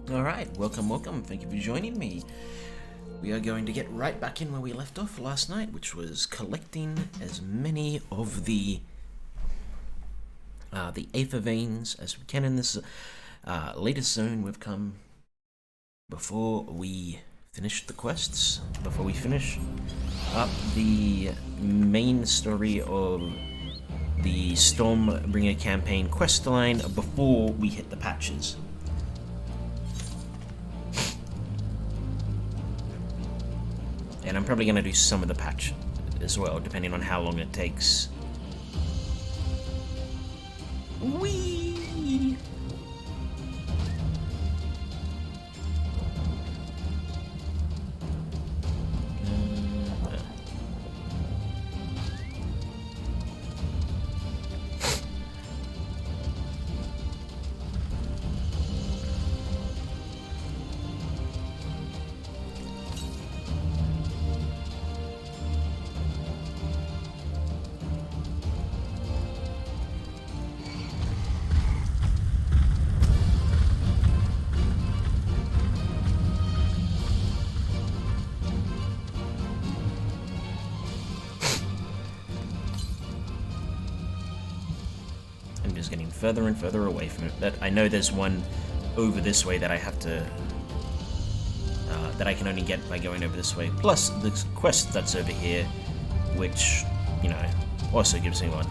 Alright, welcome. Thank you for joining me. We are going to get right back in where we left off last night, which was collecting as many of the Aether Veins as we can in this latest zone we've come before we finish the quests, before we finish up the main story of the Stormbringer campaign quest line before we hit the patches. And I'm probably going to do some of the patch as well, depending on how long it takes. Whee! Just getting further and further away from it. But I know there's one over this way that I have to that I can only get by going over this way. Plus the quest that's over here, which, you know, also gives me one.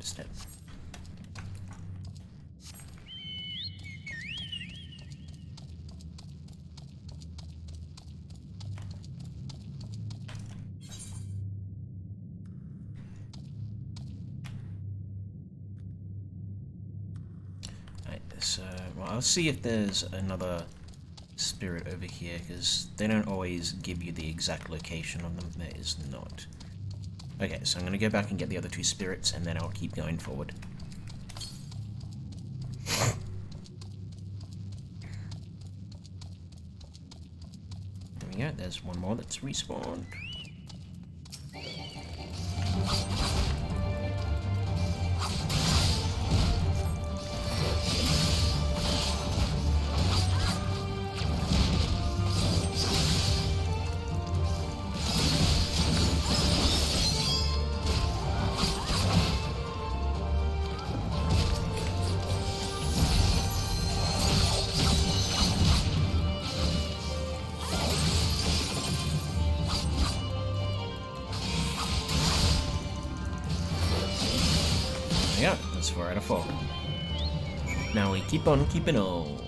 Step. Right, so, well, I'll see if there's another spirit over here, because they don't always give you the exact location of them. There is not. Okay, so I'm going to go back and get the other two spirits, and then I'll keep going forward. There we go, there's one more that's respawned. Yeah, that's 4 out of 4. Now we keep on keeping on.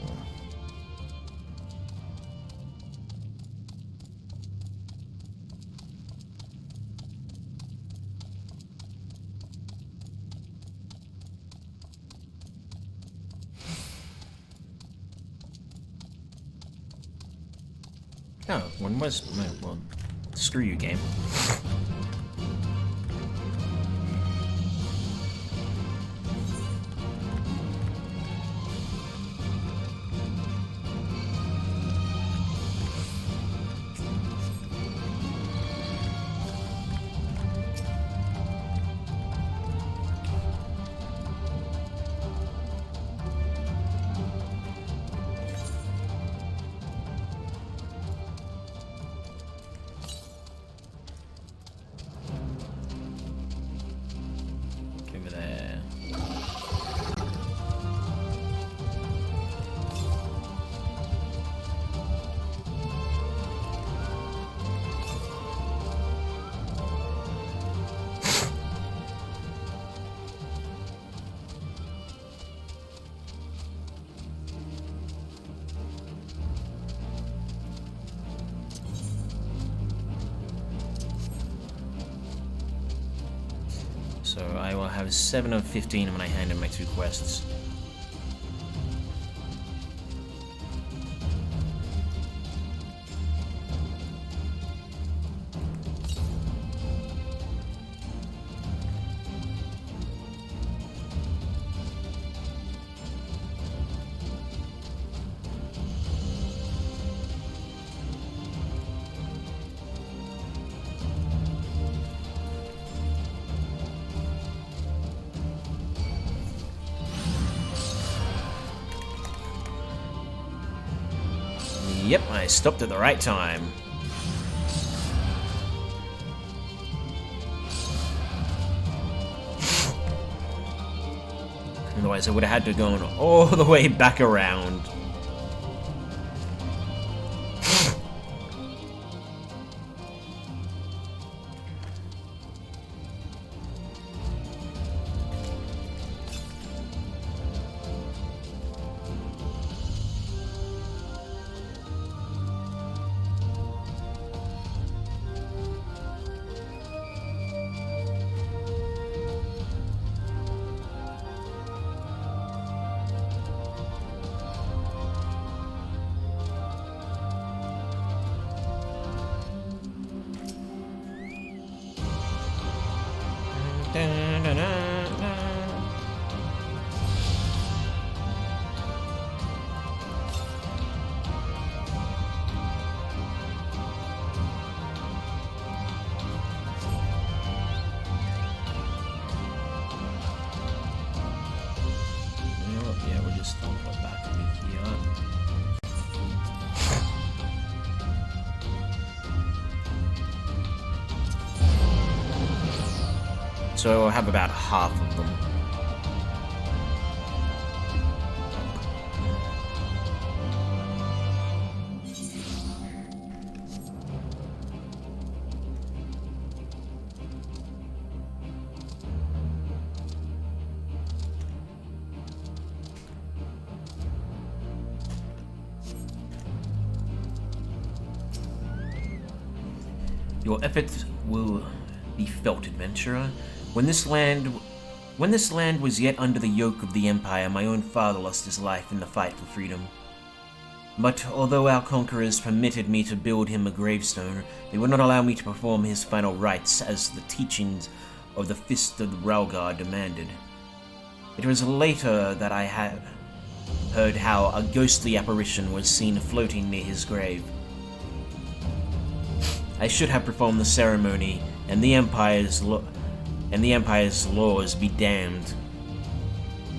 Oh, one was. Well, screw you, game. Over there. So I will have 7 of 15 when I hand in my 2 quests. Yep, I stopped at the right time. Otherwise I would have had to go all the way back around. Yeah, we'll just put back over here. So I'll have about half of them. Your efforts will be felt, adventurer. When this land was yet under the yoke of the Empire, my own father lost his life in the fight for freedom. But although our conquerors permitted me to build him a gravestone, they would not allow me to perform his final rites as the teachings of the Fist of the Ralgar demanded. It was later that I had heard how a ghostly apparition was seen floating near his grave. I should have performed the ceremony, and the Empire's laws be damned.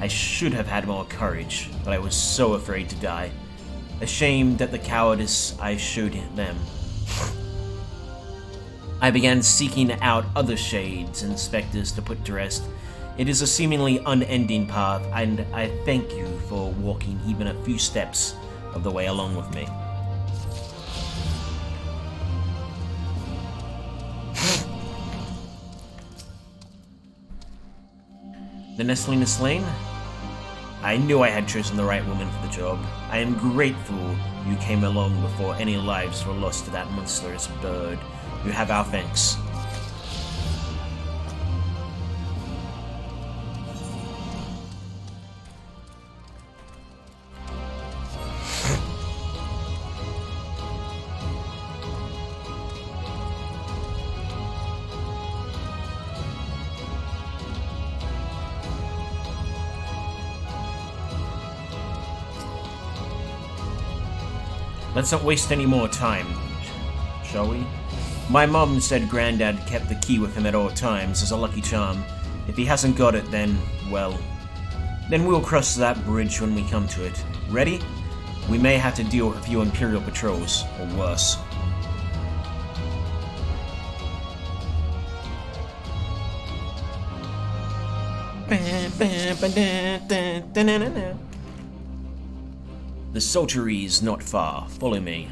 I should have had more courage, but I was so afraid to die, ashamed at the cowardice I showed them. I began seeking out other shades and specters to put to rest. It is a seemingly unending path, and I thank you for walking even a few steps of the way along with me. The nestling is slain? I knew I had chosen the right woman for the job. I am grateful you came along before any lives were lost to that monstrous bird. You have our thanks. Let's not waste any more time, shall we? My mom said Granddad kept the key with him at all times as a lucky charm. If he hasn't got it, then, well... Then we'll cross that bridge when we come to it. Ready? We may have to deal with a few Imperial patrols, or worse. The Saltery's not far. Follow me.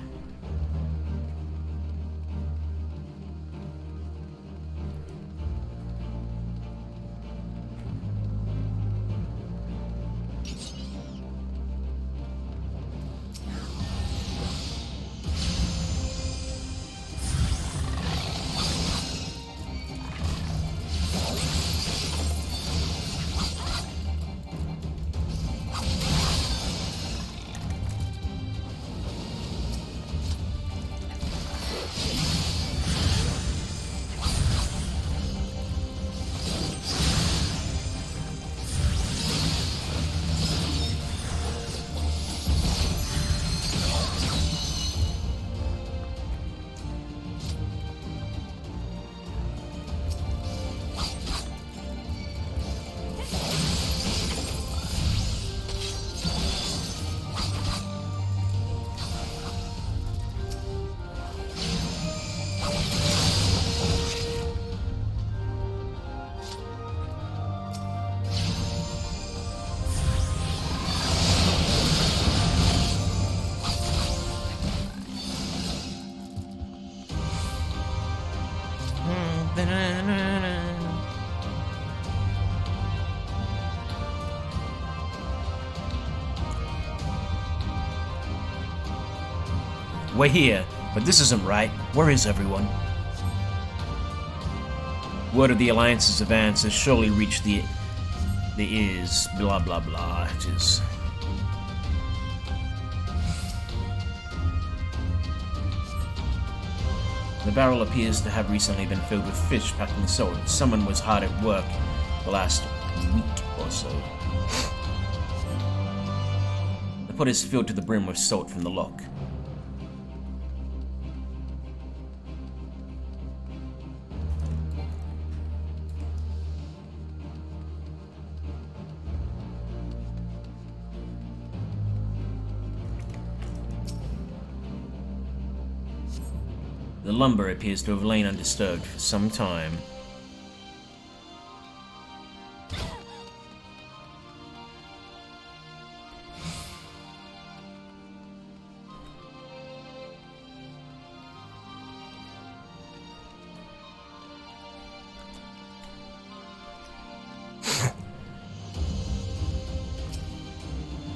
We're here, but this isn't right. Where is everyone? Word of the Alliance's advance has surely reached the ears. Blah blah blah. It is. The barrel appears to have recently been filled with fish packed in salt. Someone was hard at work the last week or so. The pot is filled to the brim with salt from the lock. The lumber appears to have lain undisturbed for some time.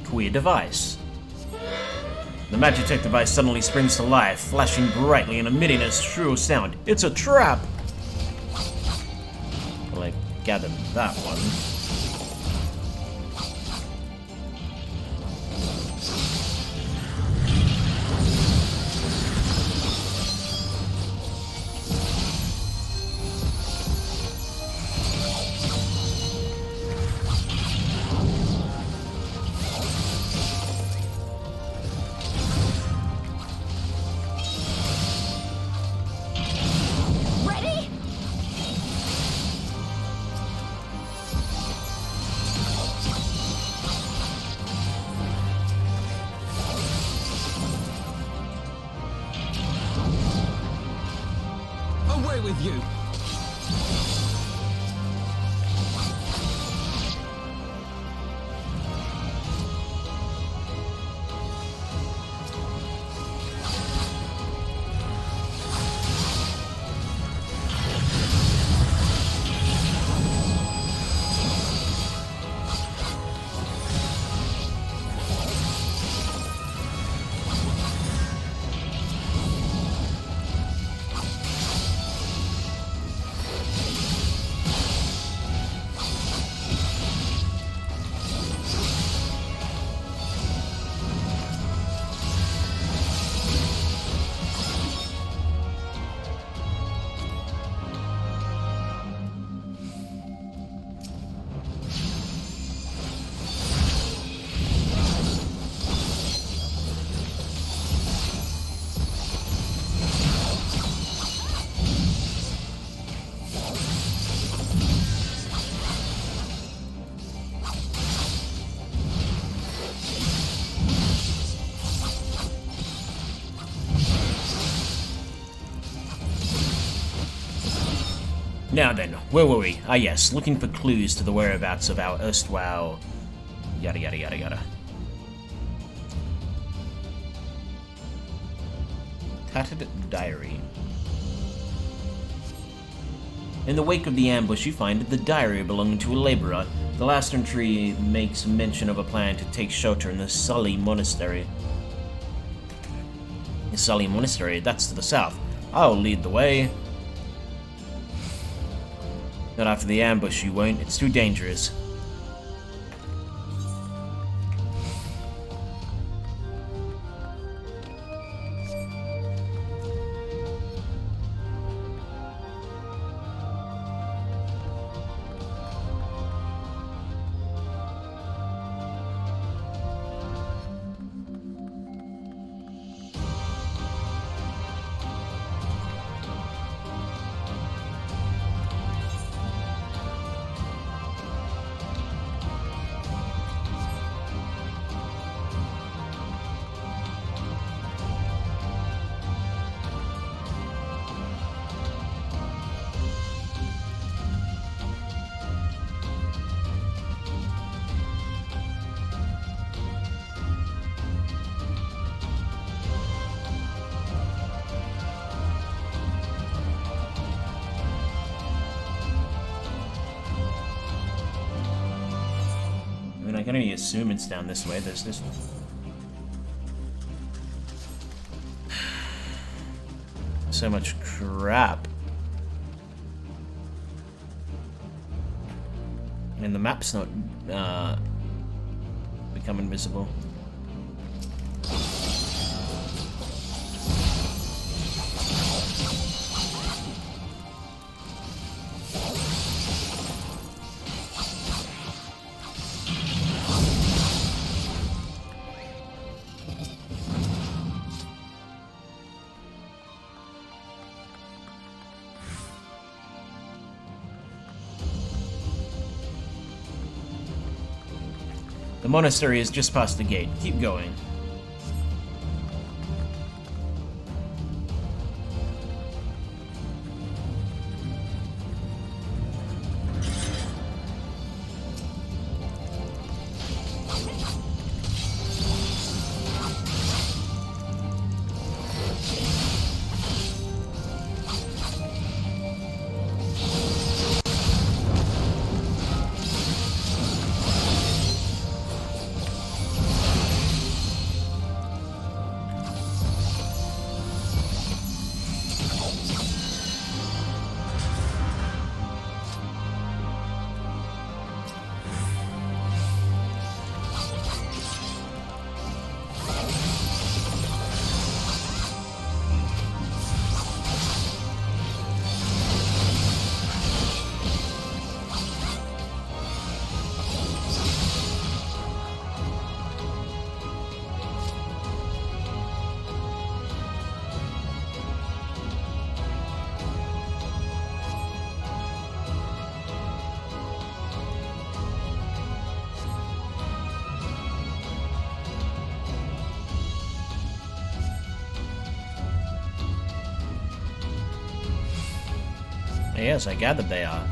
Queer device. The Magitech device suddenly springs to life, flashing brightly and emitting a shrill sound. It's a trap! Well, I gathered that one. With you. Now then, where were we? Ah yes, looking for clues to the whereabouts of our erstwhile... yada yada yada yada. Tattered diary. In the wake of the ambush, you find the diary belonging to a laborer. The last entry makes mention of a plan to take shelter in the Sully Monastery. The Sully Monastery, that's to the south. I'll lead the way. Not after the ambush, you won't. It's too dangerous. I can only assume it's down this way. There's this... so much crap. And the map's not become invisible. The monastery is just past the gate. Keep going. Yes, I gathered they are.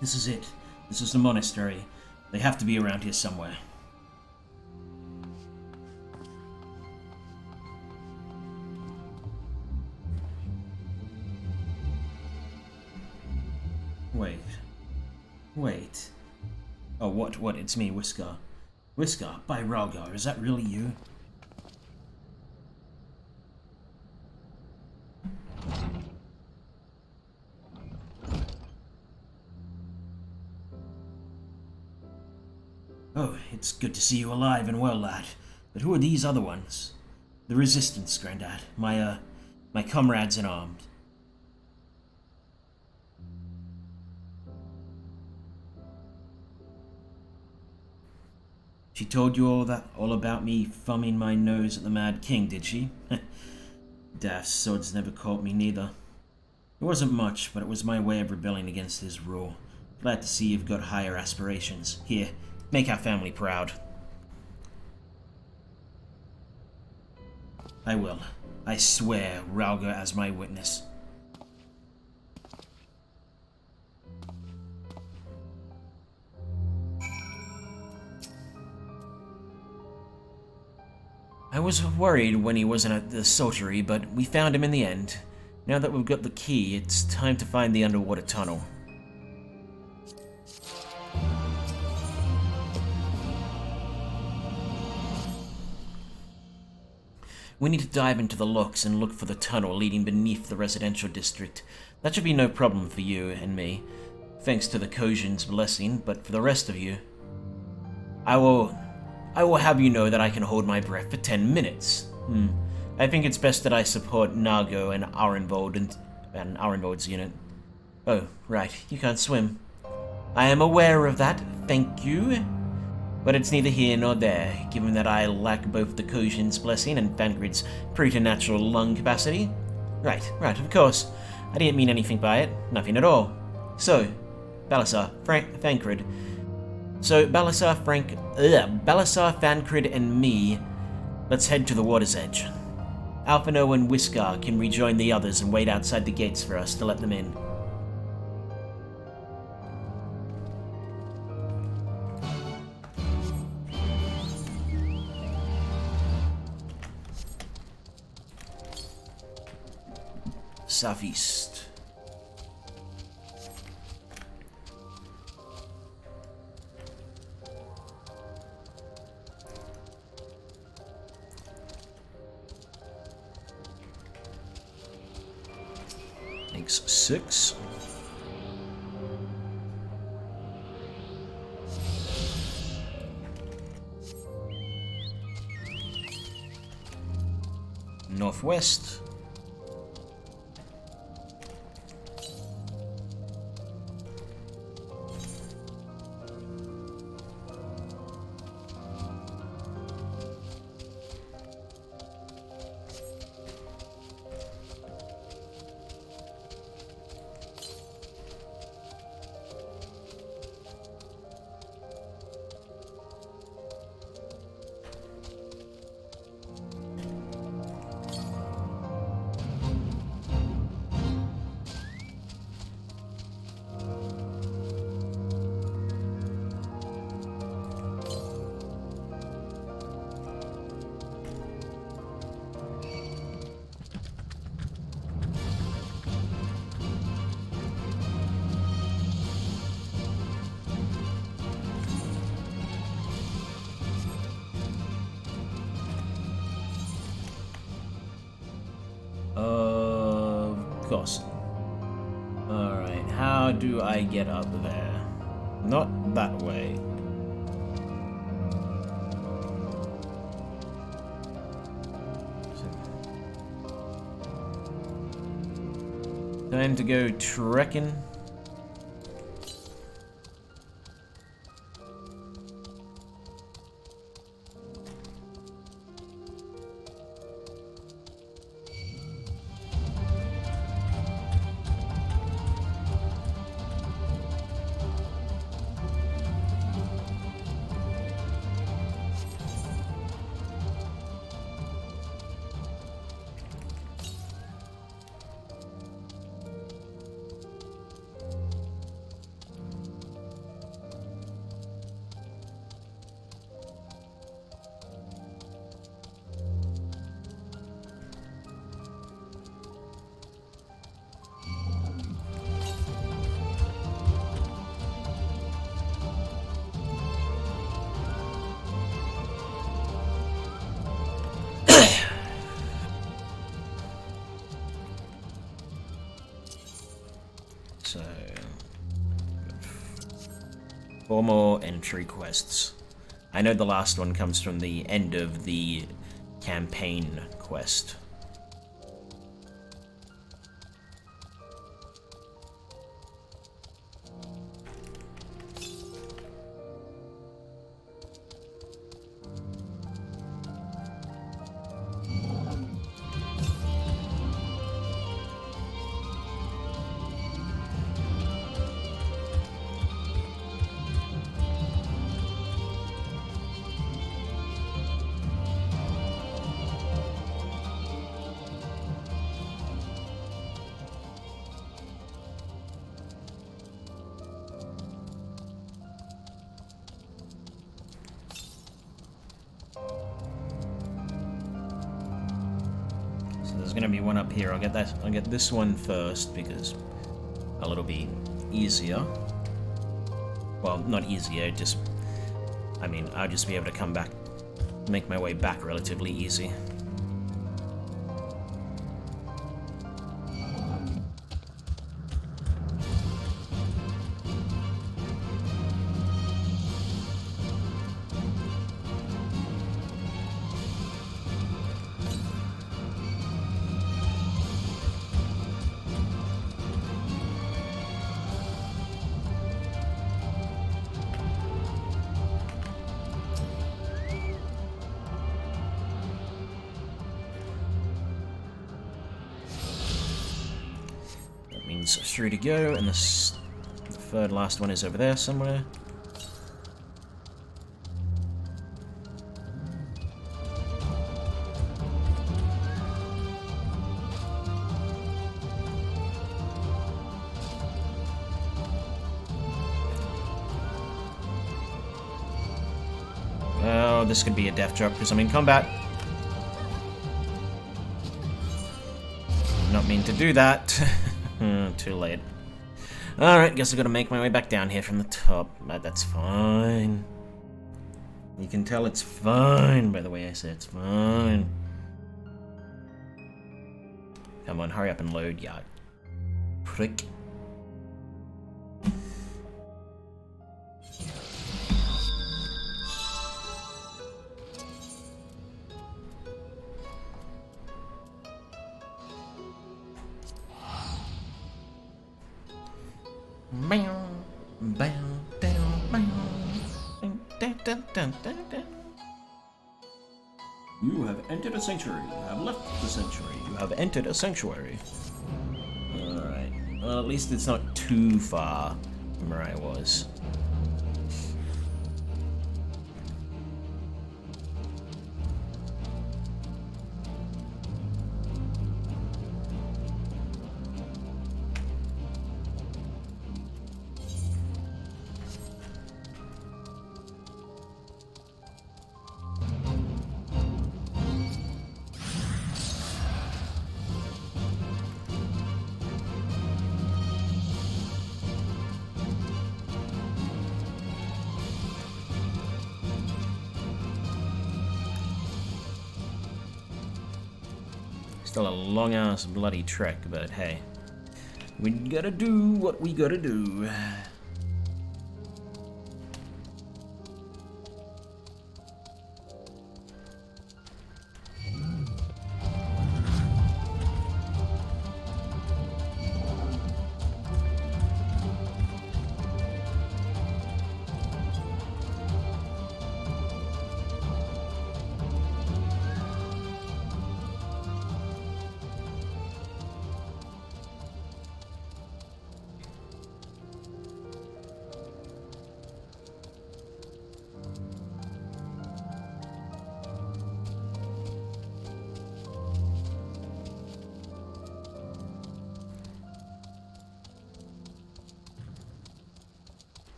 This is it. This is the monastery. They have to be around here somewhere. Wait. Oh, what? It's me, Whisker. Whisker, by Ralgar, is that really you? Oh, it's good to see you alive and well, lad. But who are these other ones? The Resistance, Grandad. My comrades in arms. She told you all about me thumbing my nose at the Mad King, did she? Daft swords never caught me neither. It wasn't much, but it was my way of rebelling against his rule. Glad to see you've got higher aspirations. Here, make our family proud. I will. I swear, Ralgar as my witness. I was worried when he wasn't at the Sotery, but we found him in the end. Now that we've got the key, it's time to find the underwater tunnel. We need to dive into the locks and look for the tunnel leading beneath the residential district. That should be no problem for you and me, thanks to the Kojin's blessing, but for the rest of you, I will have you know that I can hold my breath for 10 minutes. I think it's best that I support Nago and Arenvold's unit. Oh, right, you can't swim. I am aware of that, thank you. But it's neither here nor there, given that I lack both the Kojin's blessing and Thancred's preternatural lung capacity. Right, of course. I didn't mean anything by it. Nothing at all. So, Balasar, Thancred. So, Balasar, Thancred, and me, let's head to the water's edge. Alphino and Whisker can rejoin the others and wait outside the gates for us to let them in. Southeast. Makes 6. Northwest. Of course. Alright, how do I get up there? Not that way. Time to go trekking. 4 more entry quests. I know the last one comes from the end of the campaign quest. There's gonna be one up here. I'll get this one first because it'll be easier. Well, not easier, just I mean, I'll just be able to come back, make my way back relatively easy. Means 3 to go, and the third last one is over there somewhere. Oh, this could be a death drop because I'm in combat. Not mean to do that. Too late. Alright, guess I gotta make my way back down here from the top. But that's fine. You can tell it's fine by the way I say it's fine. Come on, hurry up and load, ya prick. You have entered a sanctuary. You have left the sanctuary. You have entered a sanctuary. Alright. Well, at least it's not too far from where I was. Still a long-ass bloody trek, but hey. We gotta do what we gotta do.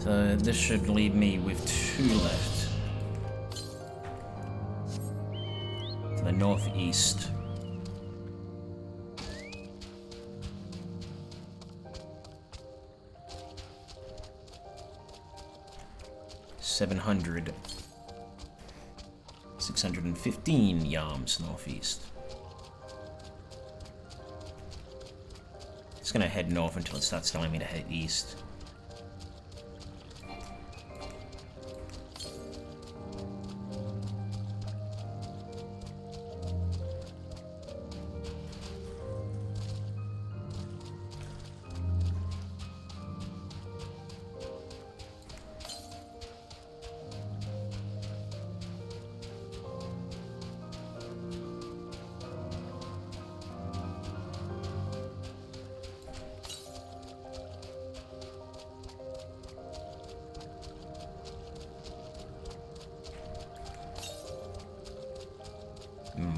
So this should leave me with 2 left. To the northeast. $700. 615 yards northeast. It's gonna head north until it starts telling me to head east.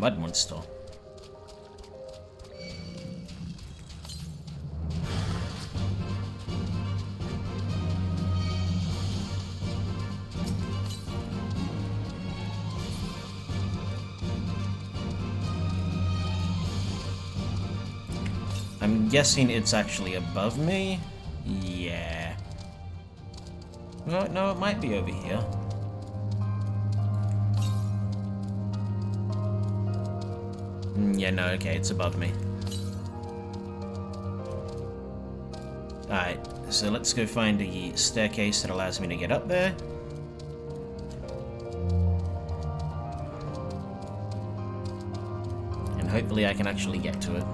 Mud monster. I'm guessing it's actually above me? Yeah. No, it might be over here. Yeah, no, okay, it's above me. Alright, so let's go find a staircase that allows me to get up there. And hopefully I can actually get to it.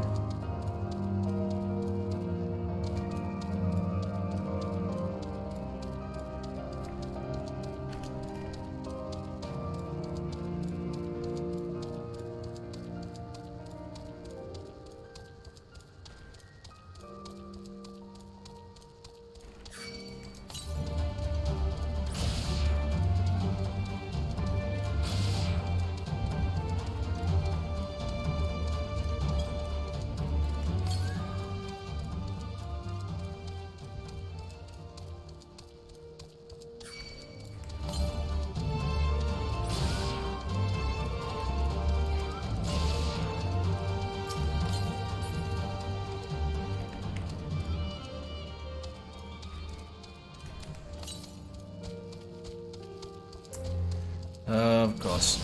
Of course.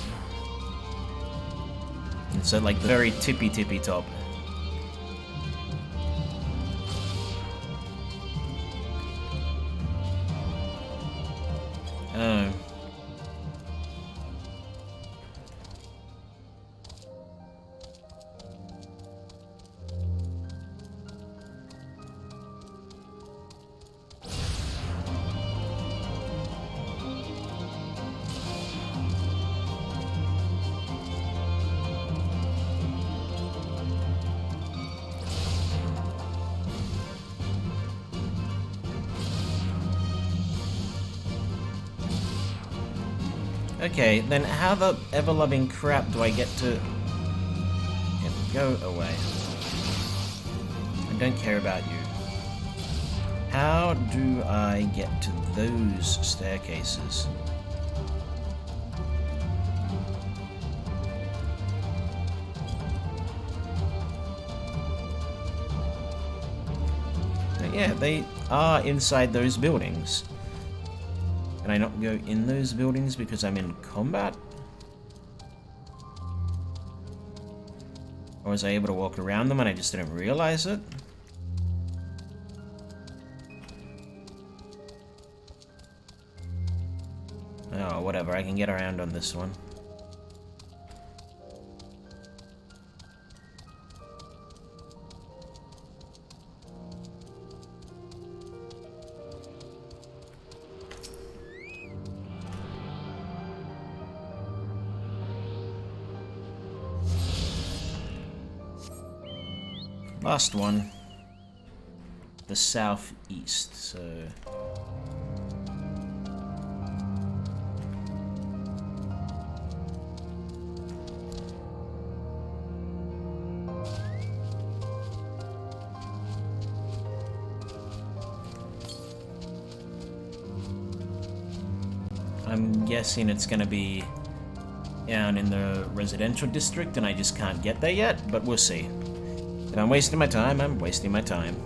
It's at like the very tippy top. Oh. Okay, then how the ever-loving crap do I get to... Go away. I don't care about you. How do I get to those staircases? Yeah, they are inside those buildings. Can I not go in those buildings because I'm in combat? Or was I able to walk around them and I just didn't realize it? Oh, whatever, I can get around on this one. Last one. The southeast, so... I'm guessing it's gonna be down in the residential district, and I just can't get there yet, but we'll see. If I'm wasting my time, I'm wasting my time.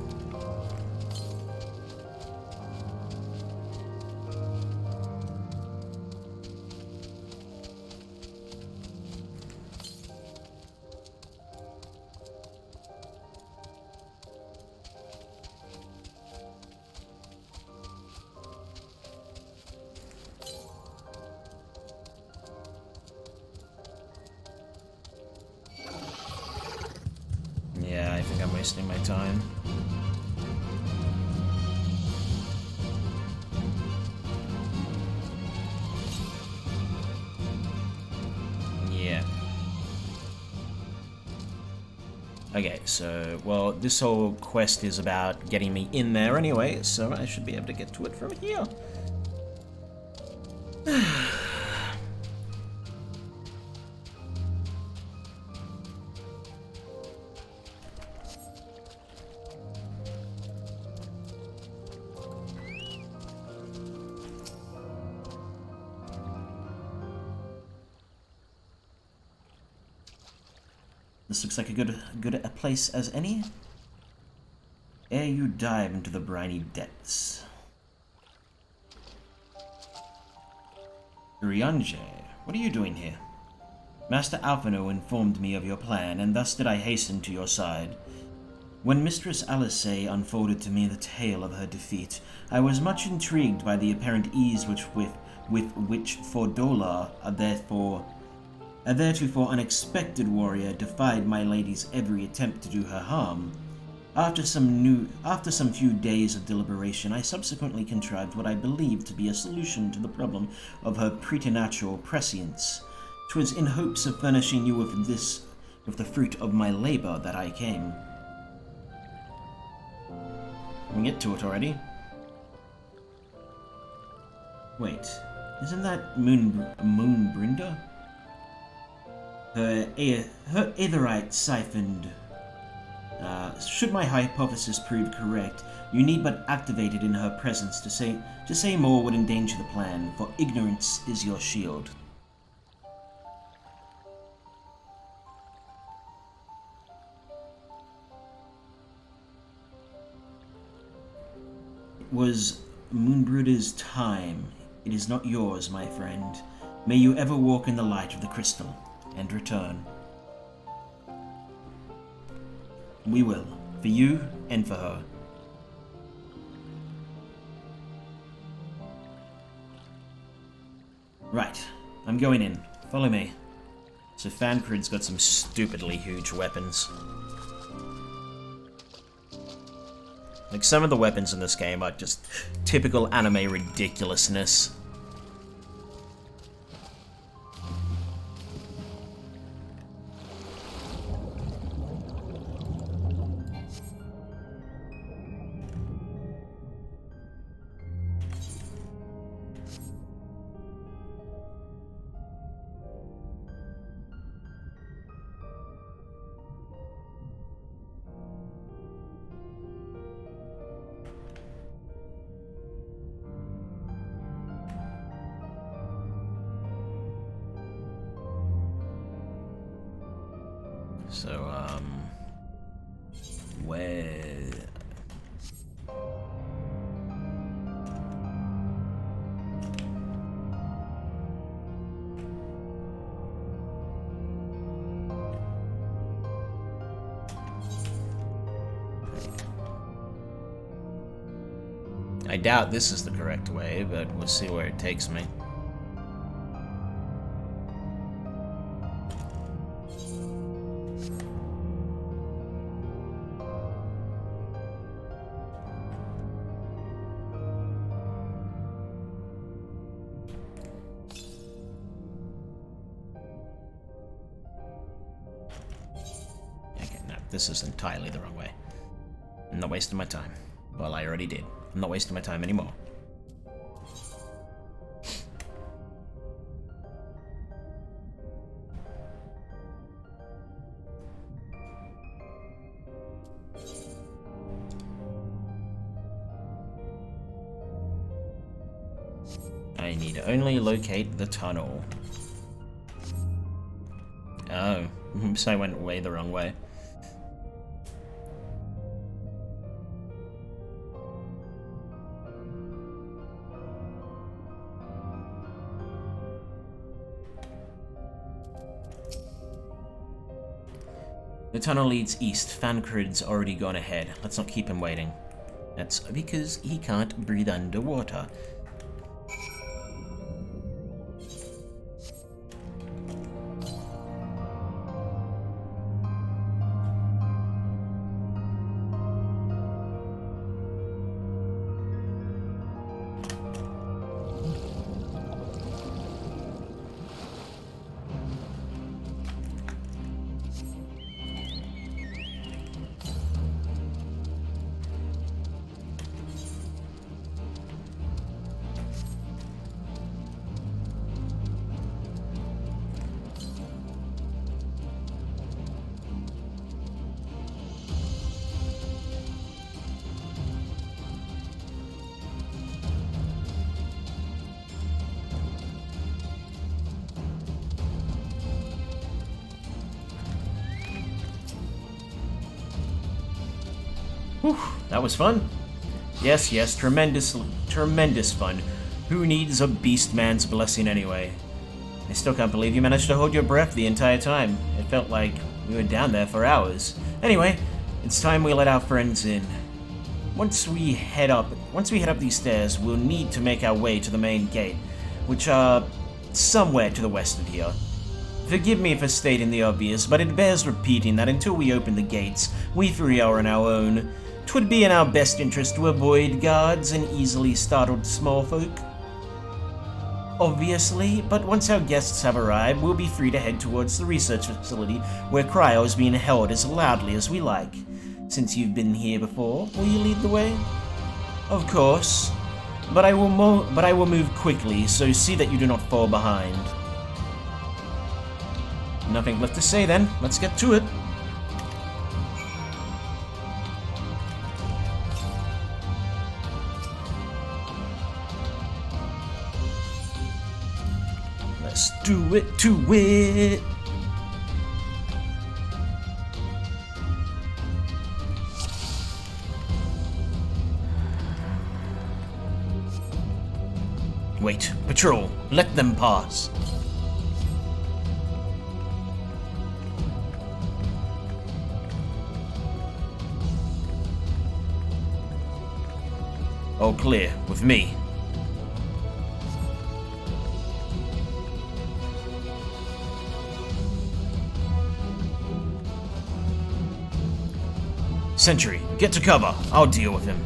Yeah, I think I'm wasting my time. Yeah. Okay, so, well, this whole quest is about getting me in there anyway, so I should be able to get to it from here. This looks like a good a place as any. Ere you dive into the briny depths. Uriange, what are you doing here? Master Alphino informed me of your plan, and thus did I hasten to your side. When Mistress Alice unfolded to me the tale of her defeat, I was much intrigued by the apparent ease with which Fordola, a theretofore unexpected warrior, defied my lady's every attempt to do her harm. After some few days of deliberation, I subsequently contrived what I believed to be a solution to the problem of her preternatural prescience. 'Twas in hopes of furnishing you with the fruit of my labor that I came. Can we get to it already? Wait, isn't that Moonbrinda? Her aetherite siphoned. Should my hypothesis prove correct, you need but activate it in her presence to say more would endanger the plan, for ignorance is your shield. It was Moonbruder's time. It is not yours, my friend. May you ever walk in the light of the crystal, and return. We will, for you and for her. Right, I'm going in. Follow me. So Fancred's got some stupidly huge weapons. Like, some of the weapons in this game are just typical anime ridiculousness. So, where... I doubt this is the correct way, but we'll see where it takes me. Okay, no, this is entirely the wrong way. I'm not wasting my time. Well, I already did. I'm not wasting my time anymore. I need to only locate the tunnel. Oh, oops, I went way the wrong way. The tunnel leads east. Fancred's already gone ahead. Let's not keep him waiting. That's because he can't breathe underwater. Whew, that was fun. Yes, yes, tremendous fun. Who needs a beast man's blessing anyway? I still can't believe you managed to hold your breath the entire time. It felt like we were down there for hours. Anyway, it's time we let our friends in. Once we head up these stairs, we'll need to make our way to the main gate, which are somewhere to the west of here. Forgive me for stating the obvious, but it bears repeating that until we open the gates, we three are on our own. 'Twould be in our best interest to avoid guards and easily startled small folk. Obviously, but once our guests have arrived, we'll be free to head towards the research facility where cryo is being held as loudly as we like. Since you've been here before, will you lead the way? Of course, but I will move quickly, so see that you do not fall behind. Nothing left to say then. Let's get to it. Let's do it to it. Wait, patrol, let them pass. All clear, with me. Sentry, get to cover. I'll deal with him.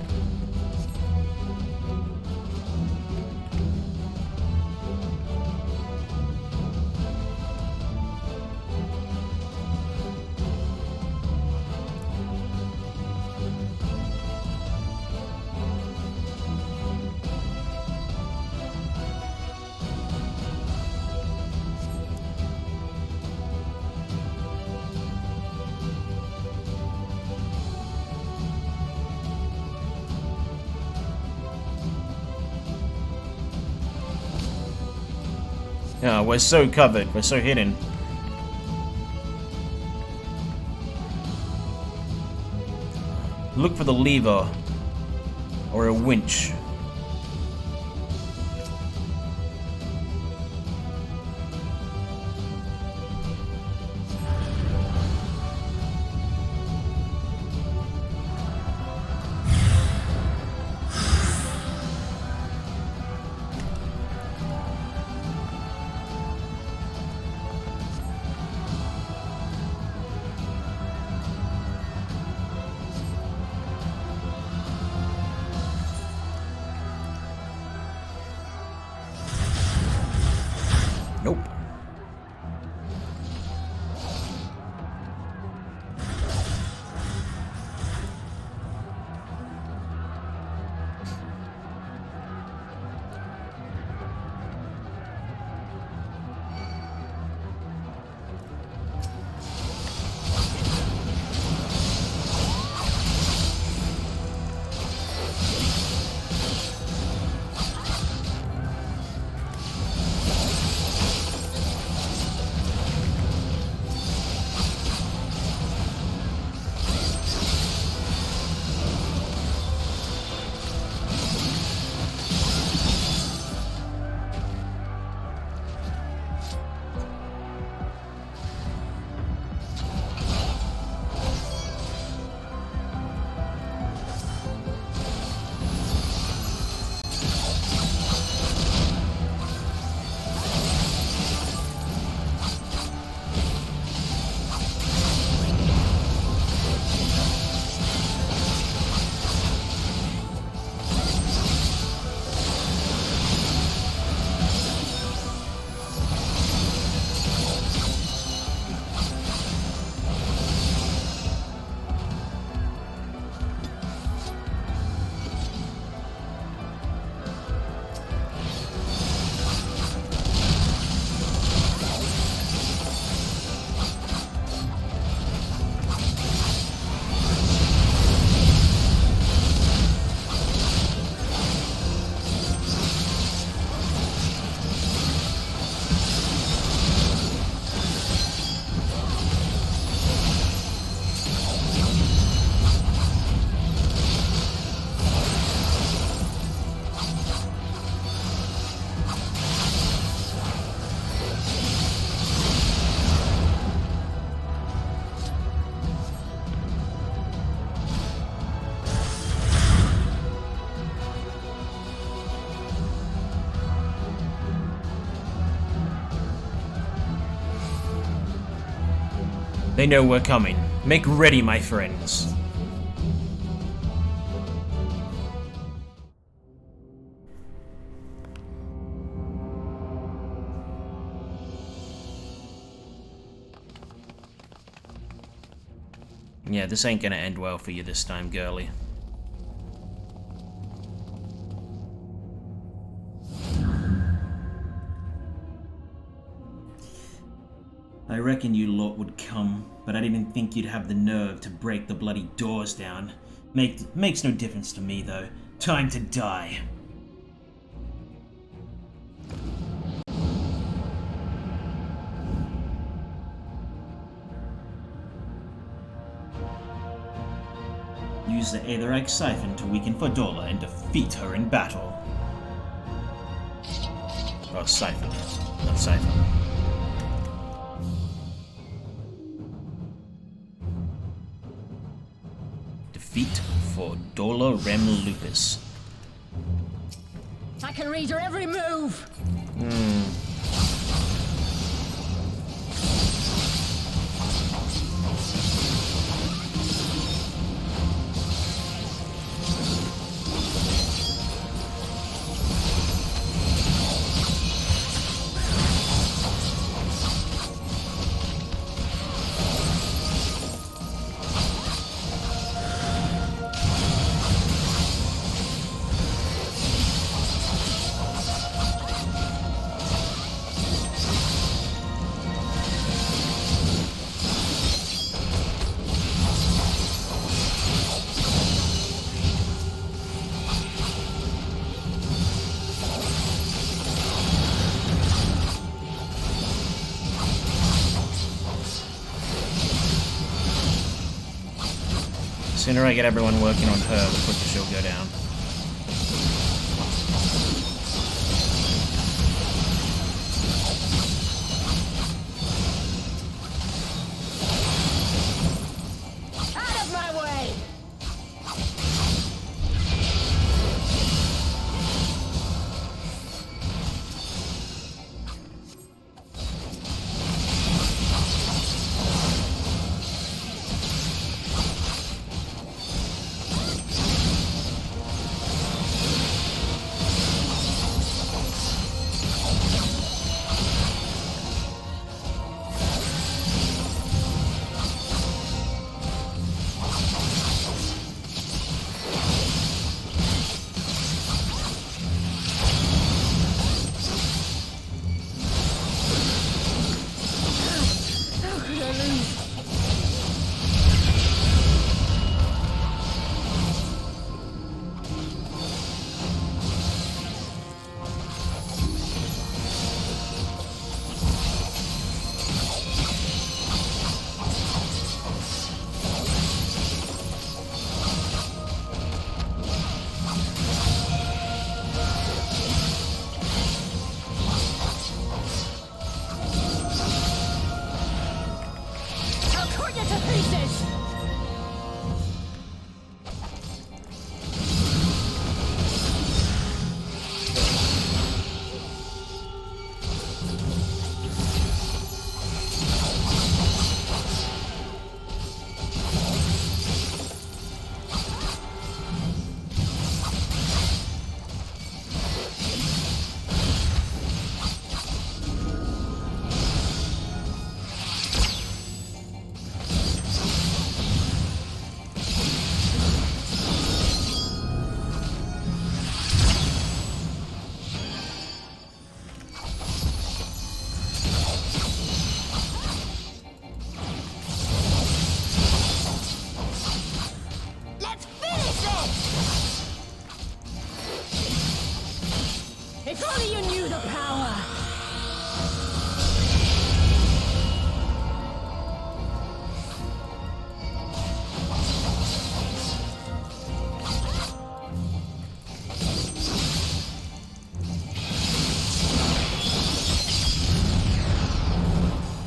Yeah, we're so covered, we're so hidden. Look for the lever or a winch. They know we're coming. Make ready, my friends. Yeah, this ain't gonna end well for you this time, girlie. I reckon you lot would come, but I didn't think you'd have the nerve to break the bloody doors down. Makes no difference to me, though. Time to die. Use the Aetherite Siphon to weaken Fordola and defeat her in battle. Oh, Siphon. Not Siphon. Defeat Fordola Rem Lupus. I can read your every move! The sooner I get everyone working on her, the quicker she'll go down. Out of my way! If only you knew the power!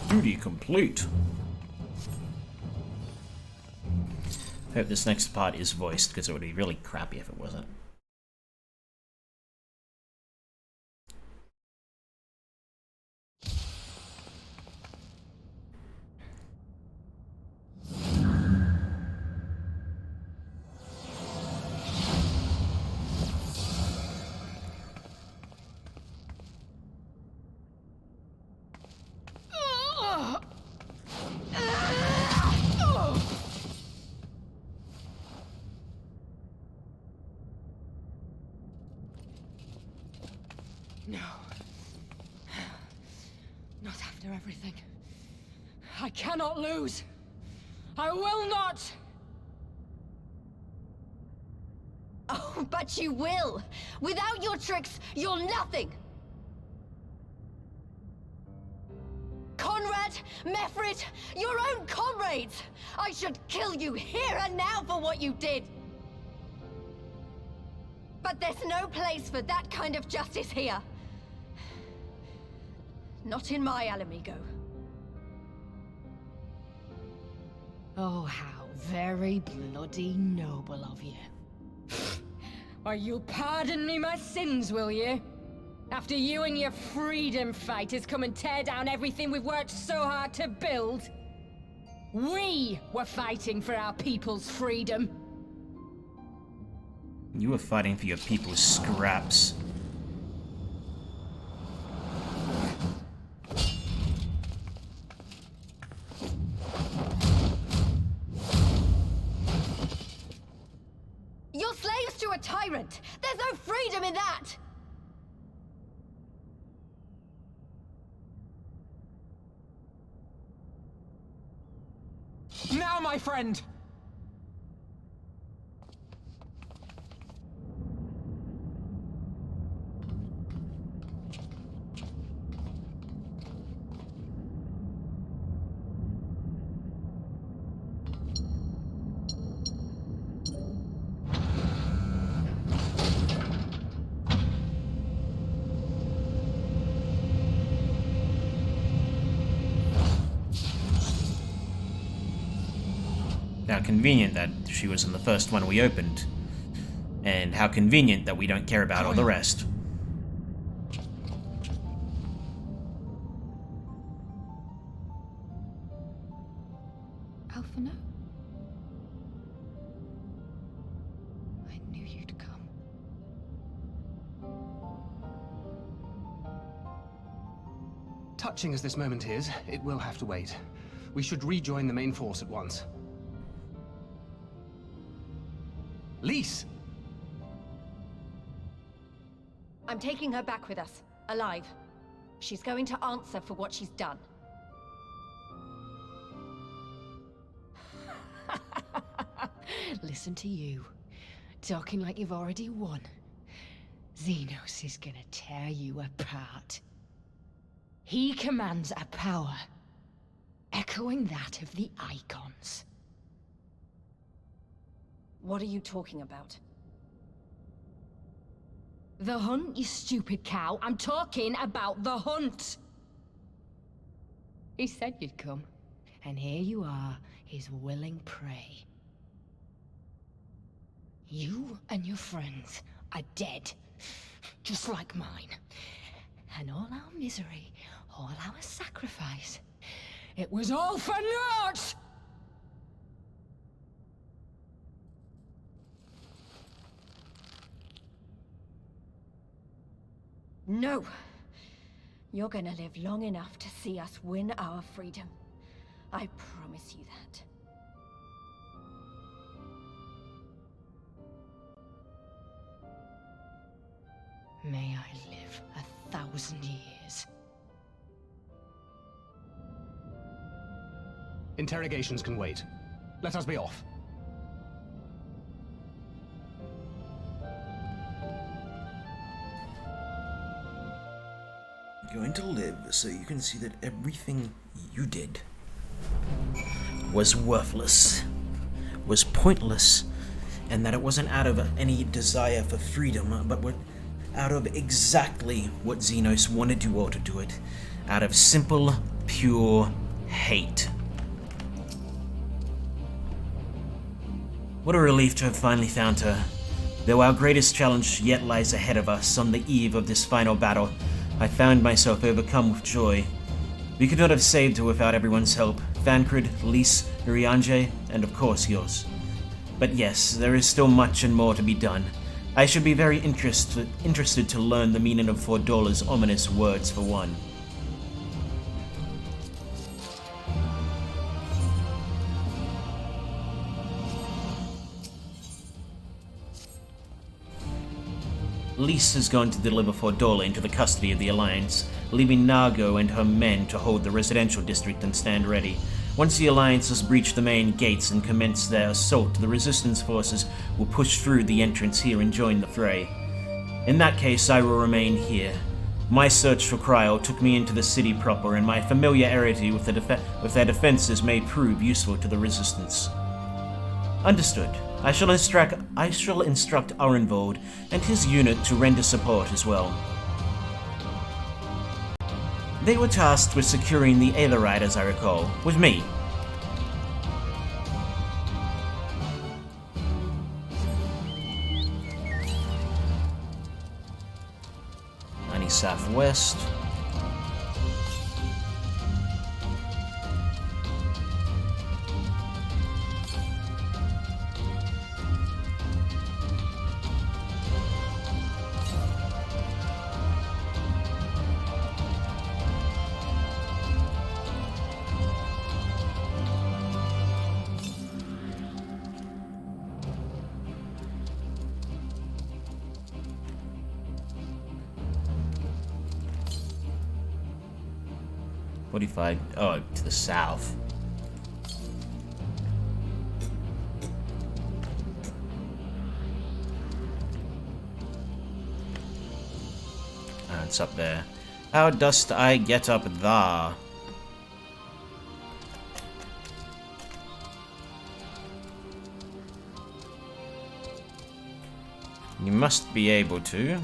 Duty complete. Hope this next part is voiced, because it would be really crappy if it wasn't. I cannot lose. I will not! Oh, but you will! Without your tricks, you're nothing! Conrad, Mefrid, your own comrades! I should kill you here and now for what you did! But there's no place for that kind of justice here. Not in my Alamigo. Oh, how very bloody noble of you. Why, you'll pardon me my sins, will you? After you and your freedom fighters come and tear down everything we've worked so hard to build? We were fighting for our people's freedom. You were fighting for your people's scraps. You're slaves to a tyrant! There's no freedom in that! Now, my friend! How convenient that she was in the first one we opened. And how convenient that we don't care about all the rest. Alpha, no. I knew you'd come. Touching as this moment is, it will have to wait. We should rejoin the main force at once. Lise! I'm taking her back with us, alive. She's going to answer for what she's done. Listen to you, talking like you've already won. Xenos is gonna tear you apart. He commands a power, echoing that of the Icons. What are you talking about? The hunt, you stupid cow. I'm talking about the hunt. He said you'd come, and here you are, his willing prey. You and your friends are dead, just like mine. And all our misery, all our sacrifice, it was all for naught! No! You're gonna live long enough to see us win our freedom. I promise you that. May I live 1,000 years. Interrogations can wait. Let us be off. Going to live so you can see that everything you did was worthless, was pointless, and that it wasn't out of any desire for freedom, but out of exactly what Xenos wanted you all to do it, out of simple, pure hate. What a relief to have finally found her. Though our greatest challenge yet lies ahead of us on the eve of this final battle, I found myself overcome with joy. We could not have saved her without everyone's help. Thancred, Lise, Urianger, and of course yours. But yes, there is still much and more to be done. I should be very interested to learn the meaning of Fordola's ominous words for one. Lise is going to deliver Fordola into the custody of the Alliance, leaving Nago and her men to hold the residential district and stand ready. Once the Alliance has breached the main gates and commenced their assault, the Resistance forces will push through the entrance here and join the fray. In that case, I will remain here. My search for Cryo took me into the city proper, and my familiarity with their defenses may prove useful to the Resistance. Understood. I shall instruct Arenvold and his unit to render support as well. They were tasked with securing the Aetherite, as I recall, with me. Southwest. Oh, to the south. It's up there. How dost I get up there? You must be able to.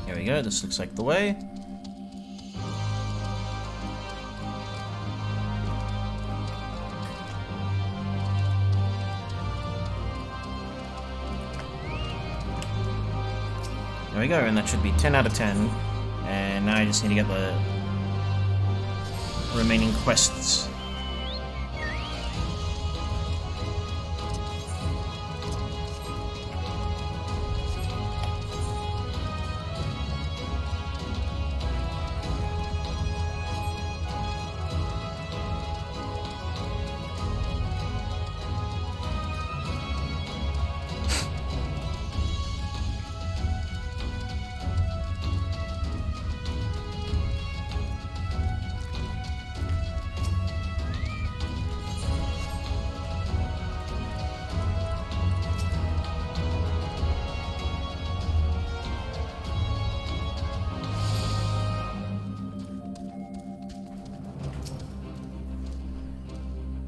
Here we go, this looks like the way. There we go, and that should be 10 out of 10. And now I just need to get the remaining quests.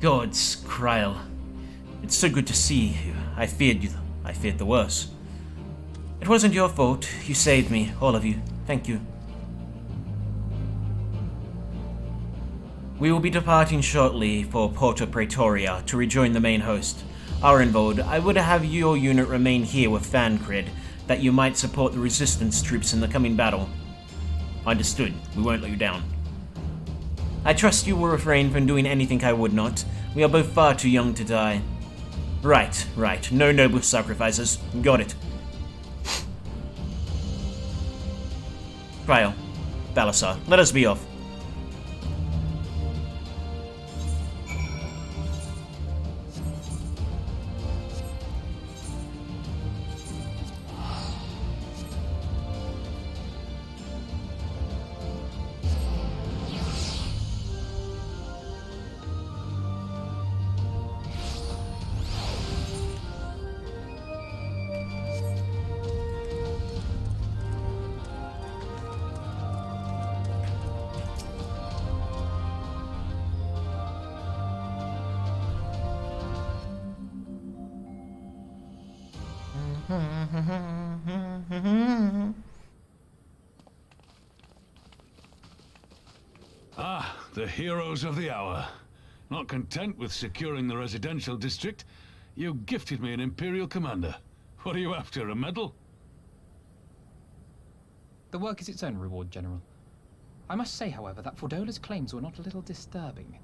Gods, Kryl. It's so good to see you. I feared the worst. It wasn't your fault. You saved me, all of you. Thank you. We will be departing shortly for Porta Praetoria to rejoin the main host. Arenvold, I would have your unit remain here with Fancred, that you might support the Resistance troops in the coming battle. Understood. We won't let you down. I trust you will refrain from doing anything I would not. We are both far too young to die. Right. No noble sacrifices. Got it. Cryo, Balasar, let us be off. the heroes of the hour. Not content with securing the residential district, you gifted me an Imperial commander. What are you after, a medal? The work is its own reward, General. I must say, however, that Fordola's claims were not a little disturbing.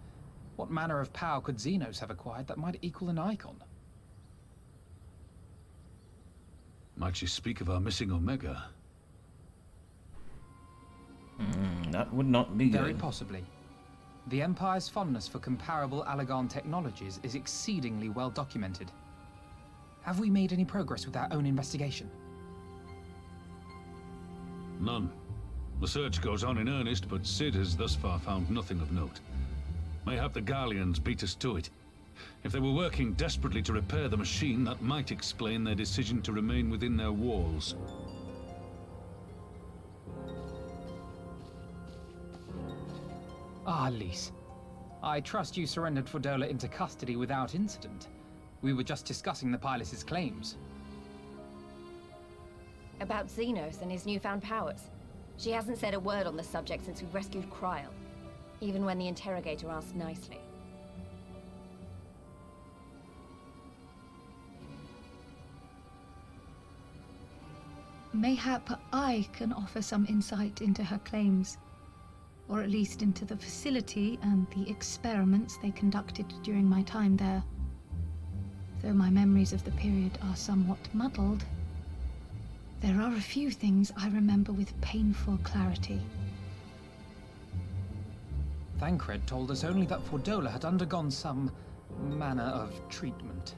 What manner of power could Xenos have acquired that might equal an icon? Might she speak of our missing Omega? That would not be Very good. possibly. The Empire's fondness for comparable Allagan technologies is exceedingly well documented. Have we made any progress with our own investigation? None. The search goes on in earnest, but Sid has thus far found nothing of note. Mayhap the Garleans beat us to it. If they were working desperately to repair the machine, that might explain their decision to remain within their walls. Ah, Lise. I trust you surrendered Fordola into custody without incident. We were just discussing the pilot's claims. About Xenos and his newfound powers. She hasn't said a word on the subject since we rescued Kryl, even when the interrogator asked nicely. Mayhap I can offer some insight into her claims, or at least into the facility and the experiments they conducted during my time there. Though my memories of the period are somewhat muddled, there are a few things I remember with painful clarity. Thancred told us only that Fordola had undergone some manner of treatment.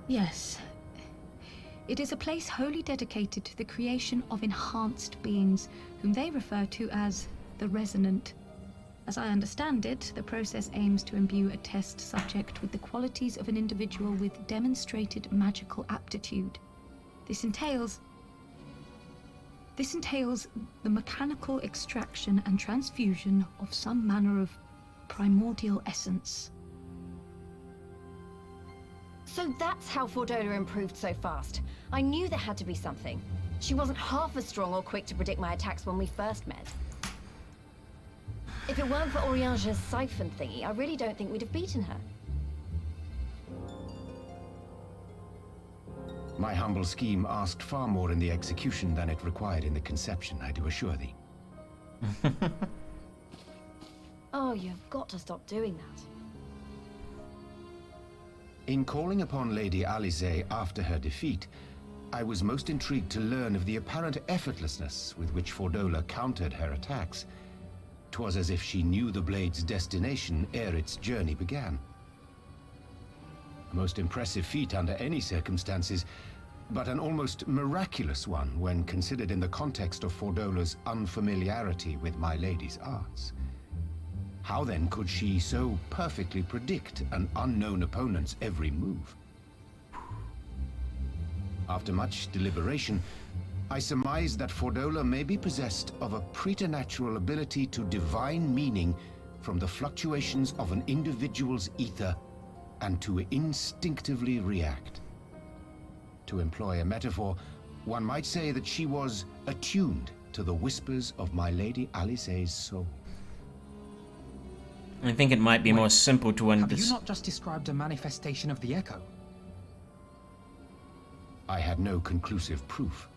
Yes. It is a place wholly dedicated to the creation of enhanced beings, whom they refer to as the Resonant. As I understand it, the process aims to imbue a test subject with the qualities of an individual with demonstrated magical aptitude. This entails the mechanical extraction and transfusion of some manner of primordial essence. So that's how Fordola improved so fast. I knew there had to be something. She wasn't half as strong or quick to predict my attacks when we first met. If it weren't for Oriange's siphon thingy, I really don't think we'd have beaten her. My humble scheme asked far more in the execution than it required in the conception, I do assure thee. Oh, you've got to stop doing that. In calling upon Lady Alisaie after her defeat, I was most intrigued to learn of the apparent effortlessness with which Fordola countered her attacks. 'Twas as if she knew the blade's destination ere its journey began. A most impressive feat under any circumstances, but an almost miraculous one when considered in the context of Fordola's unfamiliarity with my lady's arts. How then could she so perfectly predict an unknown opponent's every move? After much deliberation, I surmise that Fordola may be possessed of a preternatural ability to divine meaning from the fluctuations of an individual's ether and to instinctively react. To employ a metaphor, one might say that she was attuned to the whispers of my Lady Alisaie's soul. I think it might be more simple to Have you understand. not just described a manifestation of the Echo? I had no conclusive proof.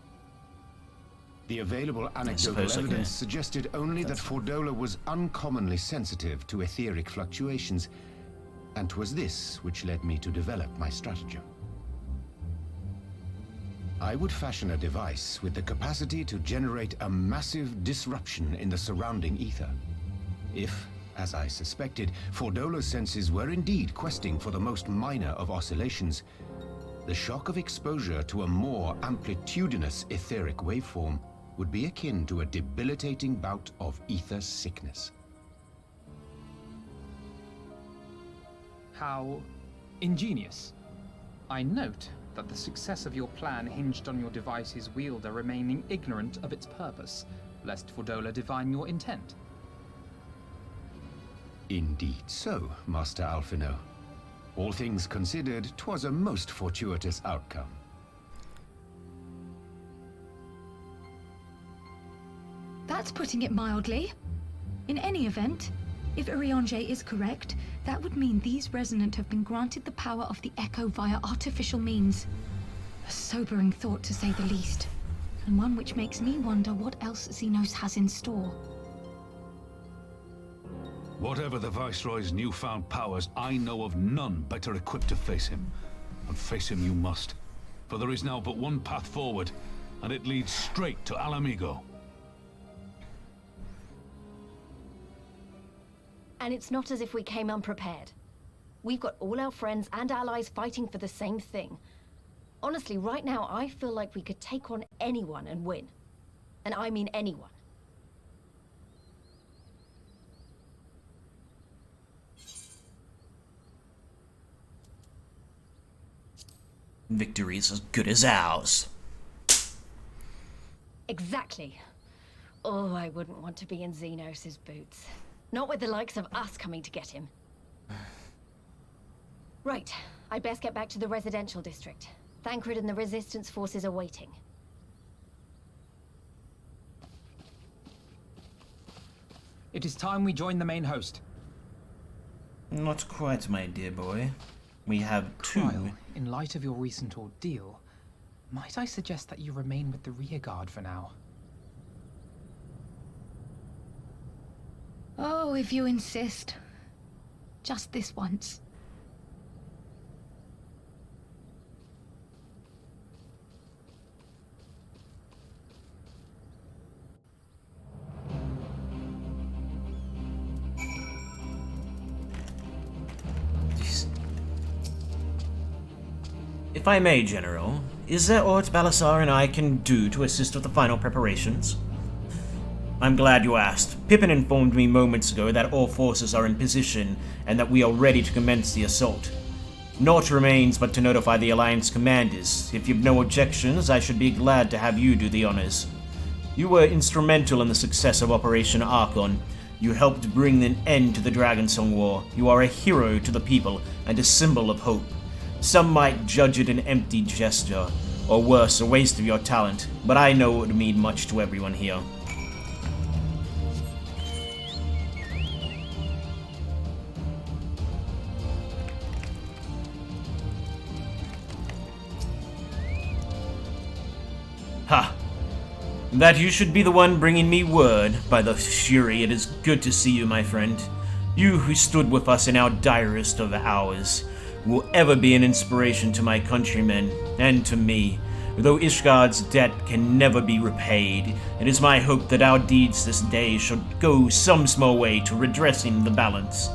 The available anecdotal suppose, evidence suggested only that Fordola was uncommonly sensitive to etheric fluctuations, and 'twas this which led me to develop my stratagem. I would fashion a device with the capacity to generate a massive disruption in the surrounding ether. If, as I suspected, Fordola's senses were indeed questing for the most minor of oscillations, the shock of exposure to a more amplitudinous etheric waveform would be akin to a debilitating bout of ether sickness. How ingenious. I note that the success of your plan hinged on your device's wielder remaining ignorant of its purpose, lest Fordola divine your intent. Indeed so, Master Alphino. All things considered, 'twas a most fortuitous outcome. That's putting it mildly. In any event, if Urianger is correct, that would mean these Resonant have been granted the power of the Echo via artificial means. A sobering thought, to say the least, and one which makes me wonder what else Xenos has in store. Whatever the Viceroy's newfound powers, I know of none better equipped to face him. And face him you must. For there is now but one path forward, and it leads straight to Alamigo. And it's not as if we came unprepared. We've got all our friends and allies fighting for the same thing. Honestly, right now, I feel like we could take on anyone and win. And I mean anyone. Victory is as good as ours. Exactly. Oh, I wouldn't want to be in Xenos' boots. Not with the likes of us coming to get him. Right, I'd best get back to the residential district. Thancred and the Resistance forces are waiting. It is time we join the main host. Not quite, my dear boy. We have two. Kyle, in light of your recent ordeal, might I suggest that you remain with the rearguard for now? Oh, if you insist. Just this once. If I may, General, is there aught Balasar and I can do to assist with the final preparations? I'm glad you asked. Pippin informed me moments ago that all forces are in position and that we are ready to commence the assault. Naught remains but to notify the Alliance commanders. If you've no objections, I should be glad to have you do the honors. You were instrumental in the success of Operation Archon. You helped bring an end to the Dragonsong War. You are a hero to the people and a symbol of hope. Some might judge it an empty gesture, or worse, a waste of your talent, but I know it would mean much to everyone here. Ha! That you should be the one bringing me word. By the Fury, it is good to see you, my friend. You who stood with us in our direst of hours will ever be an inspiration to my countrymen, and to me. Though Ishgard's debt can never be repaid, it is my hope that our deeds this day should go some small way to redressing the balance.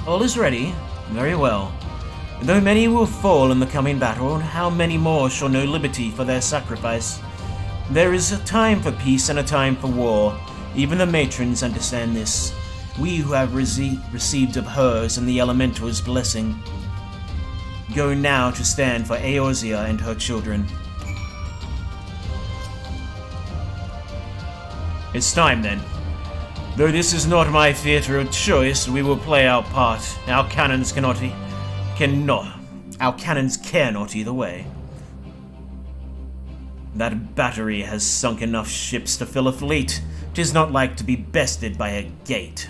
All is ready. Very well. Though many will fall in the coming battle, how many more shall know liberty for their sacrifice? There is a time for peace and a time for war. Even the matrons understand this. We who have received of hers and the Elemental's blessing. Go now to stand for Eorzea and her children. It's time then. Though this is not my theater of choice, we will play our part. Our cannons our cannons care not either way. That battery has sunk enough ships to fill a fleet. 'Tis not like to be bested by a gate.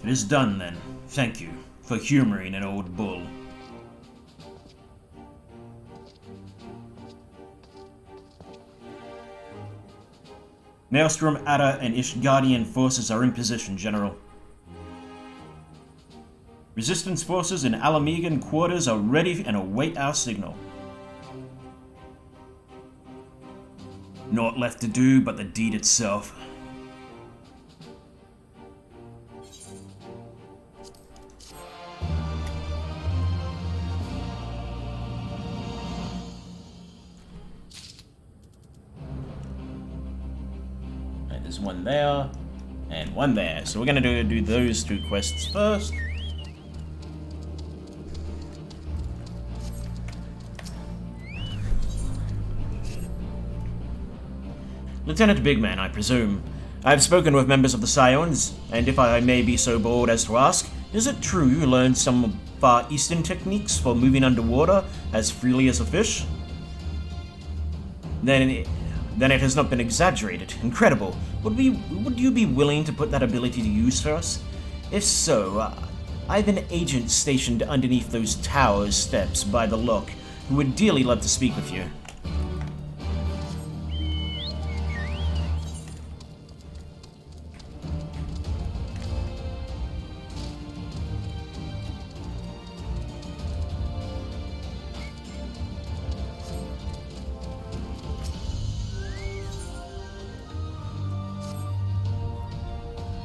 It is done then. Thank you for humoring an old bull. Maelstrom, Ada, and Ishgardian forces are in position, General. Resistance forces in Alamigan quarters are ready and await our signal. Naught left to do but the deed itself. There's one there, and one there. So we're gonna do those two quests first. Lieutenant Bigman, I presume. I have spoken with members of the Scions, and if I may be so bold as to ask, is it true you learned some Far Eastern techniques for moving underwater as freely as a fish? Then it has not been exaggerated. Incredible. Would you be willing to put that ability to use for us? If so, I have an agent stationed underneath those tower steps by the lock who would dearly love to speak with you.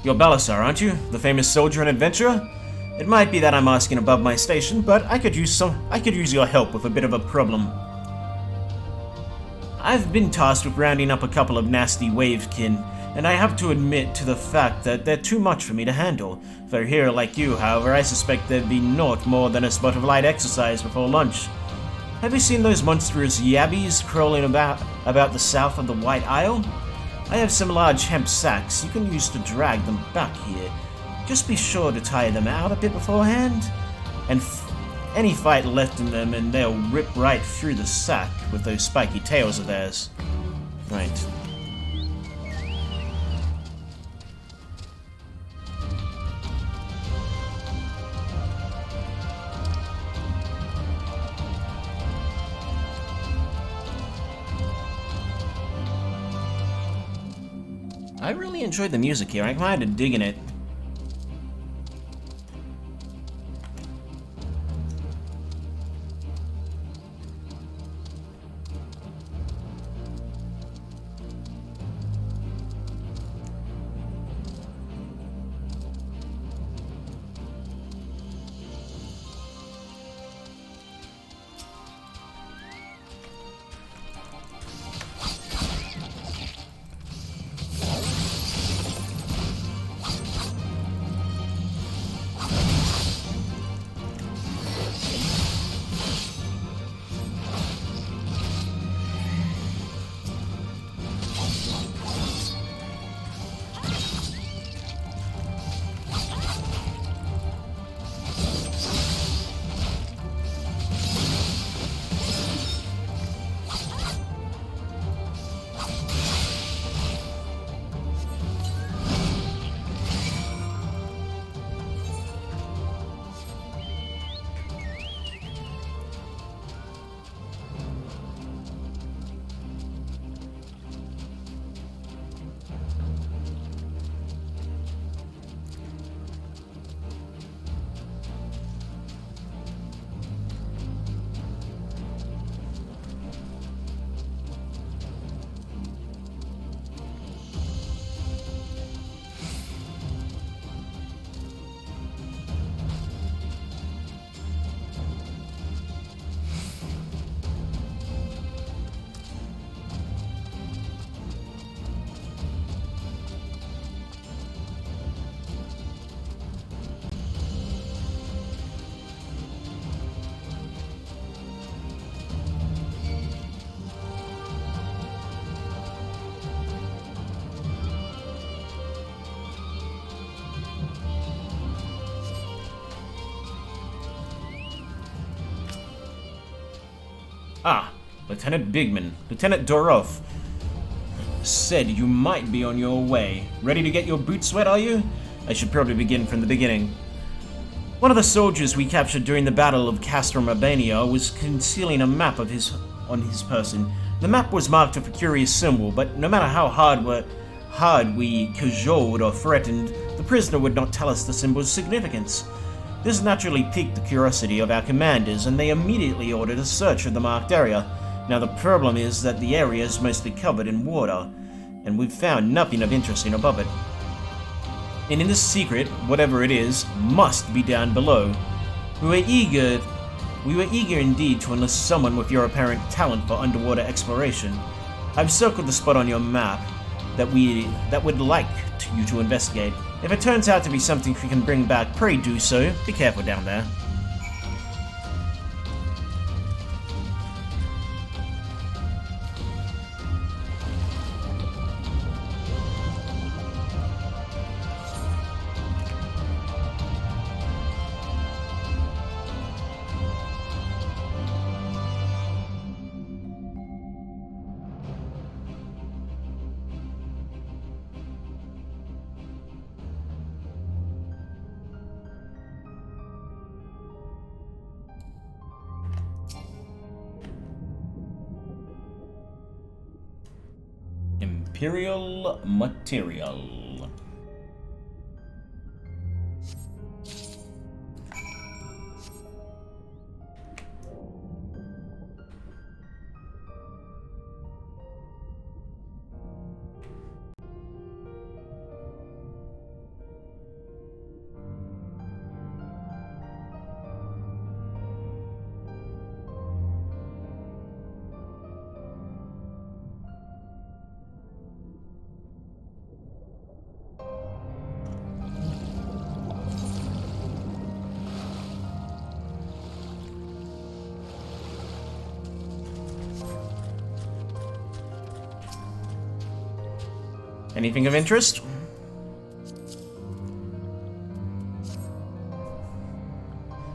You're Belisar, aren't you? The famous soldier and adventurer? It might be that I'm asking above my station, but I could use your help with a bit of a problem. I've been tasked with rounding up a couple of nasty wavekin, and I have to admit to the fact that they're too much for me to handle. For a hero like you, however, I suspect there'd be naught more than a spot of light exercise before lunch. Have you seen those monstrous yabbies crawling about the south of the White Isle? I have some large hemp sacks you can use to drag them back here. Just be sure to tire them out a bit beforehand, and any fight left in them and they'll rip right through the sack with those spiky tails of theirs. Right. I really enjoyed the music here. I'm kind of digging it. Ah, Lieutenant Bigman. Lieutenant Dorov said you might be on your way. Ready to get your boots wet, are you? I should probably begin from the beginning. One of the soldiers we captured during the Battle of Castrum Urbania was concealing a map on his person. The map was marked with a curious symbol, but no matter how hard we cajoled or threatened, the prisoner would not tell us the symbol's significance. This naturally piqued the curiosity of our commanders, and they immediately ordered a search of the marked area. Now the problem is that the area is mostly covered in water, and we've found nothing of interest above it. And in this secret, whatever it is, must be down below. We were eager indeed to enlist someone with your apparent talent for underwater exploration. I've circled the spot on your map that would like you to investigate. If it turns out to be something we can bring back, pray do so. Be careful down there. Imperial material. Anything of interest?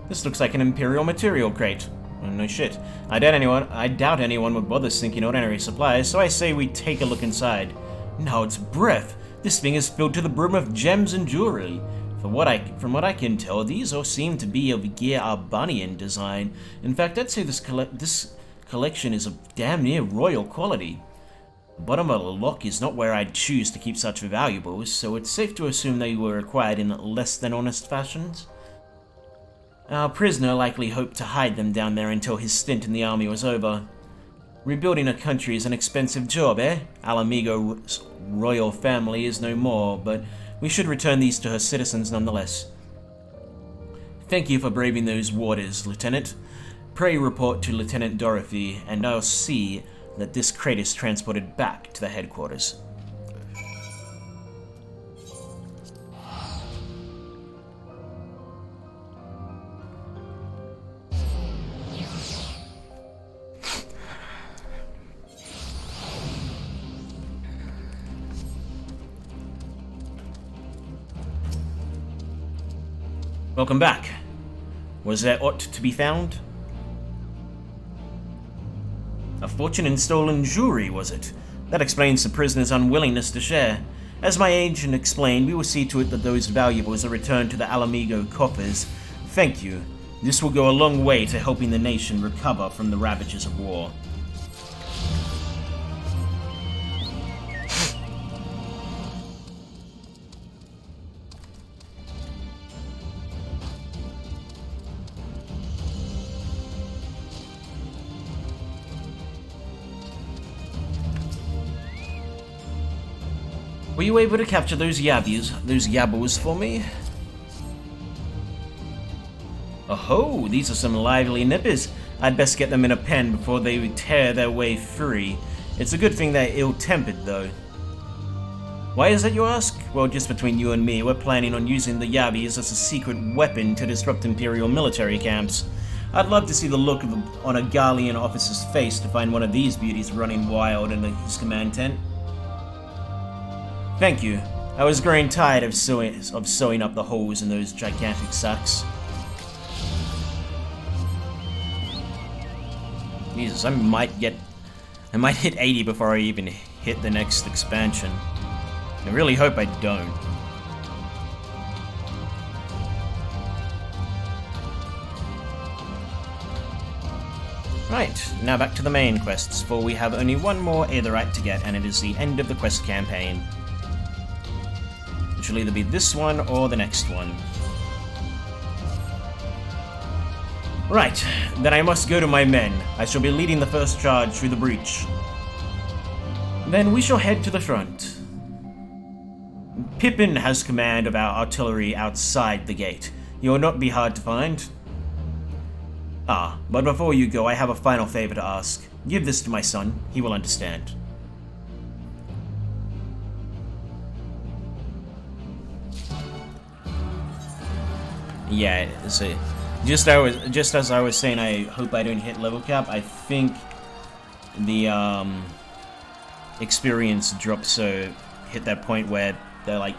This looks like an Imperial material crate. Oh, no shit. I doubt anyone would bother sinking ordinary supplies, so I say we take a look inside. Now it's breath. This thing is filled to the brim with gems and jewelry. From what I can tell, these all seem to be of Gear Arbanian design. In fact, I'd say this collection is of damn near royal quality. The bottom of the lock is not where I'd choose to keep such valuables, so it's safe to assume they were acquired in less than honest fashions. Our prisoner likely hoped to hide them down there until his stint in the army was over. Rebuilding a country is an expensive job, eh? Alamigo's royal family is no more, but we should return these to her citizens nonetheless. Thank you for braving those waters, Lieutenant. Pray report to Lieutenant Dorothy, and I'll see that this crate is transported back to the headquarters. Welcome back. Was there aught to be found? A fortune in stolen jewelry, was it? That explains the prisoner's unwillingness to share. As my agent explained, we will see to it that those valuables are returned to the Alamigo coffers. Thank you. This will go a long way to helping the nation recover from the ravages of war. Were you able to capture those yabbles for me? Oh, these are some lively nippers. I'd best get them in a pen before they tear their way free. It's a good thing they're ill-tempered, though. Why is that, you ask? Well, just between you and me, we're planning on using the yabbies as a secret weapon to disrupt Imperial military camps. I'd love to see the look on a Garlean officer's face to find one of these beauties running wild in his command tent. Thank you. I was growing tired of sewing up the holes in those gigantic sacks. Jesus, I might hit 80 before I even hit the next expansion. I really hope I don't. Right, now back to the main quests, for we have only one more Aetherite to get, and it is the end of the quest campaign. Which will either be this one or the next one. Right, then I must go to my men. I shall be leading the first charge through the breach. Then we shall head to the front. Pippin has command of our artillery outside the gate. He will not be hard to find. Ah, but before you go, I have a final favor to ask. Give this to my son. He will understand. Yeah, so just as I was saying, I hope I don't hit level cap. I think the experience drops, so hit that point where they're like,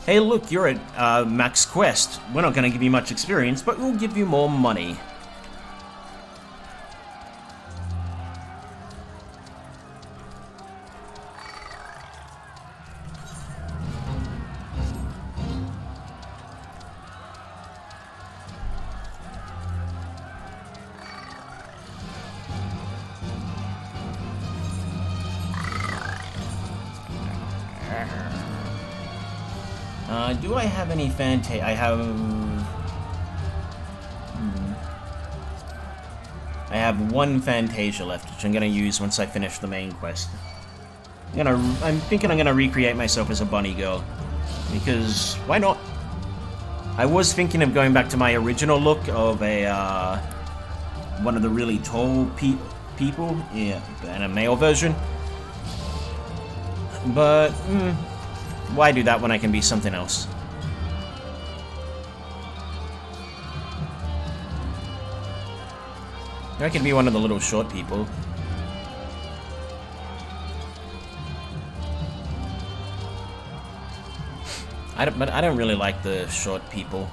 "Hey, look, you're at max quest. We're not going to give you much experience, but we'll give you more money." Do I have any I have... I have one Fantasia left, which I'm gonna use once I finish the main quest. I'm thinking I'm gonna recreate myself as a bunny girl. Because, why not? I was thinking of going back to my original look of a, one of the really tall people, yeah, and a male version. But, why do that when I can be something else? I can be one of the little short people. But I don't really like the short people.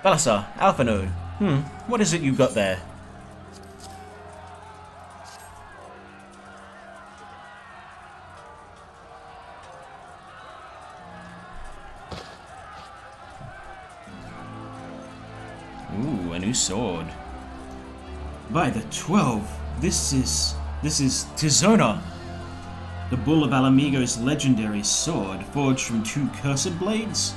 Balasar, Alpha Node. What is it you got there? Ooh, a new sword. By the 12, this is Tizona, the Bull of Alamigo's legendary sword, forged from 2 cursed blades.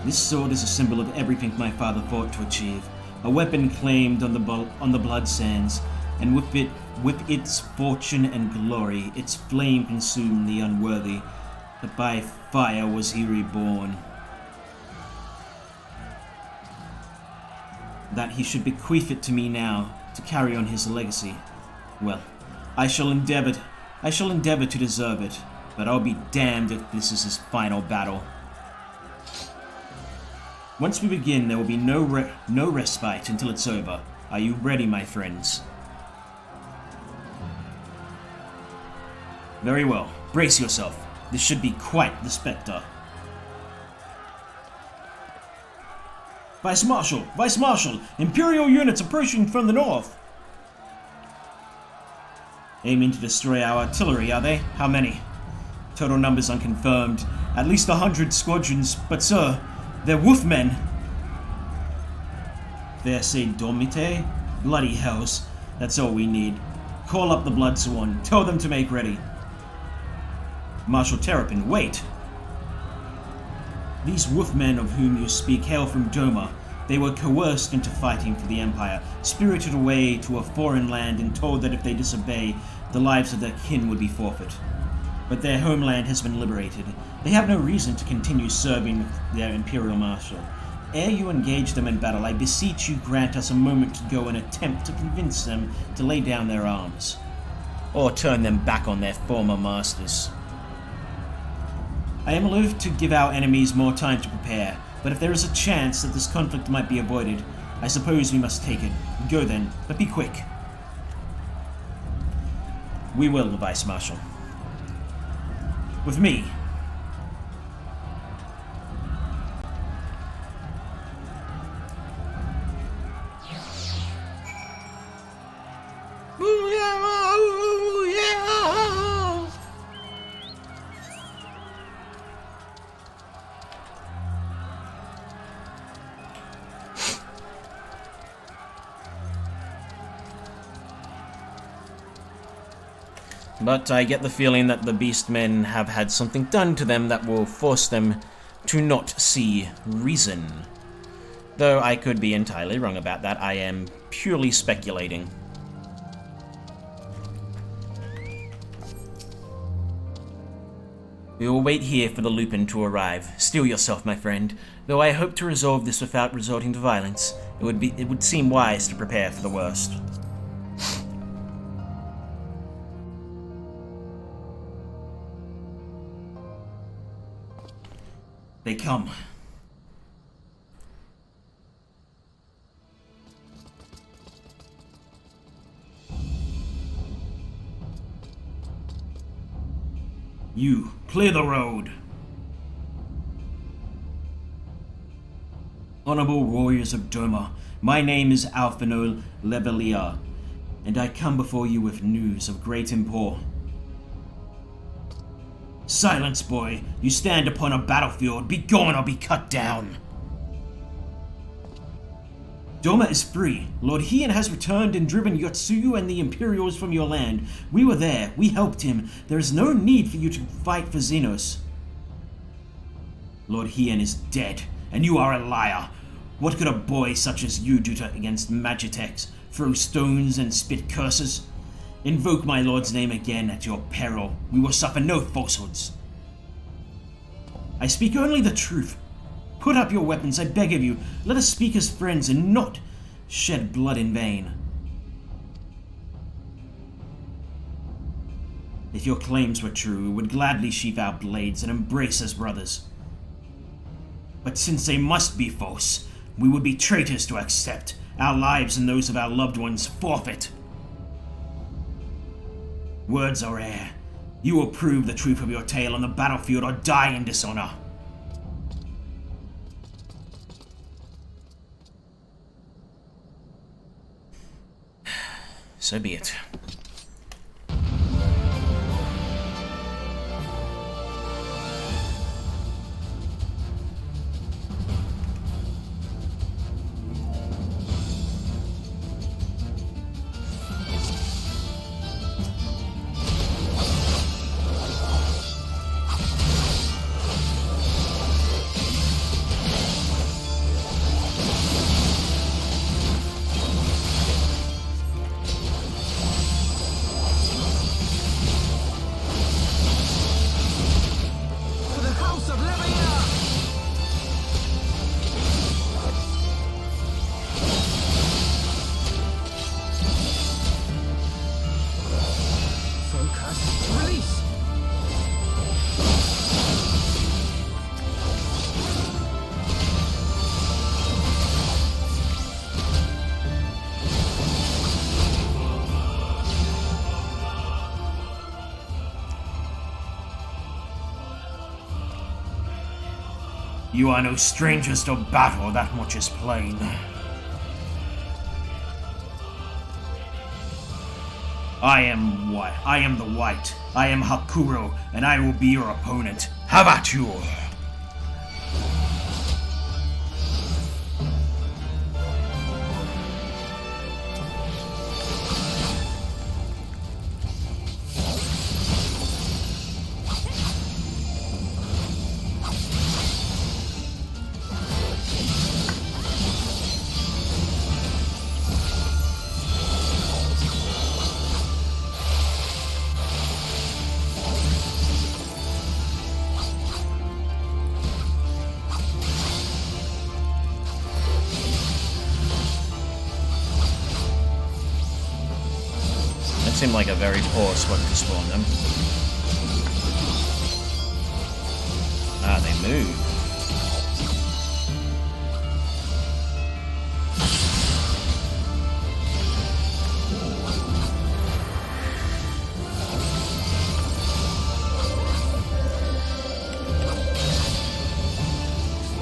This sword is a symbol of everything my father fought to achieve, a weapon claimed on the blood sands, and with its fortune and glory, its flame consumed the unworthy, but by fire was he reborn. That he should bequeath it to me now, to carry on his legacy. Well, I shall endeavor to deserve it, but I'll be damned if this is his final battle. Once we begin, there will be no respite until it's over. Are you ready, my friends? Very well. Brace yourself. This should be quite the spectre. Vice Marshal! Imperial units approaching from the north! Aiming to destroy our artillery, are they? How many? Total numbers unconfirmed. At least 100 squadrons, but sir, they're wolfmen! Versailles Dormite? Bloody hells. That's all we need. Call up the Blood Sworn. Tell them to make ready. Marshal Terrapin, wait! These wolfmen of whom you speak hail from Doma. They were coerced into fighting for the Empire, spirited away to a foreign land and told that if they disobey, the lives of their kin would be forfeit. But their homeland has been liberated. They have no reason to continue serving their Imperial Marshal. Ere you engage them in battle, I beseech you grant us a moment to go and attempt to convince them to lay down their arms. Or turn them back on their former masters. I am loath to give our enemies more time to prepare, but if there is a chance that this conflict might be avoided, I suppose we must take it. Go then, but be quick. We will, Vice Marshal. With me. But I get the feeling that the Beastmen have had something done to them that will force them to not see reason. Though I could be entirely wrong about that, I am purely speculating. We will wait here for the Lupin to arrive. Steel yourself, my friend. Though I hope to resolve this without resorting to violence, it would seem wise to prepare for the worst. They come. You, clear the road. Honorable warriors of Doma, my name is Alphino Levelia, and I come before you with news of great import. Silence, boy. You stand upon a battlefield. Be gone or be cut down. Doma is free. Lord Heian has returned and driven Yotsuyu and the Imperials from your land. We were there. We helped him. There is no need for you to fight for Xenos. Lord Heian is dead, and you are a liar. What could a boy such as you do against Magitex? Throw stones and spit curses? Invoke my lord's name again at your peril. We will suffer no falsehoods. I speak only the truth. Put up your weapons, I beg of you. Let us speak as friends and not shed blood in vain. If your claims were true, we would gladly sheath our blades and embrace as brothers. But since they must be false, we would be traitors to accept. Our lives and those of our loved ones forfeit. Words are air. You will prove the truth of your tale on the battlefield or die in dishonor. So be it. You are no strangers to battle, that much is plain. I am the White. I am Hakuro, and I will be your opponent. Have at you! Seemed like a very poor spot to spawn them. Ah, they move.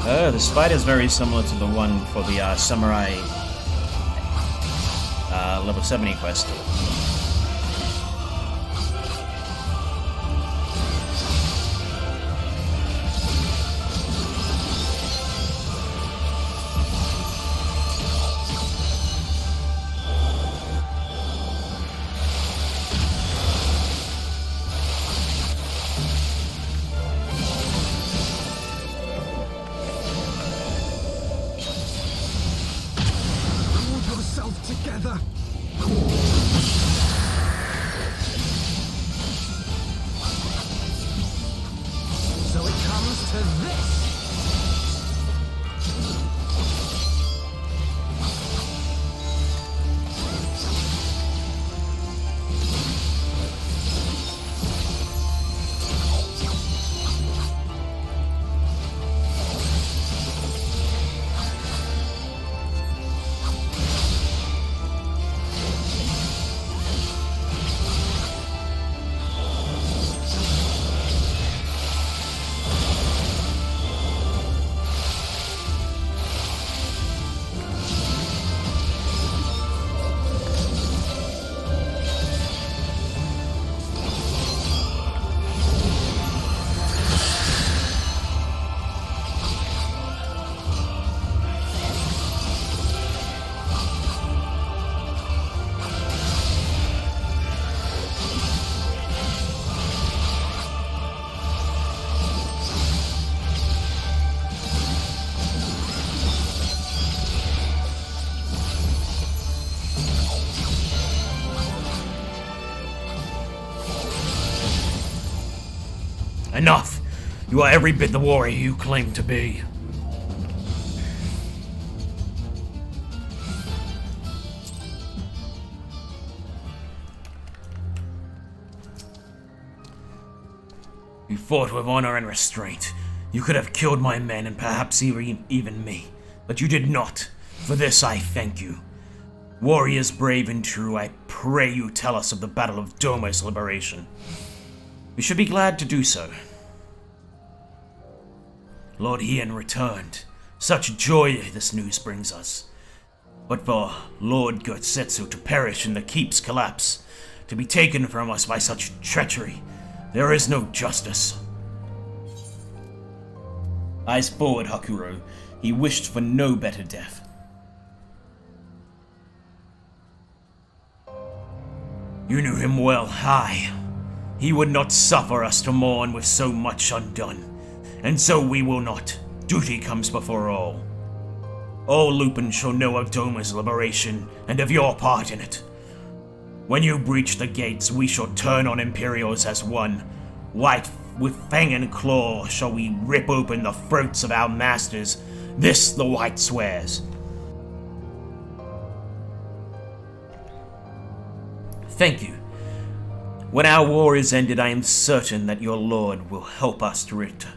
Oh, this fight is very similar to the one for the Samurai level 70 quest. Together. So it comes to this. Enough! You are every bit the warrior you claim to be. You fought with honor and restraint. You could have killed my men and perhaps even me, but you did not. For this I thank you. Warriors brave and true, I pray you tell us of the Battle of Doma's liberation. We should be glad to do so. Lord Ian returned. Such joy this news brings us. But for Lord Gurtsetsu to perish in the keep's collapse, to be taken from us by such treachery, there is no justice. Eyes forward, Hakuro. He wished for no better death. You knew him well, aye. He would not suffer us to mourn with so much undone. And so we will not. Duty comes before all. All Lupin shall know of Doma's liberation and of your part in it. When you breach the gates, we shall turn on Imperials as one. White with fang and claw shall we rip open the throats of our masters. This the White swears. Thank you. When our war is ended, I am certain that your lord will help us to return.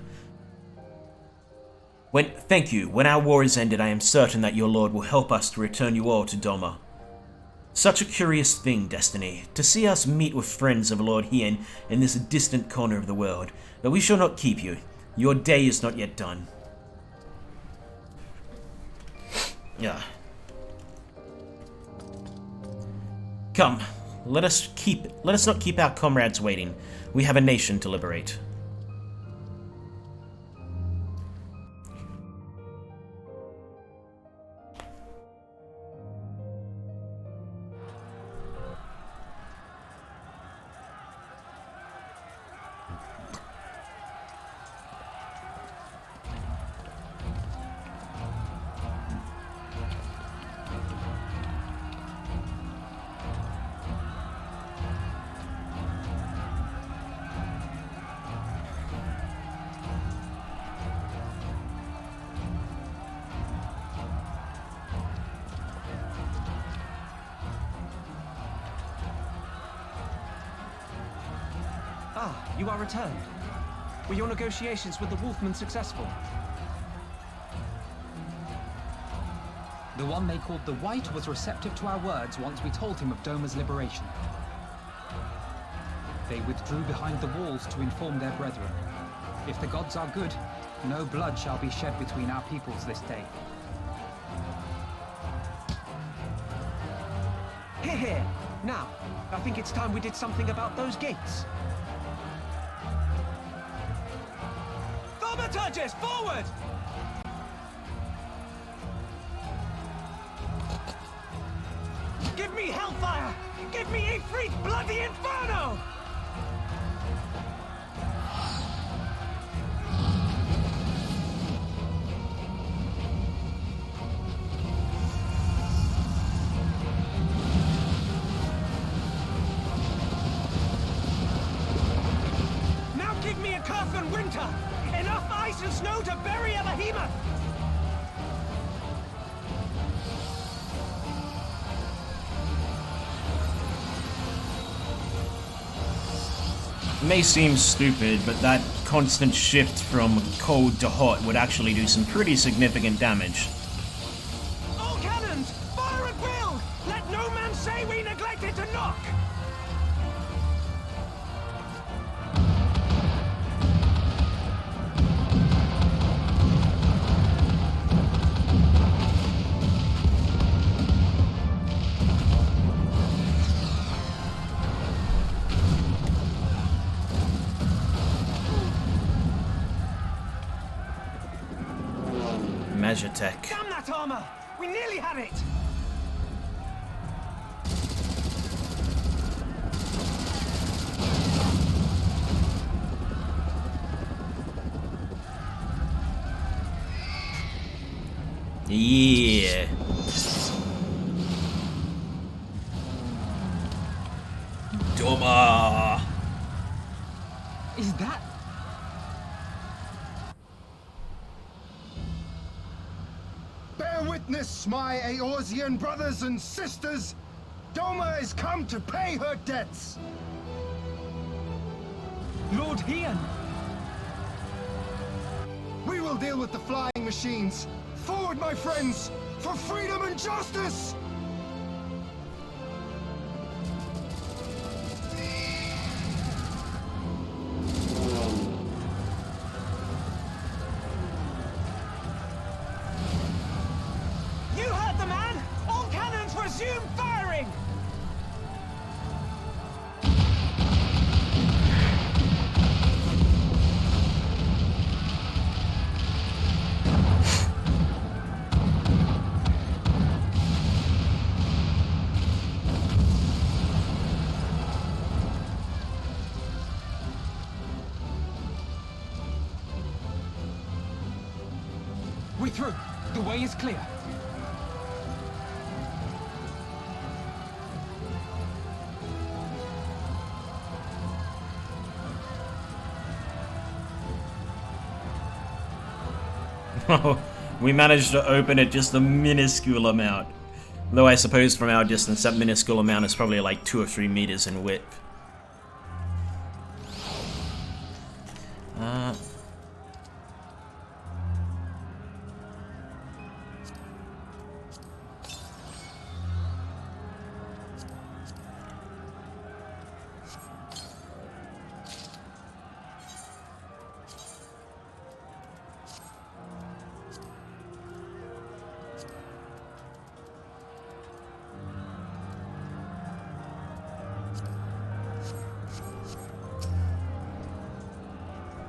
Thank you. When our war is ended, I am certain that your lord will help us to return you all to Doma. Such a curious thing, Destiny, to see us meet with friends of Lord Hien in this distant corner of the world. But we shall not keep you. Your day is not yet done. Yeah. Come, let us not keep our comrades waiting. We have a nation to liberate. Ah, you are returned. Were your negotiations with the Wolfmen successful? The one they called the White was receptive to our words once we told him of Doma's liberation. They withdrew behind the walls to inform their brethren. If the gods are good, no blood shall be shed between our peoples this day. Hear, hear. Now, I think it's time we did something about those gates. Thaumaturges, forward! Give me hellfire! Give me Ifrit bloody inferno! Now give me a curse and winter! Enough ice and snow to bury a behemoth! May seem stupid, but that constant shift from cold to hot would actually do some pretty significant damage. All cannons! Fire at will! Let no man say we neglected to knock! Measure tech. Damn that armor! We nearly had it! Yeah. Doma. Is that... Bear witness, my Eorzean brothers and sisters! Doma is come to pay her debts! Lord Hien! We will deal with the flying machines! Forward, my friends! For freedom and justice! You heard the man! All cannons resume firing! We're through. The way is clear. We managed to open it just a minuscule amount. Though I suppose from our distance that minuscule amount is probably like 2 or 3 meters in width.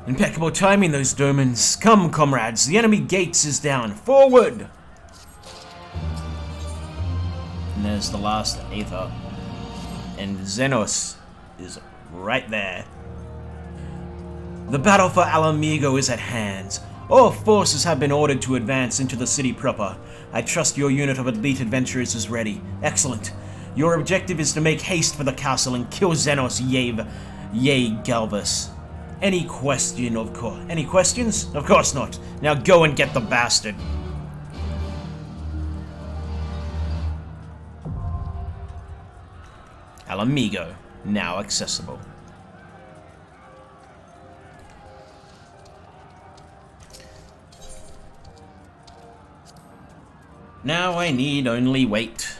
Impeccable timing, those Domans. Come, comrades, the enemy gates is down. Forward! And there's the last Aether. And Xenos is right there. The battle for Alamigo is at hand. All forces have been ordered to advance into the city proper. I trust your unit of elite adventurers is ready. Excellent. Your objective is to make haste for the castle and kill Xenos, yea Galvus. Any questions? Of course not. Now go and get the bastard. Alamigo, now accessible. Now I need only wait.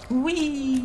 Whee!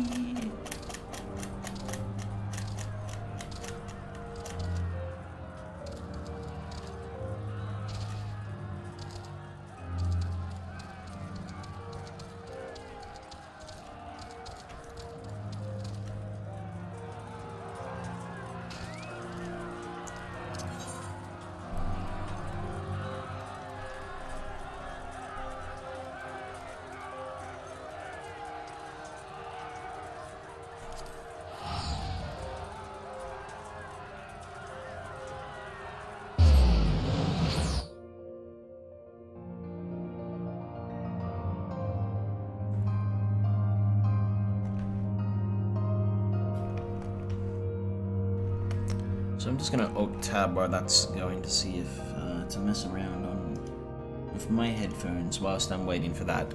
So I'm just gonna Alt-Tab while that's going to see if to mess around with my headphones whilst I'm waiting for that.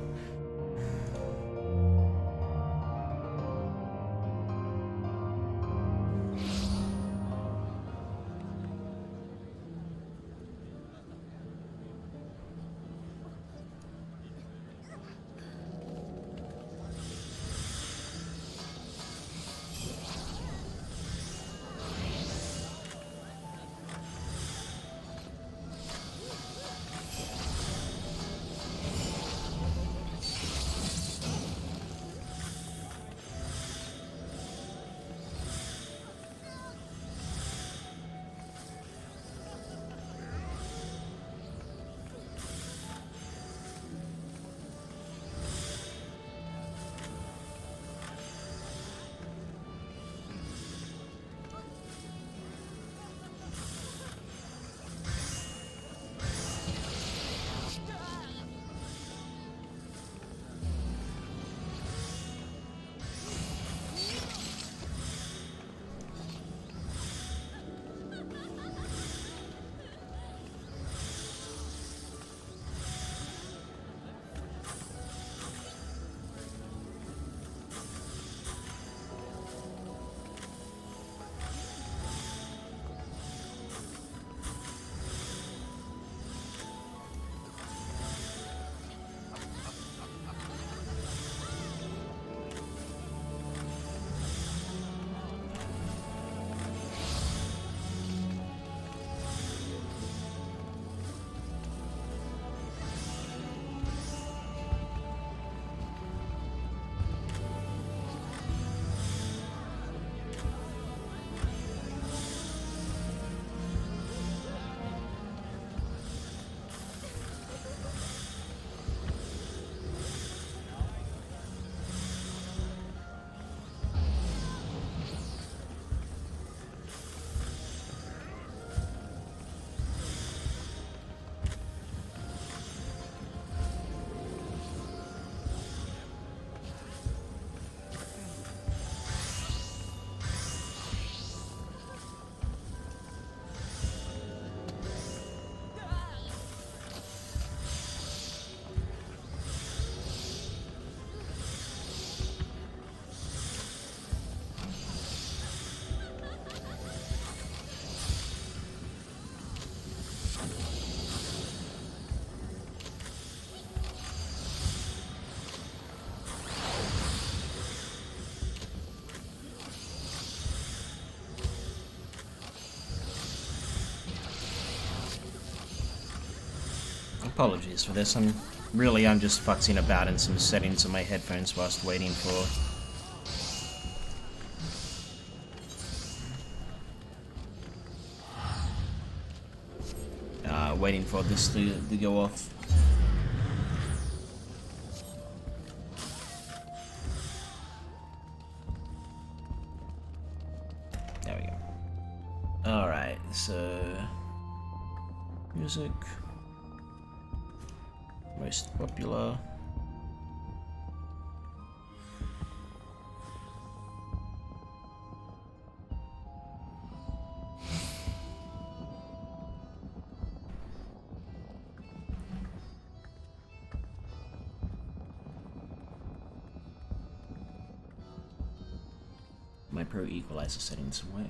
Apologies for this. I'm just futzing about in some settings on my headphones whilst waiting for this to go off. There we go. Alright, so music. Most popular. My Pro Equalizer settings away.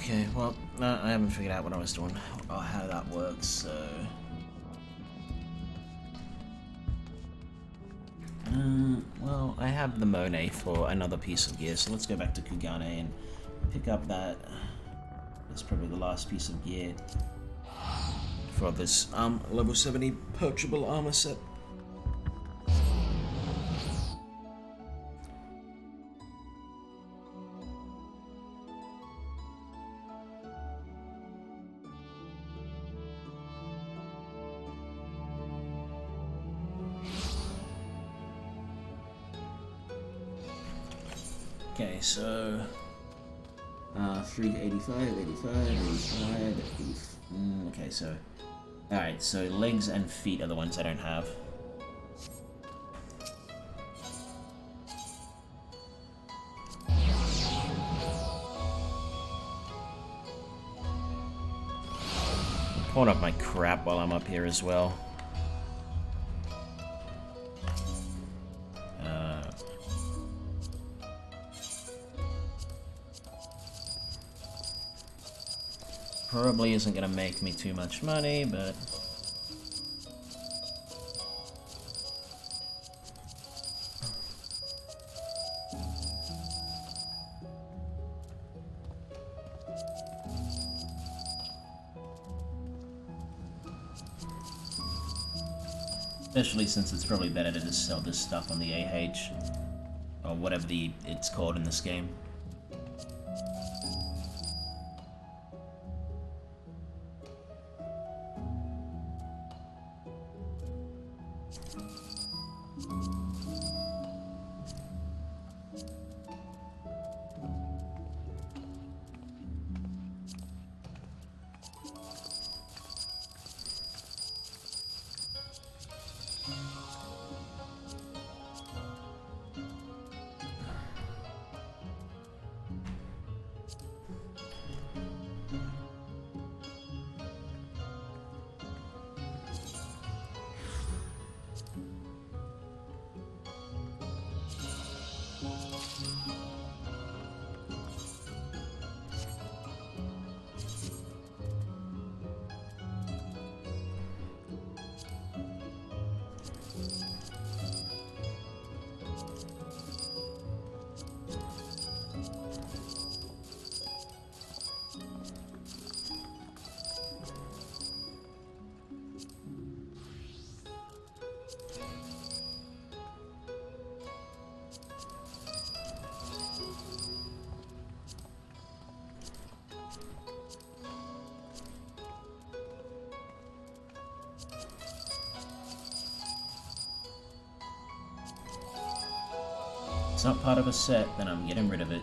Okay, well, I haven't figured out what I was doing or how that works, so... well, I have the Monet for another piece of gear, so let's go back to Kugane and pick up that. That's probably the last piece of gear for this level 70 poachable armor set. Okay, so 385, 85. Okay, so alright, so legs and feet are the ones I don't have. I'm pulling up my crap while I'm up here as well. Probably isn't gonna make me too much money, but... especially since it's probably better to just sell this stuff on the AH, or whatever it's called in this game. It's not part of a set, then I'm getting rid of it.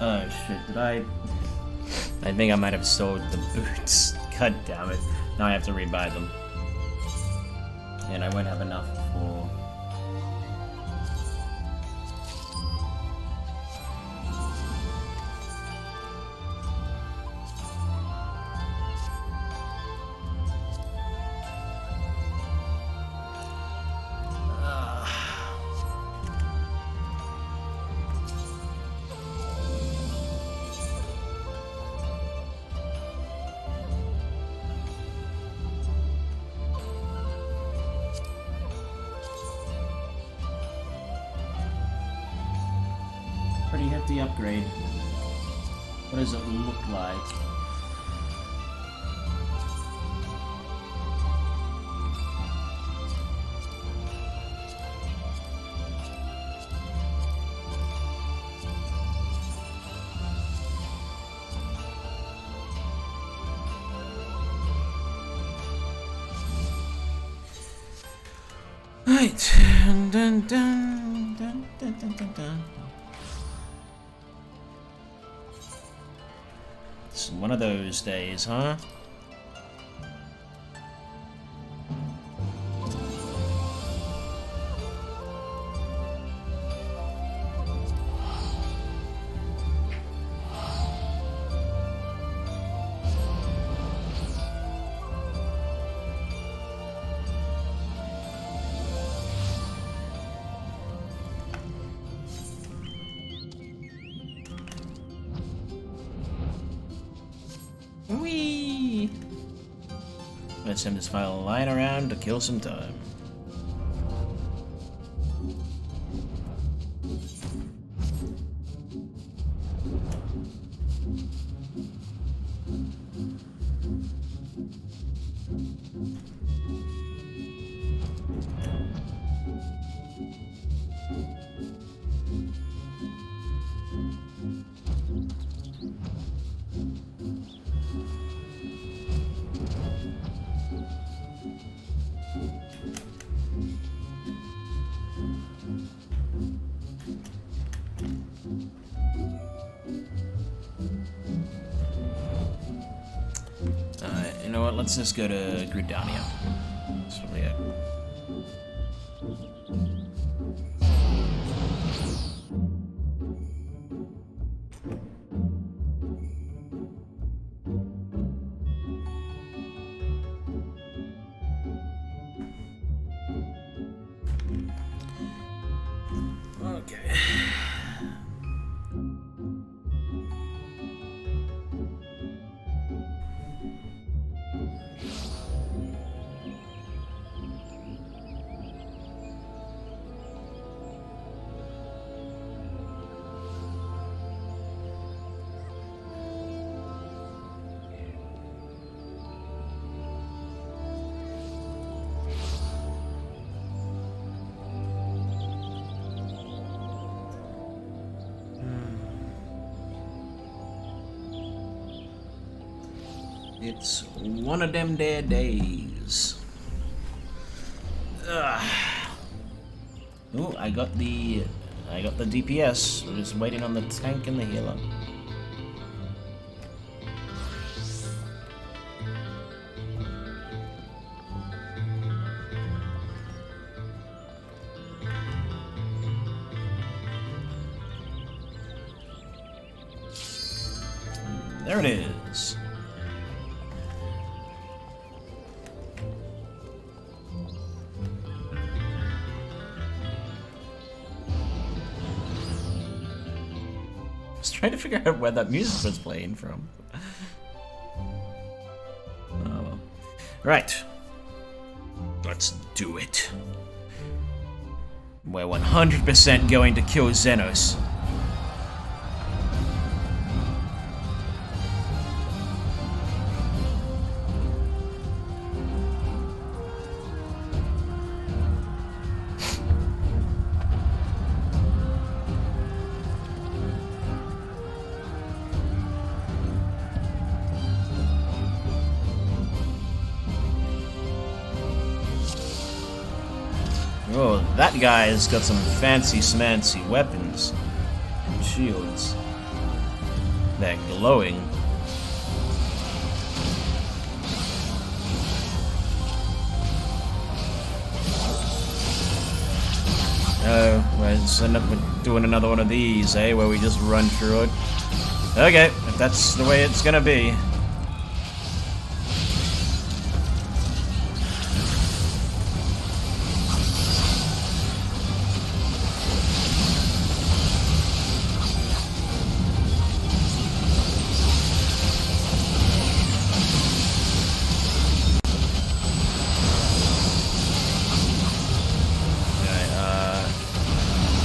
Oh shit, did I think I might have sold the boots. God damn it. Now I have to rebuy them. And I won't have enough for... Pretty hefty upgrade. What does it look like? Right. Dun, dun, dun, dun, dun, dun, dun, dun. It's one of those days, huh? Whee! Let's him just file a line around to kill some time. You know what? Let's just go to Gridania. That's probably it. Okay. It's one of them there days. Oh, I got the DPS. We're just waiting on the tank and the healer. There it is. Trying to figure out where that music was playing from. Oh well. Right. Let's do it. We're 100% going to kill Xenos. Oh, that guy's got some fancy smancy weapons and shields. They're glowing. Oh, we're just end up doing another one of these, eh? Where we just run through it. Okay, if that's the way it's gonna be.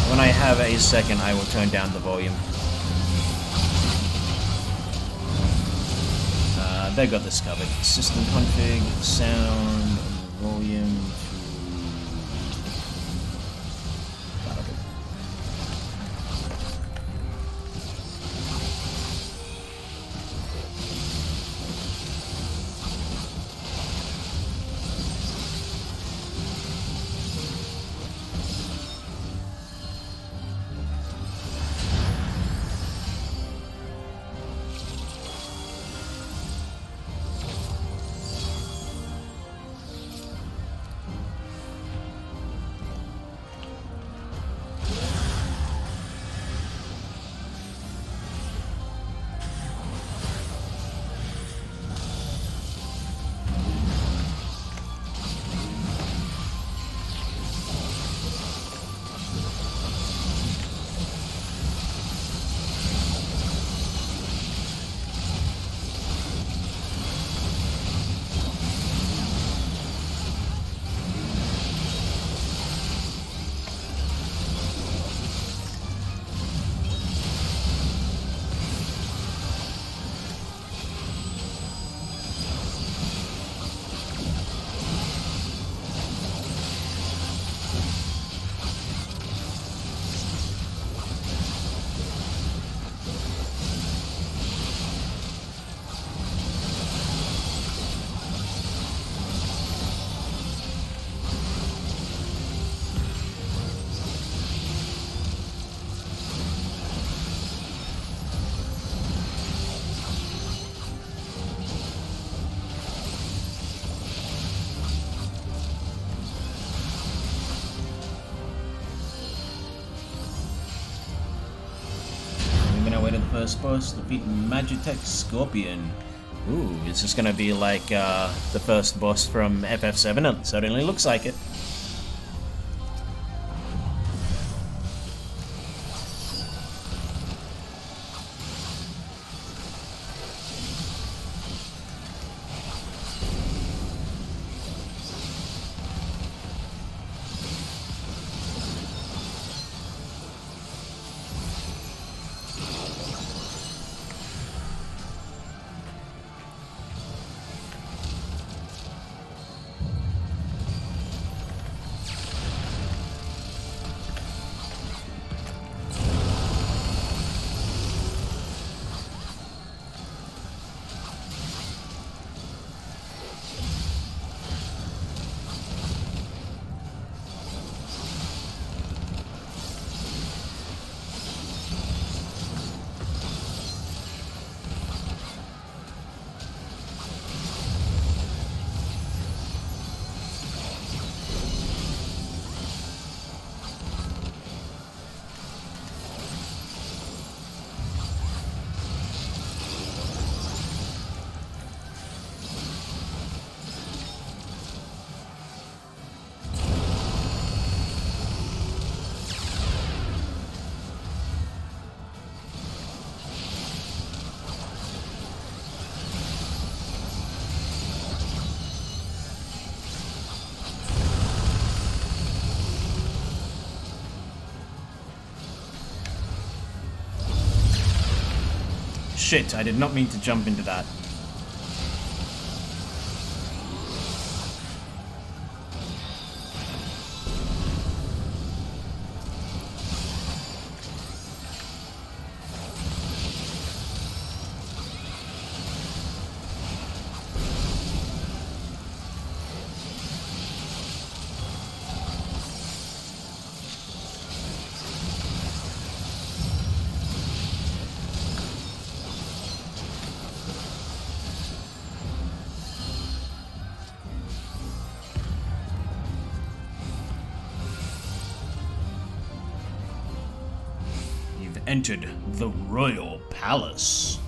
When I have a second, I will turn down the volume. They got this covered. System config, sound, volume. first boss, defeat Magitech Scorpion. Ooh, is this gonna be like the first boss from FF7? It certainly looks like it. Shit, I did not mean to jump into that. Entered the royal palace.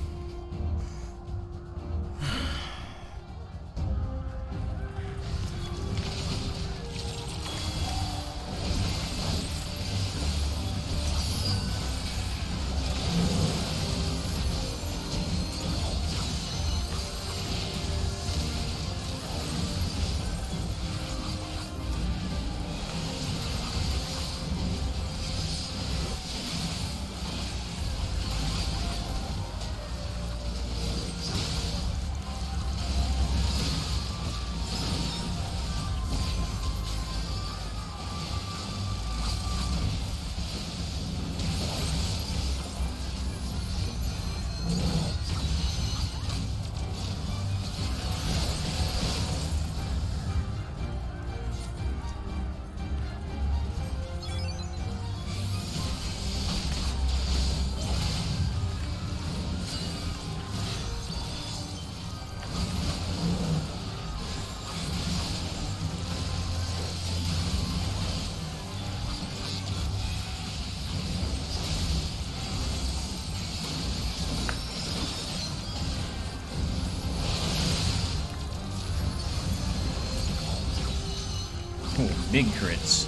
Ooh, big crits.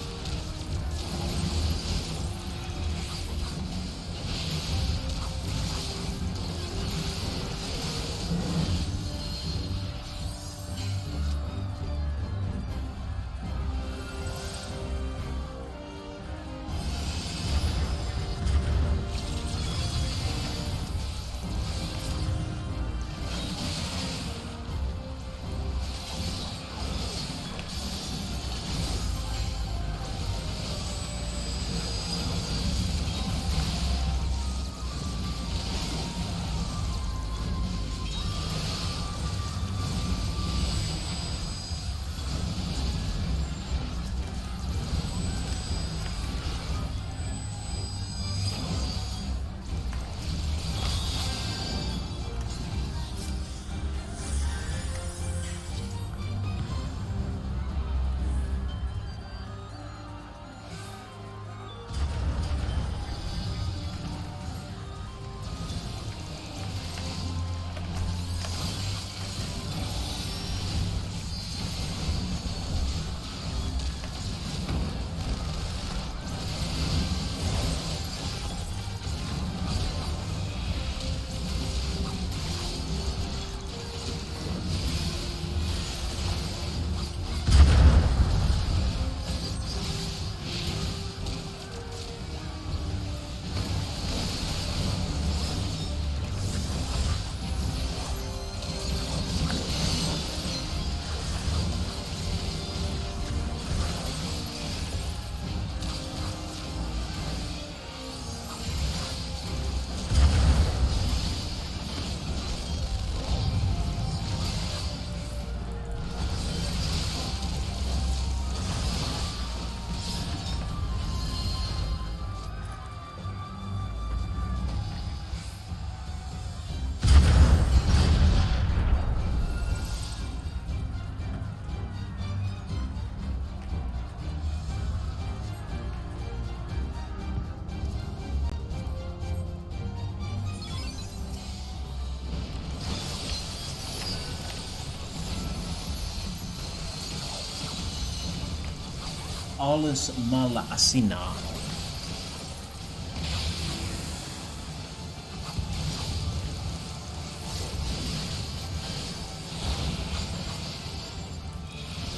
Aulus Mala Asina.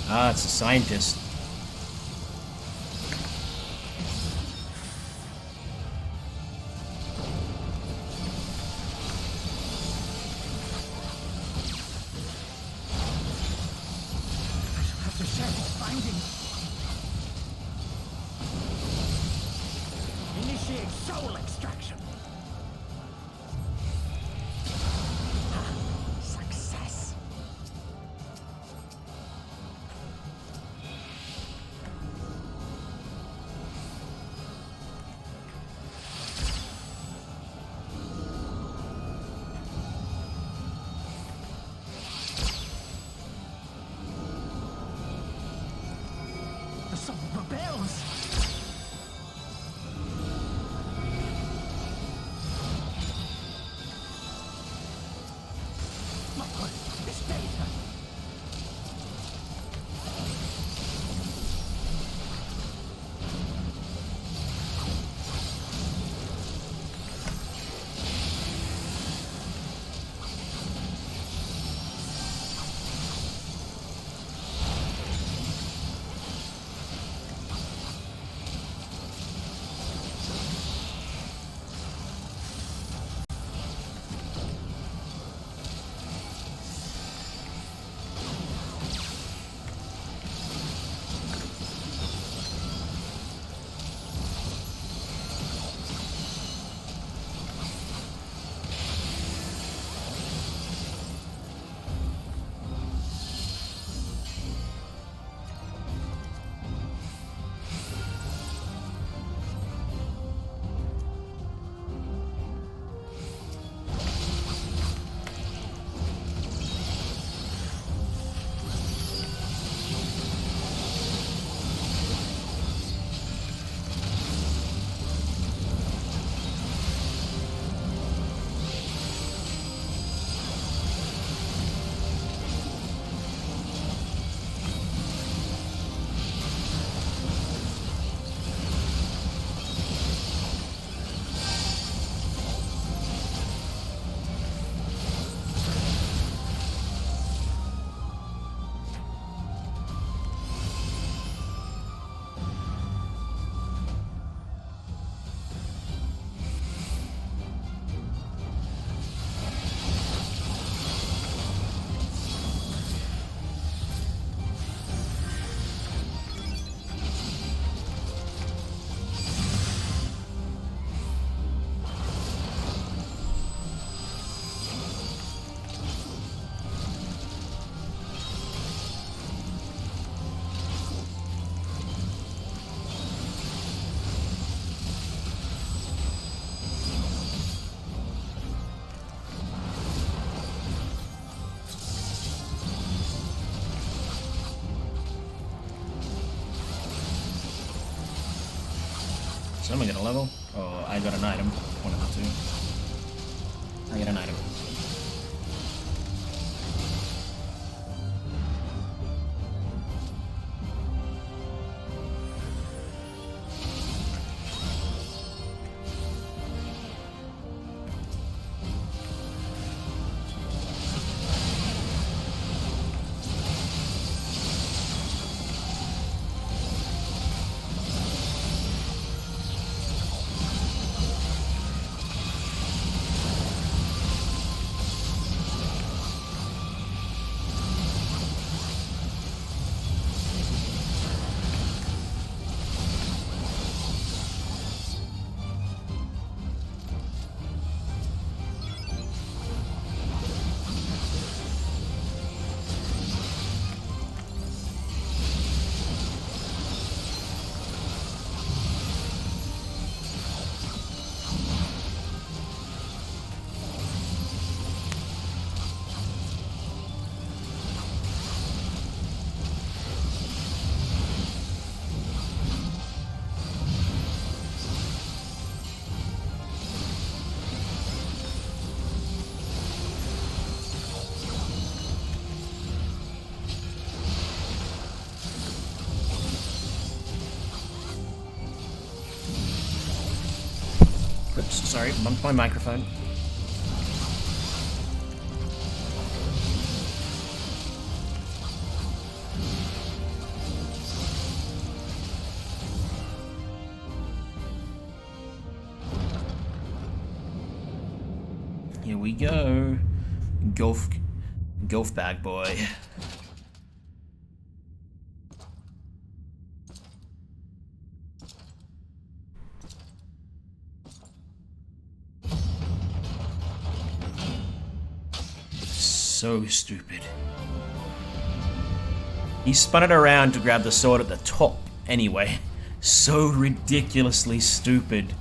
Ah, it's a scientist. Have to share his findings. Initiate soul extraction. Success. The soul rebels. Look, this data. Someone get a level? Oh, I got an item. One of the two. I get an item. Oops, sorry, bumped my microphone. Here we go. Golf bag boy. So stupid. He spun it around to grab the sword at the top anyway. So ridiculously stupid.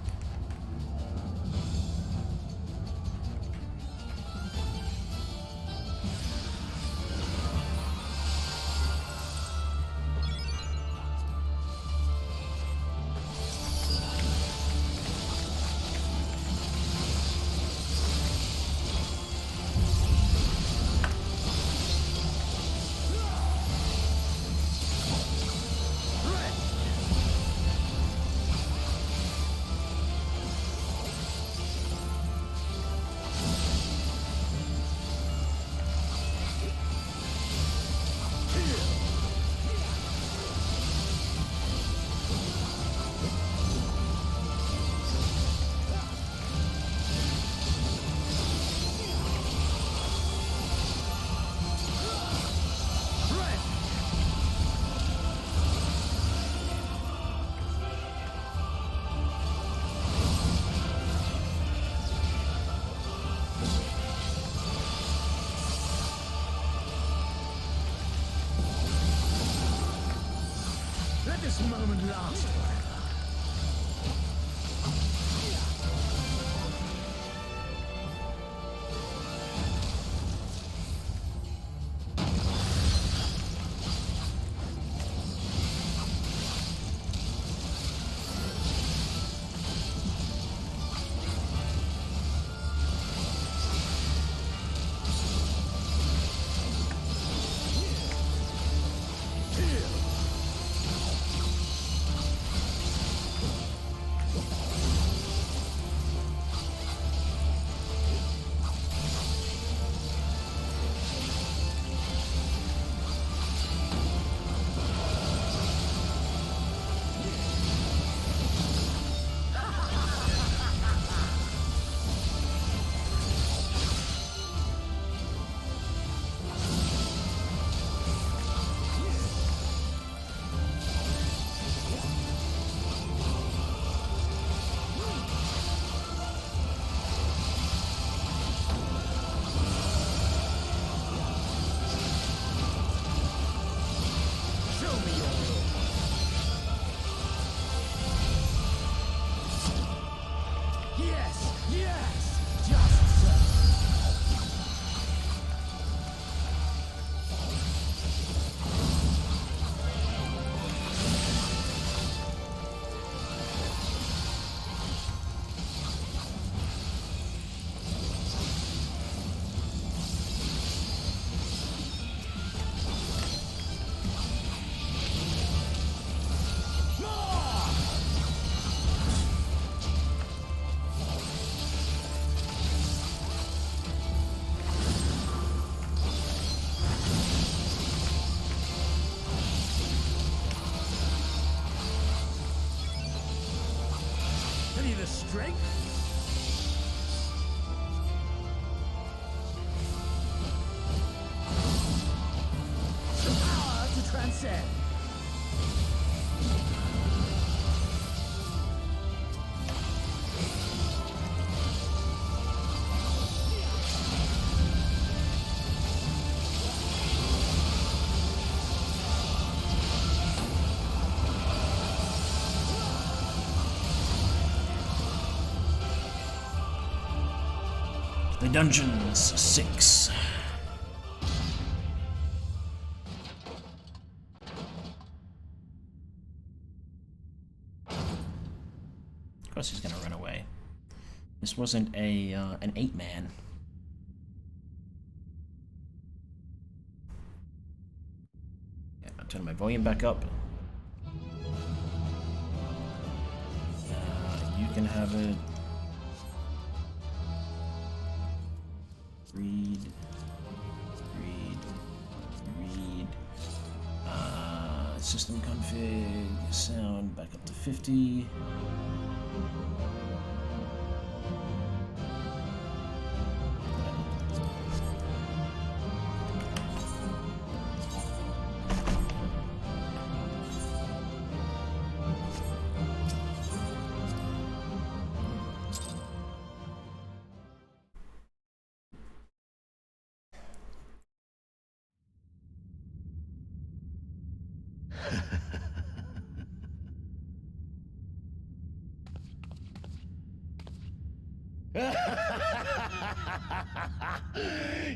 Let this moment last forever. The strength? The power to transcend. The Dungeons 6. Of course he's gonna run away. This wasn't a an 8-man. Yeah, I'll turn my volume back up. You can have it Read. System config, sound back up to 50.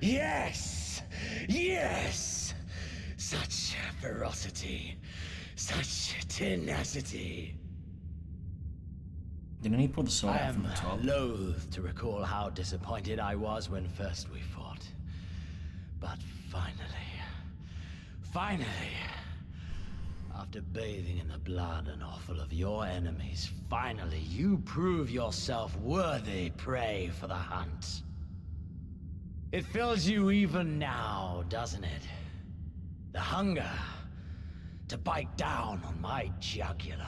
Yes! Yes! Such ferocity. Such tenacity. Didn't he pull the sword I out from am the top? loath to recall how disappointed I was when first we fought. But finally, after bathing in the blood and offal of your enemies, finally you prove yourself worthy prey for the hunt. It fills you even now, doesn't it? The hunger to bite down on my jugular,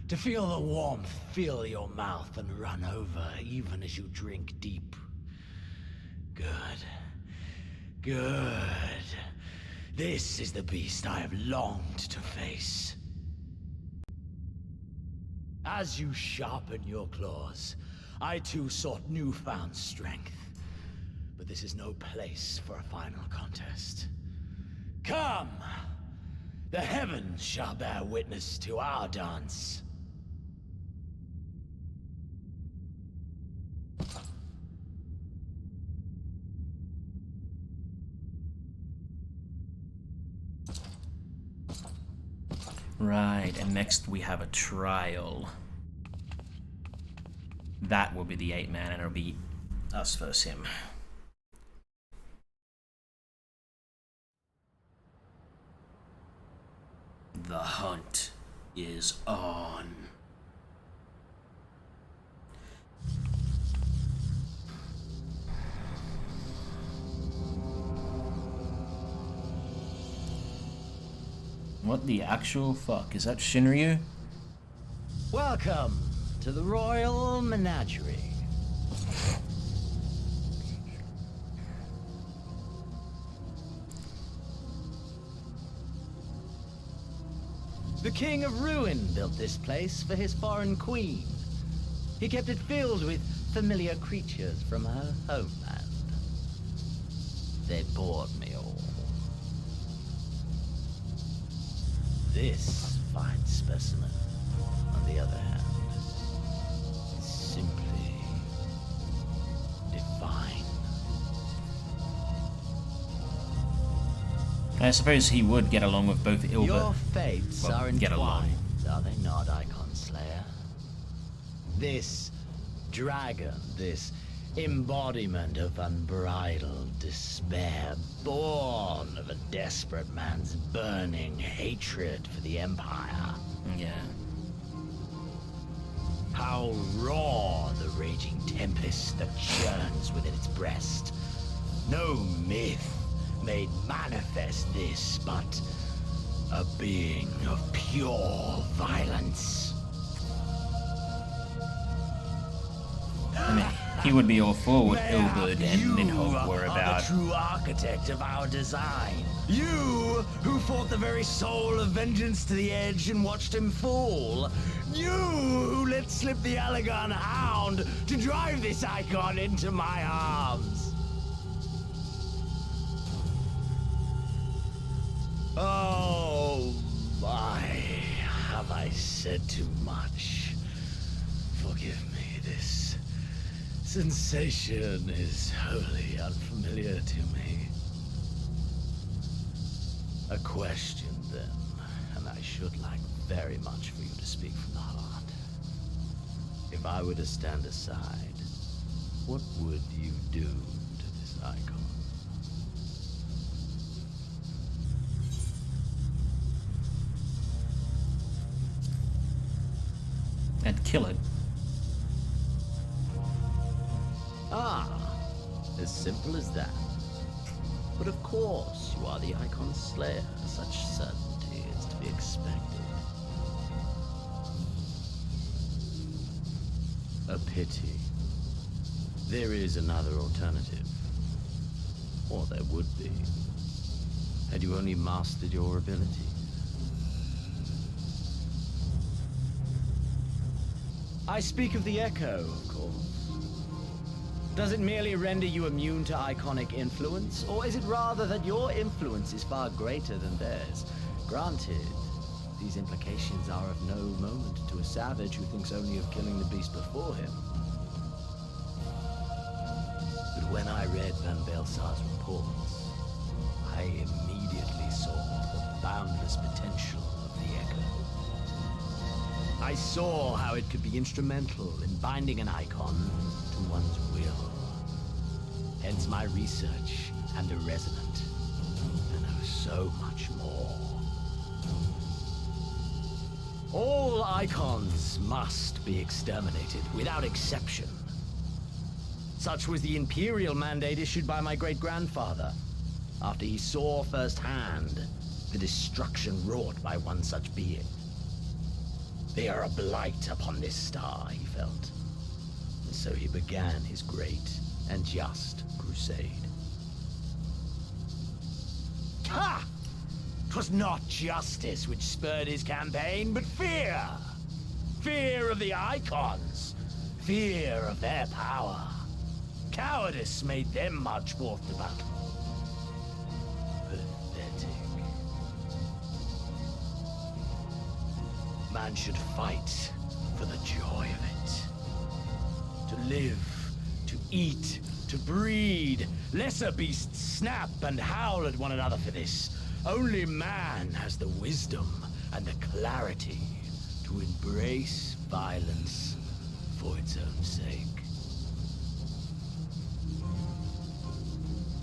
to feel the warmth fill your mouth and run over even as you drink deep. Good. This is the beast I have longed to face. As you sharpen your claws, I too sought newfound strength. But this is no place for a final contest. Come! The heavens shall bear witness to our dance. Right, and next we have a trial. That will be the 8-man, and it'll be us versus him. The hunt is on. What the actual fuck? Is that Shinryu? Welcome to the Royal Menagerie. The King of Ruin built this place for his foreign queen. He kept it filled with familiar creatures from her homeland. They bored me all. This fine specimen, on the other hand, is simply divine. I suppose he would get along with both Ilbert. Your fates Well, are get along. entwined, are they not, Icon Slayer? This dragon, this embodiment of unbridled despair, born of a desperate man's burning hatred for the Empire. Yeah. How raw the raging tempest that churns within its breast. No myth made manifest this, but a being of pure violence. I mean, he would be all for what Mayhap Ilbert and you Ninhogg were are about. the true architect of our design. You who fought the very soul of vengeance to the edge and watched him fall. You who let slip the Allegan hound to drive this icon into my arms. Oh my, have I said too much? Forgive me, this sensation is wholly unfamiliar to me. A question, then, and I should like very much for you to speak from the heart. If I were to stand aside, what would you do to this icon? And kill it. Ah, As simple as that. But of course, you are the Icon Slayer. Such certainty is to be expected. A pity. There is another alternative. Or there would be. Had you only mastered your ability. I speak of the Echo, of course. Does it merely render you immune to iconic influence, or is it rather that your influence is far greater than theirs? Granted, these implications are of no moment to a savage who thinks only of killing the beast before him. But when I read Van Belsar's reports, I immediately saw the boundless potential of the Echo. I saw how it could be instrumental in binding an icon to one's will. Hence my research and the Resonant. And there was so much more. All icons must be exterminated, without exception. Such was the Imperial mandate issued by my great-grandfather, after he saw firsthand the destruction wrought by one such being. They are a blight upon this star, he felt. And so he began his great and just crusade. Ha! 'Twas not justice which spurred his campaign, but fear! Fear of the Icons! Fear of their power! Cowardice made them march forth to battle. Pathetic. Man should fight for the joy of it. To live, to eat, to breed. Lesser beasts snap and howl at one another for this. Only man has the wisdom and the clarity to embrace violence for its own sake.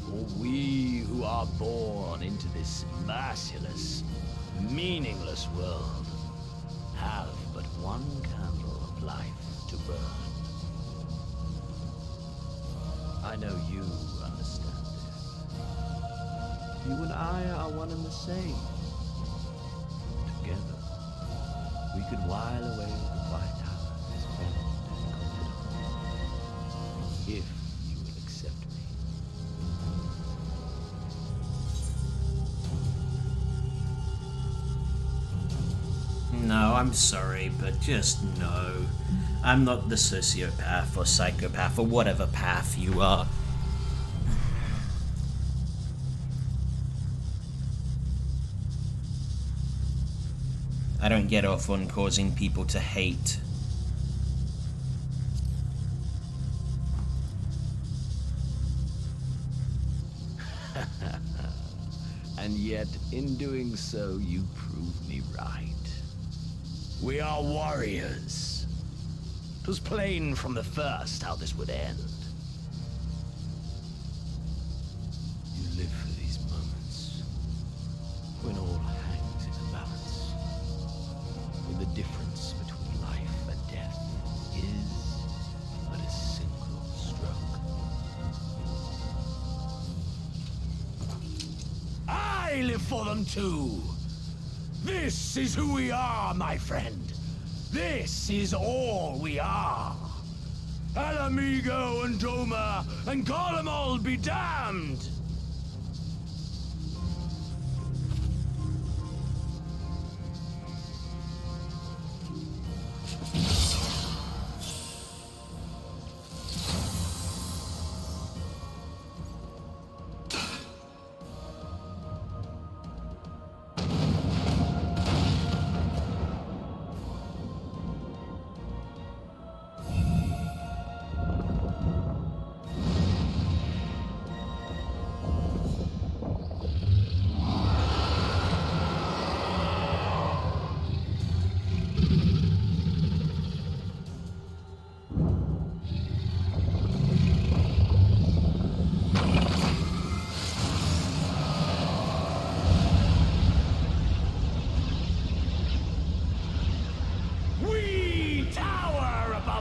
For we who are born into this merciless, meaningless world have but one candle of life to burn. I know you understand it. You and I are one and the same. Together, we could while away the quiet hours as friend and confidant. If you will accept me. No, I'm sorry, but just no. I'm not the sociopath or psychopath or whatever path you are. I don't get off on causing people to hate. And yet, in doing so, you prove me right. We are warriors. 'Twas plain from the first how this would end. You live for these moments, when all hangs in the balance, when the difference between life and death is but a single stroke. I live for them too! This is who we are, my friend. This is all we are. Alamigo and Doma and Golemald be damned!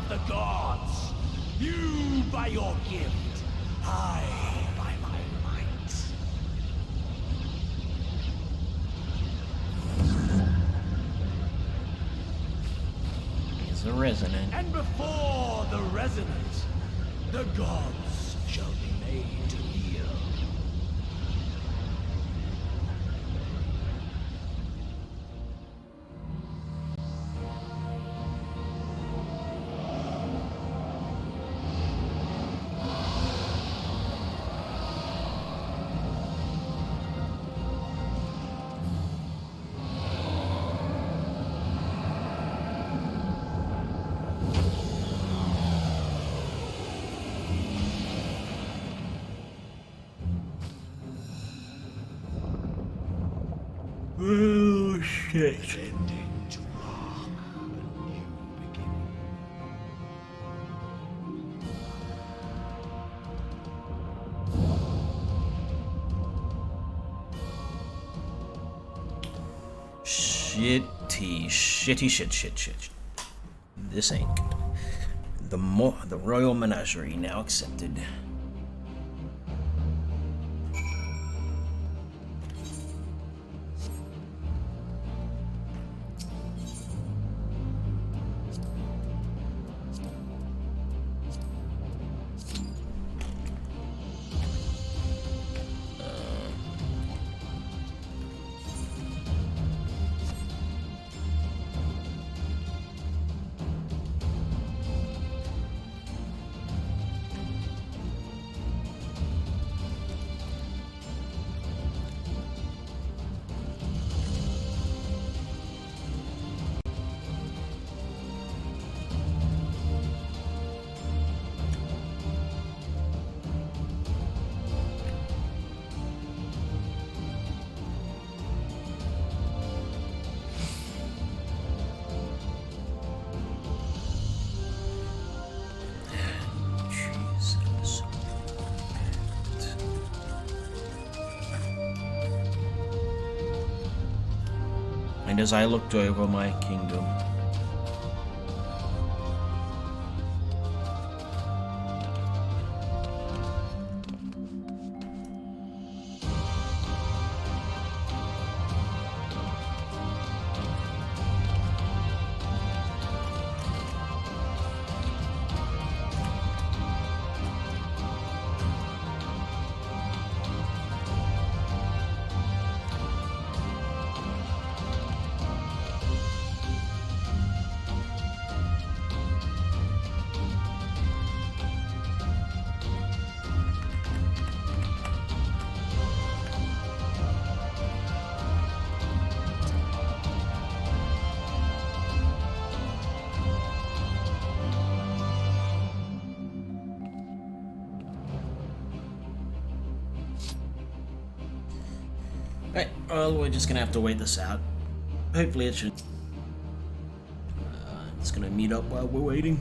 The gods, you by your gift, Aye, by my might. He's a resonant. And before the resonance, the gods shall be made to kneel. Oh shit. Ending to mark a new beginning. Shitty. This ain't good. The Royal Menagerie now accepted. Jesus. And as I looked over my kingdom, right, well, we're just gonna have to wait this out. Hopefully it should... it's gonna meet up while we're waiting.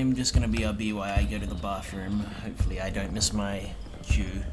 I'm just gonna BRB while I go to the bathroom. Hopefully I don't miss my cue.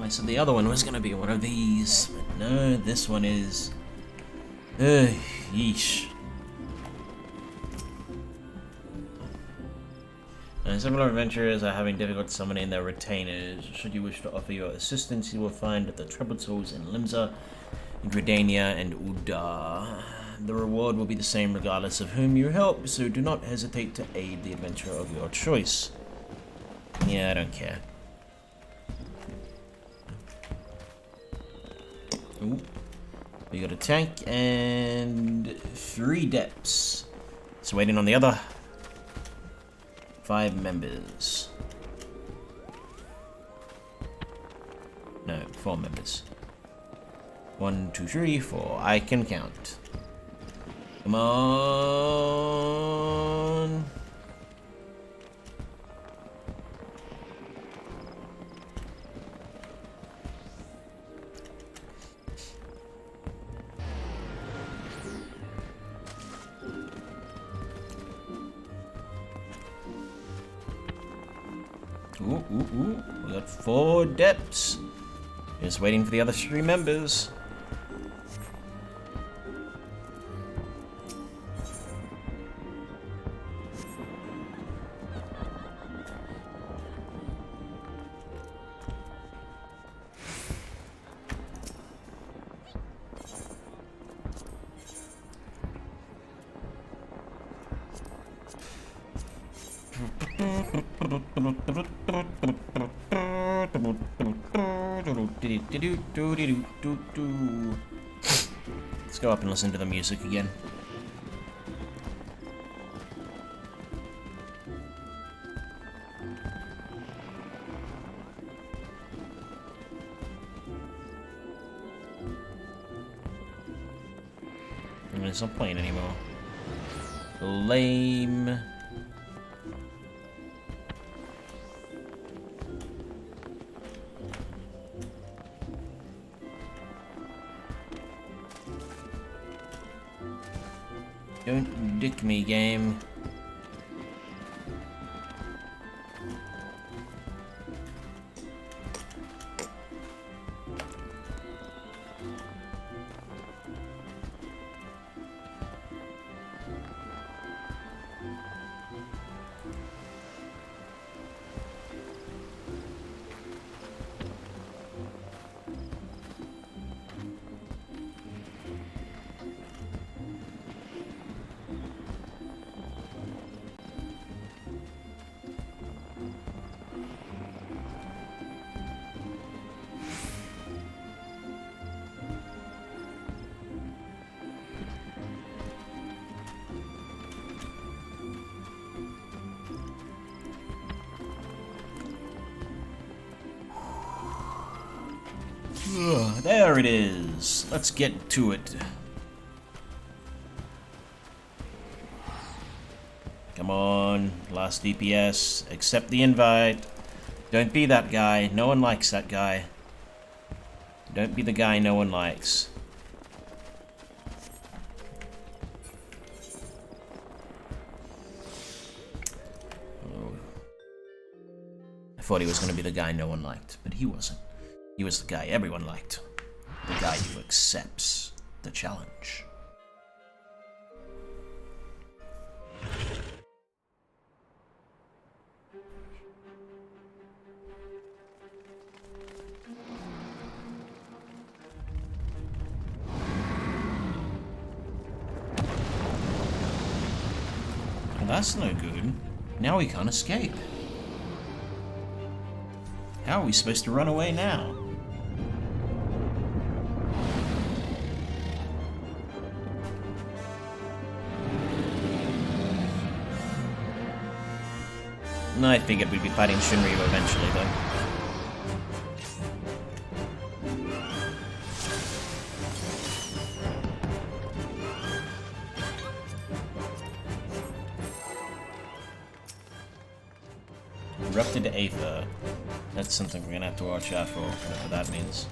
I said the other one was gonna be one of these, but no, this one is. Yeesh. Similar adventurers are having difficulty summoning their retainers. Should you wish to offer your assistance, you will find the troubled souls in Limsa, Gridania, and Udar. The reward will be the same regardless of whom you help, so do not hesitate to aid the adventurer of your choice. Yeah, I don't care. Ooh. We got a tank and 3 depths. It's waiting on the other 5 members. No, 4 members. 1, 2, 3, 4. I can count. Come on. Ooh. We got 4 depths. Just waiting for the other 3 members. Let's go up and listen to the music again. I mean, it's not playing anymore. Lame. Don't dick me, game. There it is. Let's get to it. Come on, last DPS. Accept the invite. Don't be that guy. No one likes that guy. Don't be the guy no one likes. Oh. I thought he was going to be the guy no one liked, but he wasn't. He was the guy everyone liked. The guy who accepts the challenge. Well, that's no good. Now we can't escape. How are we supposed to run away now? I figured we'd be fighting Shinryu eventually, though. Erupted Aether. That's something we're gonna have to watch out for, whatever that means.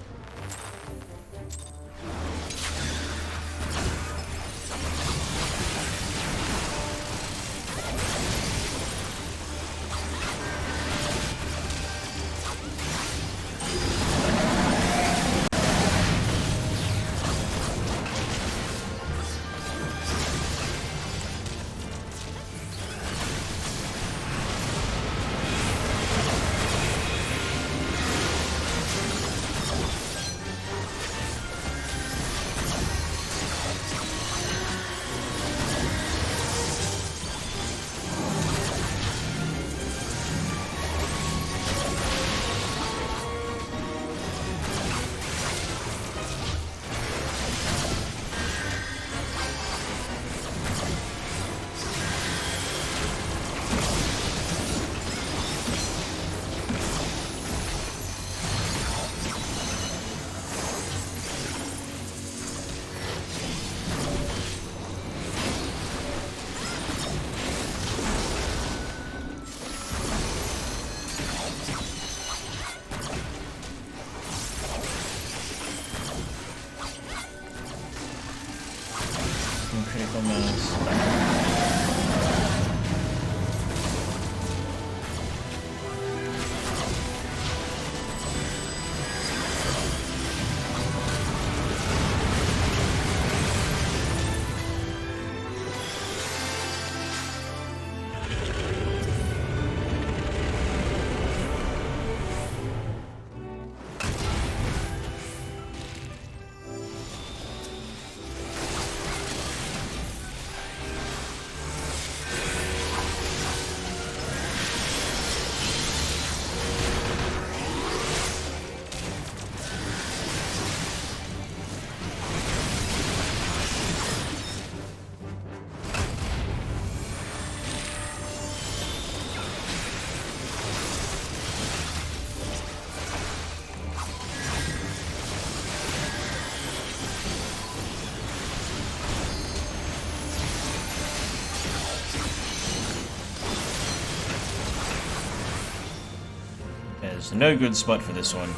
There's no good spot for this one.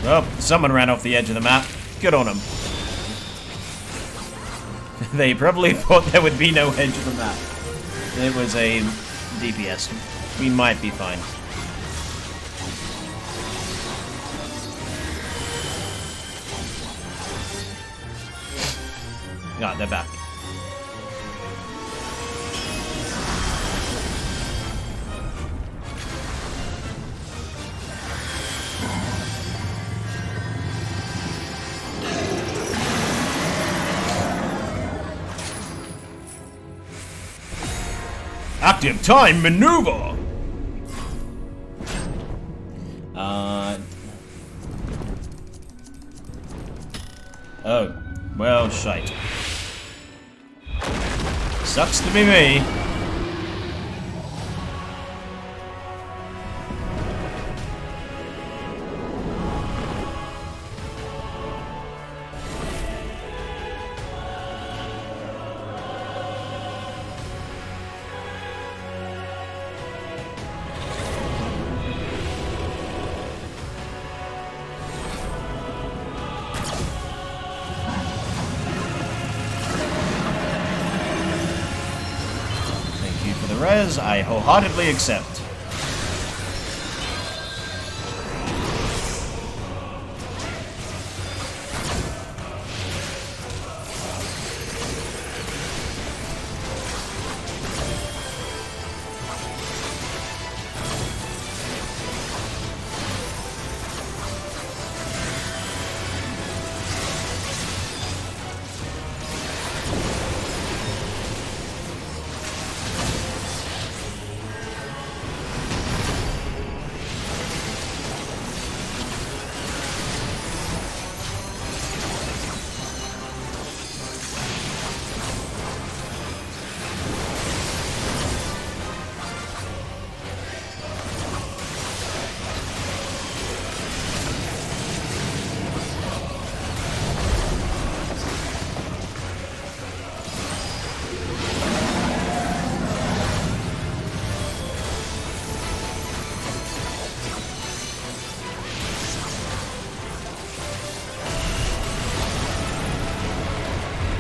Well, someone ran off the edge of the map. Good on them. They probably thought there would be no edge of the map. It was a DPS. We might be fine. Ah, they're back. Active time maneuver! Oh. Well, shite. Sucks to be me. Res, I wholeheartedly accept.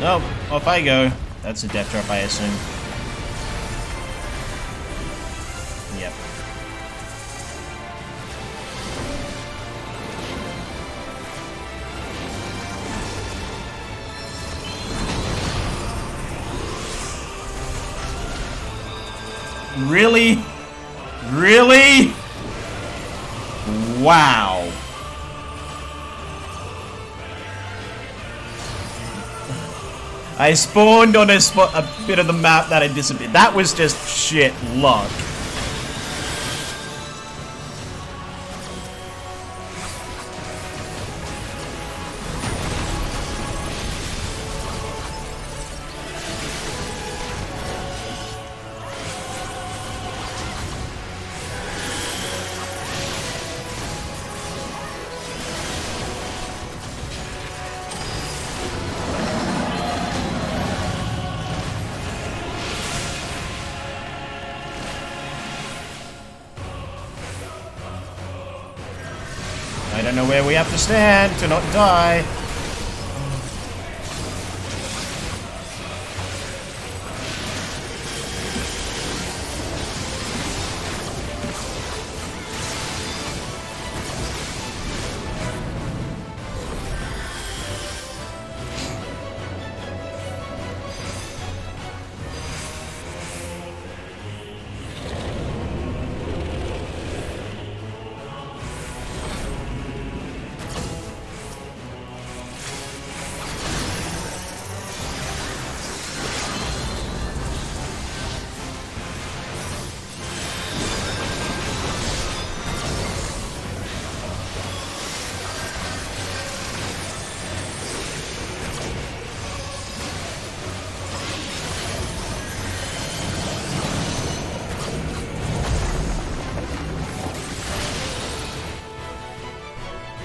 Oh, off I go. That's a death drop, I assume. Yep. Really? Really? Wow. I spawned on a bit of the map that had disappeared. That was just shit luck. I don't know where we have to stand to not die.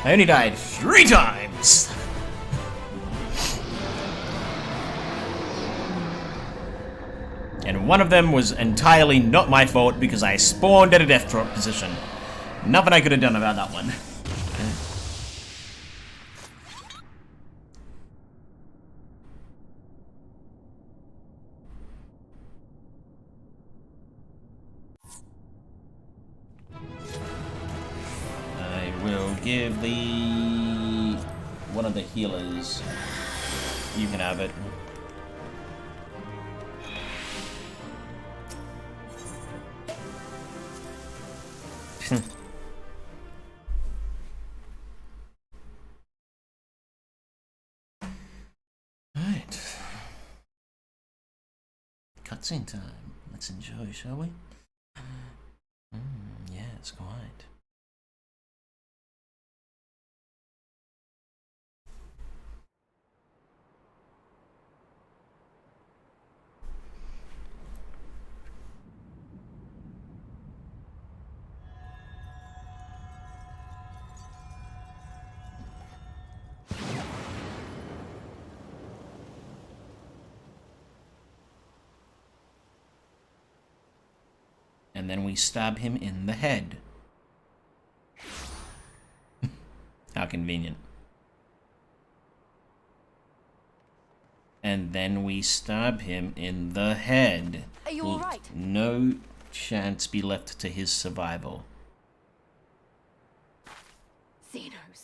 I only died 3 times! And one of them was entirely not my fault because I spawned at a death drop position. Nothing I could have done about that one. I will give the... one of the healers. You can have it. Alright. Cutscene time. Let's enjoy, shall we? Yes, quite. And then we stab him in the head. How convenient. And then we stab him in the head. Are you all right? No chance be left to his survival. Xenos.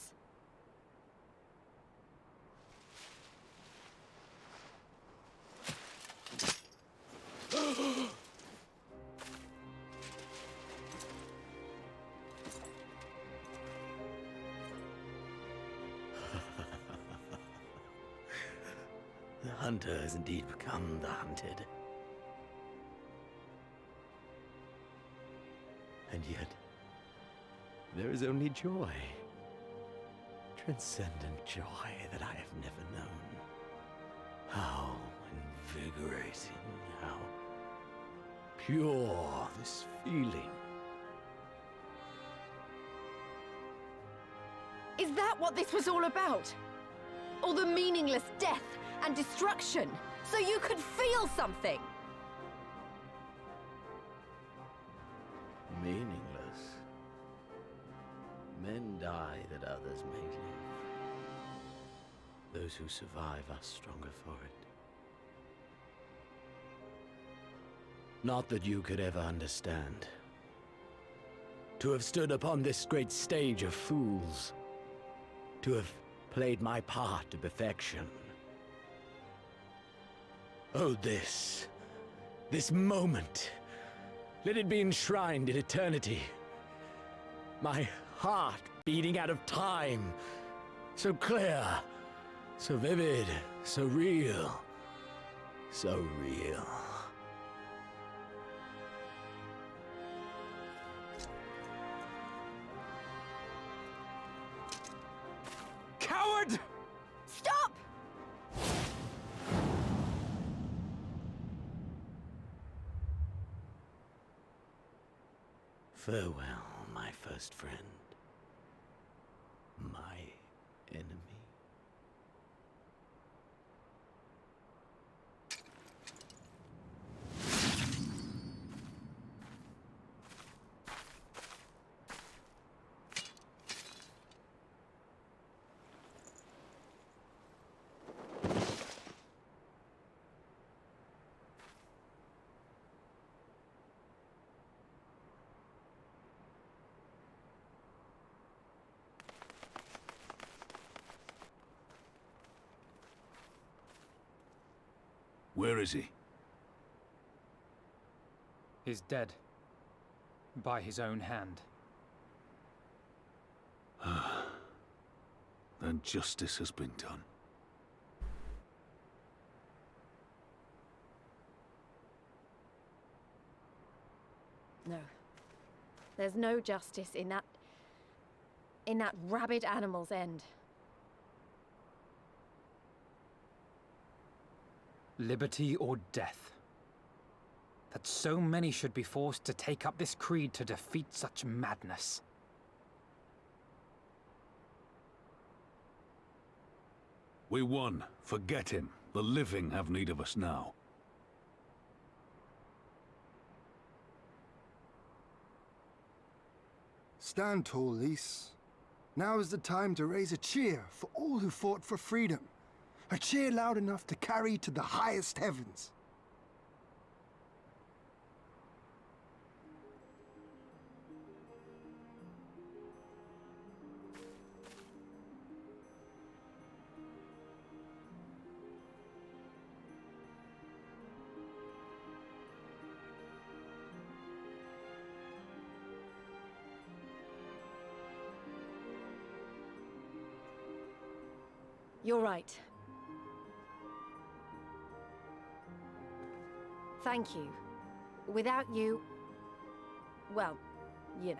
The hunter has indeed become the hunted. And yet, there is only joy. Transcendent joy that I have never known. How invigorating, how pure this feeling. Is that what this was all about? All the meaningless death and destruction, so you could feel something? Meaningless. Men die that others may live. Those who survive are stronger for it. Not that you could ever understand. To have stood upon this great stage of fools. To have played my part to perfection. Oh, this moment. Let it be enshrined in eternity. My heart beating out of time. So clear, so vivid, so real. So real. Coward! Stop! Farewell, my first friend. My enemy. Where is he? He's dead. By his own hand. Then justice has been done. No. There's no justice in that rabid animal's end. Liberty or death. That so many should be forced to take up this creed to defeat such madness. We won. Forget him. The living have need of us now. Stand tall, Lys. Now is the time to raise a cheer for all who fought for freedom. A cheer loud enough to carry to the highest heavens. You're right. Thank you. Without you... well, you know.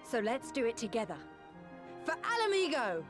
So let's do it together. For Alamigo!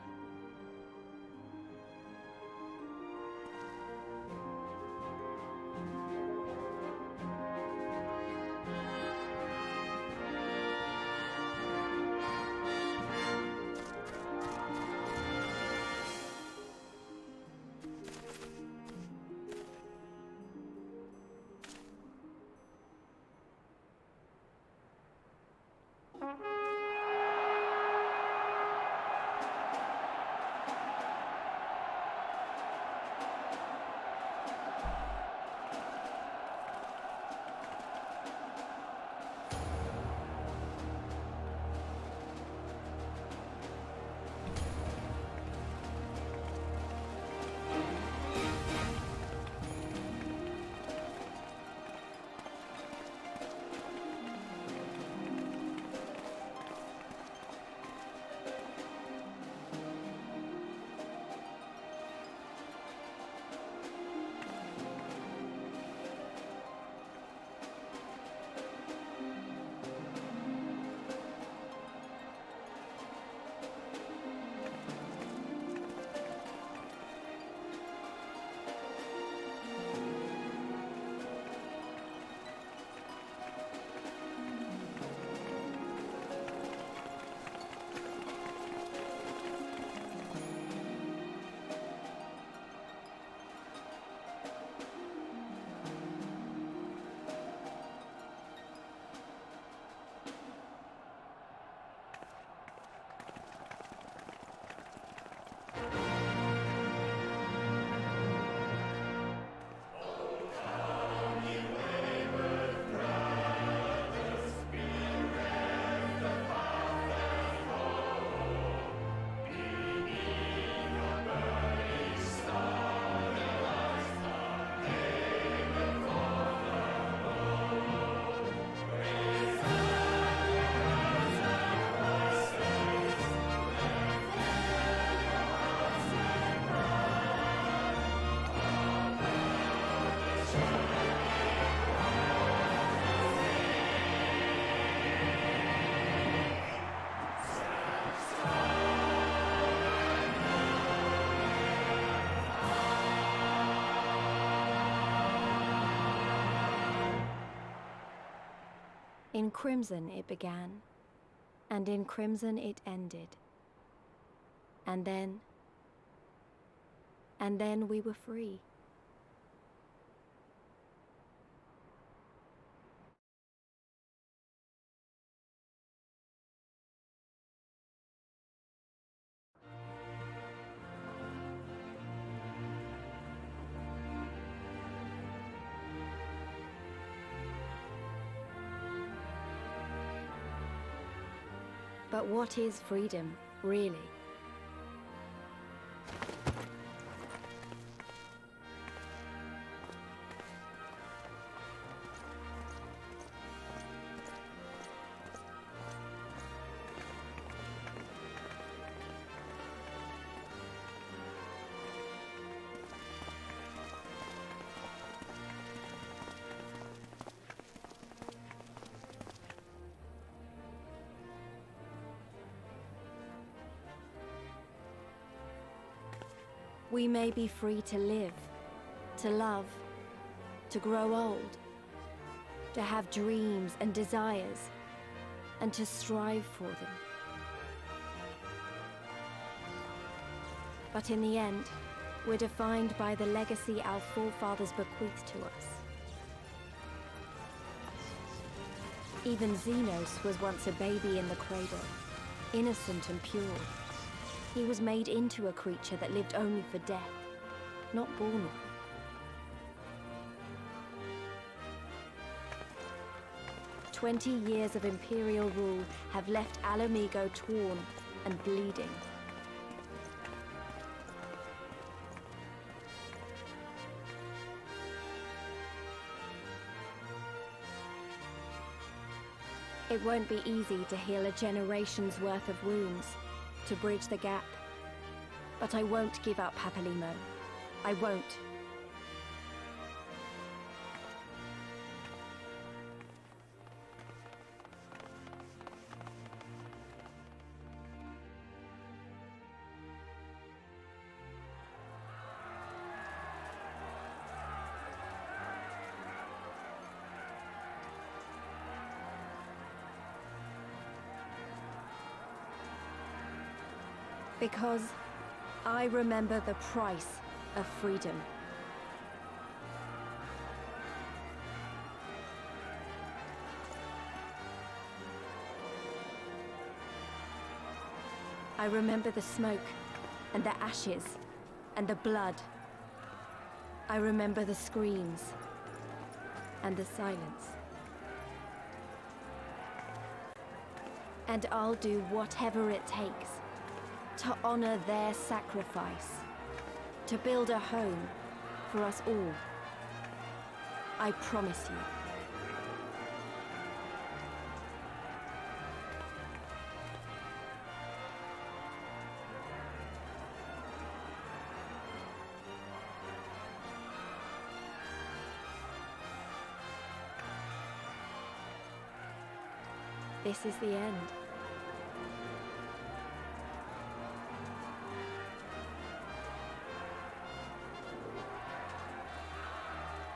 In crimson it began, and in crimson it ended. And then we were free. But what is freedom, really? We may be free to live, to love, to grow old, to have dreams and desires, and to strive for them. But in the end, we're defined by the legacy our forefathers bequeathed to us. Even Xenos was once a baby in the cradle, innocent and pure. He was made into a creature that lived only for death, not born one. "20 years of Imperial rule have left Alamigo torn and bleeding. It won't be easy to heal a generation's worth of wounds, to bridge the gap. But I won't give up, Papalimo. I won't. Because I remember the price of freedom. I remember the smoke, and the ashes, and the blood. I remember the screams, and the silence. And I'll do whatever it takes to honor their sacrifice, to build a home for us all. I promise you. This is the end.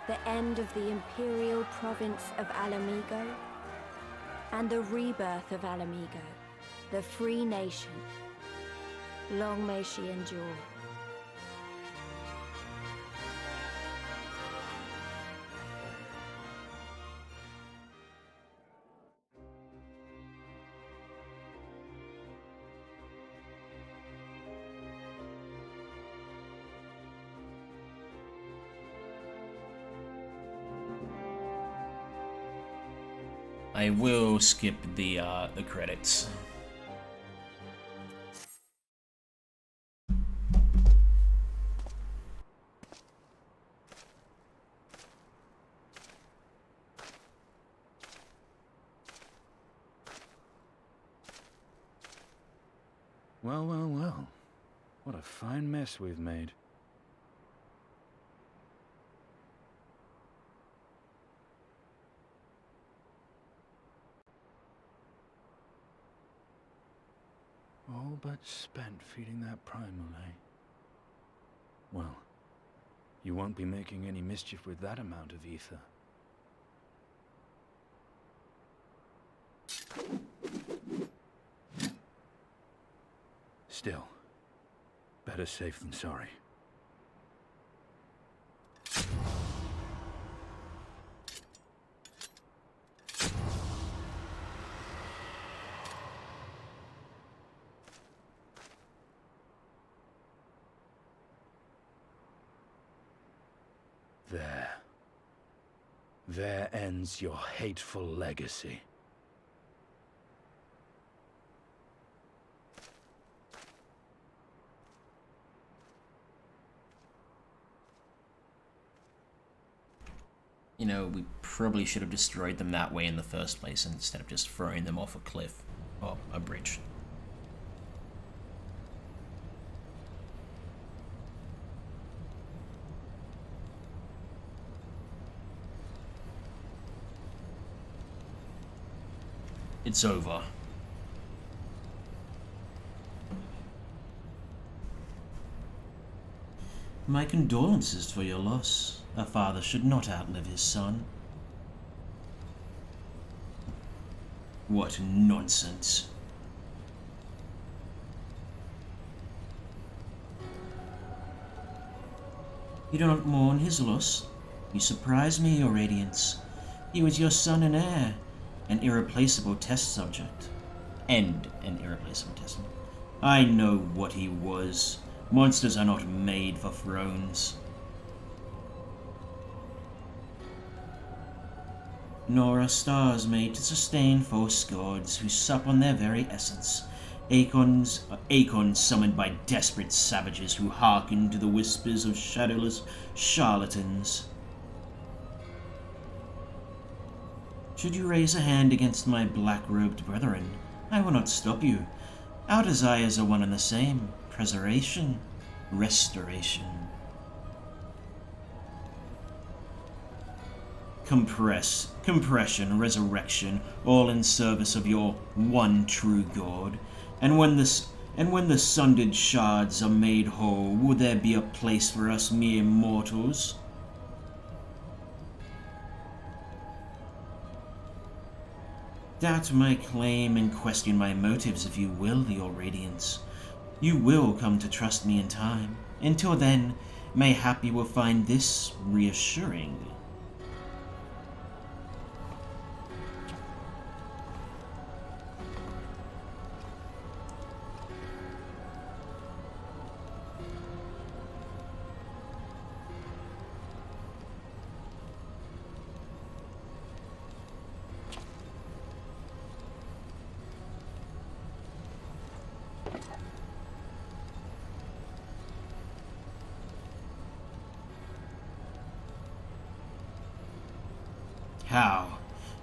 The end of the Imperial province of Alamigo, and the rebirth of Alamigo, the free nation. Long may she endure. I will skip the credits. Well, well, well. What a fine mess we've made. All but spent feeding that primal, eh? Well, you won't be making any mischief with that amount of ether. Still, better safe than sorry. There ends your hateful legacy. You know, we probably should have destroyed them that way in the first place instead of just throwing them off a cliff or a bridge. It's over. My condolences for your loss. A father should not outlive his son. What nonsense. You do not mourn his loss. You surprise me, your radiance. He was your son and heir. an irreplaceable test subject. And an irreplaceable test subject. I know what he was. Monsters are not made for thrones. Nor are stars made to sustain false gods who sup on their very essence. Acorns summoned by desperate savages who hearken to the whispers of shadowless charlatans. Should you raise a hand against my black-robed brethren, I will not stop you. Our desires are one and the same: preservation, restoration. Compression, resurrection, all in service of your one true God. And when the sundered shards are made whole, will there be a place for us mere mortals? Doubt my claim and question my motives if you will, your radiance. You will come to trust me in time. Until then, mayhap you will find this reassuring.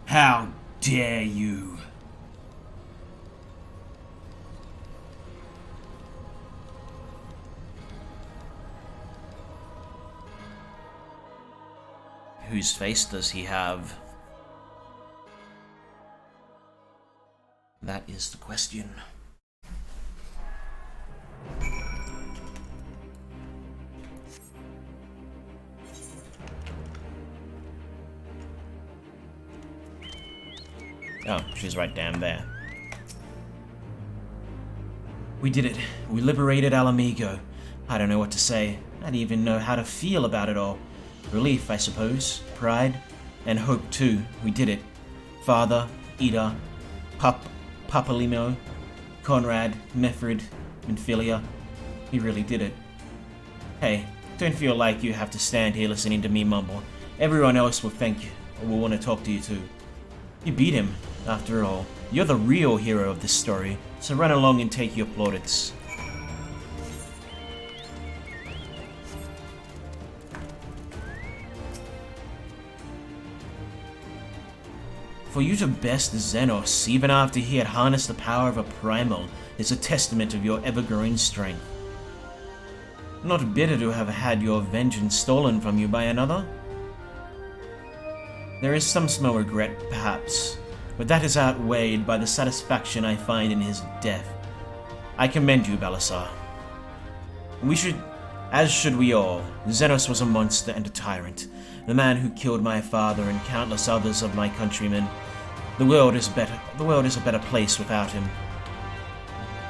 How dare you? Whose face does he have? That is the question. Oh, she's right down there. We did it. We liberated Alamigo. I don't know what to say. I don't even know how to feel about it all. Relief, I suppose. Pride. And hope, too. We did it. Father, Ida, Papalino, Conrad, Meffred, and Philia. We really did it. Hey, don't feel like you have to stand here listening to me mumble. Everyone else will thank you, or will want to talk to you too. You beat him. After all, you're the real hero of this story, so run along and take your plaudits. For you to best Xenos, even after he had harnessed the power of a primal, is a testament of your ever-growing strength. Not bitter to have had your vengeance stolen from you by another? There is some small regret, perhaps, but that is outweighed by the satisfaction I find in his death. I commend you, Balasar. As should we all. Xenos was a monster and a tyrant, the man who killed my father and countless others of my countrymen. The world is a better place without him.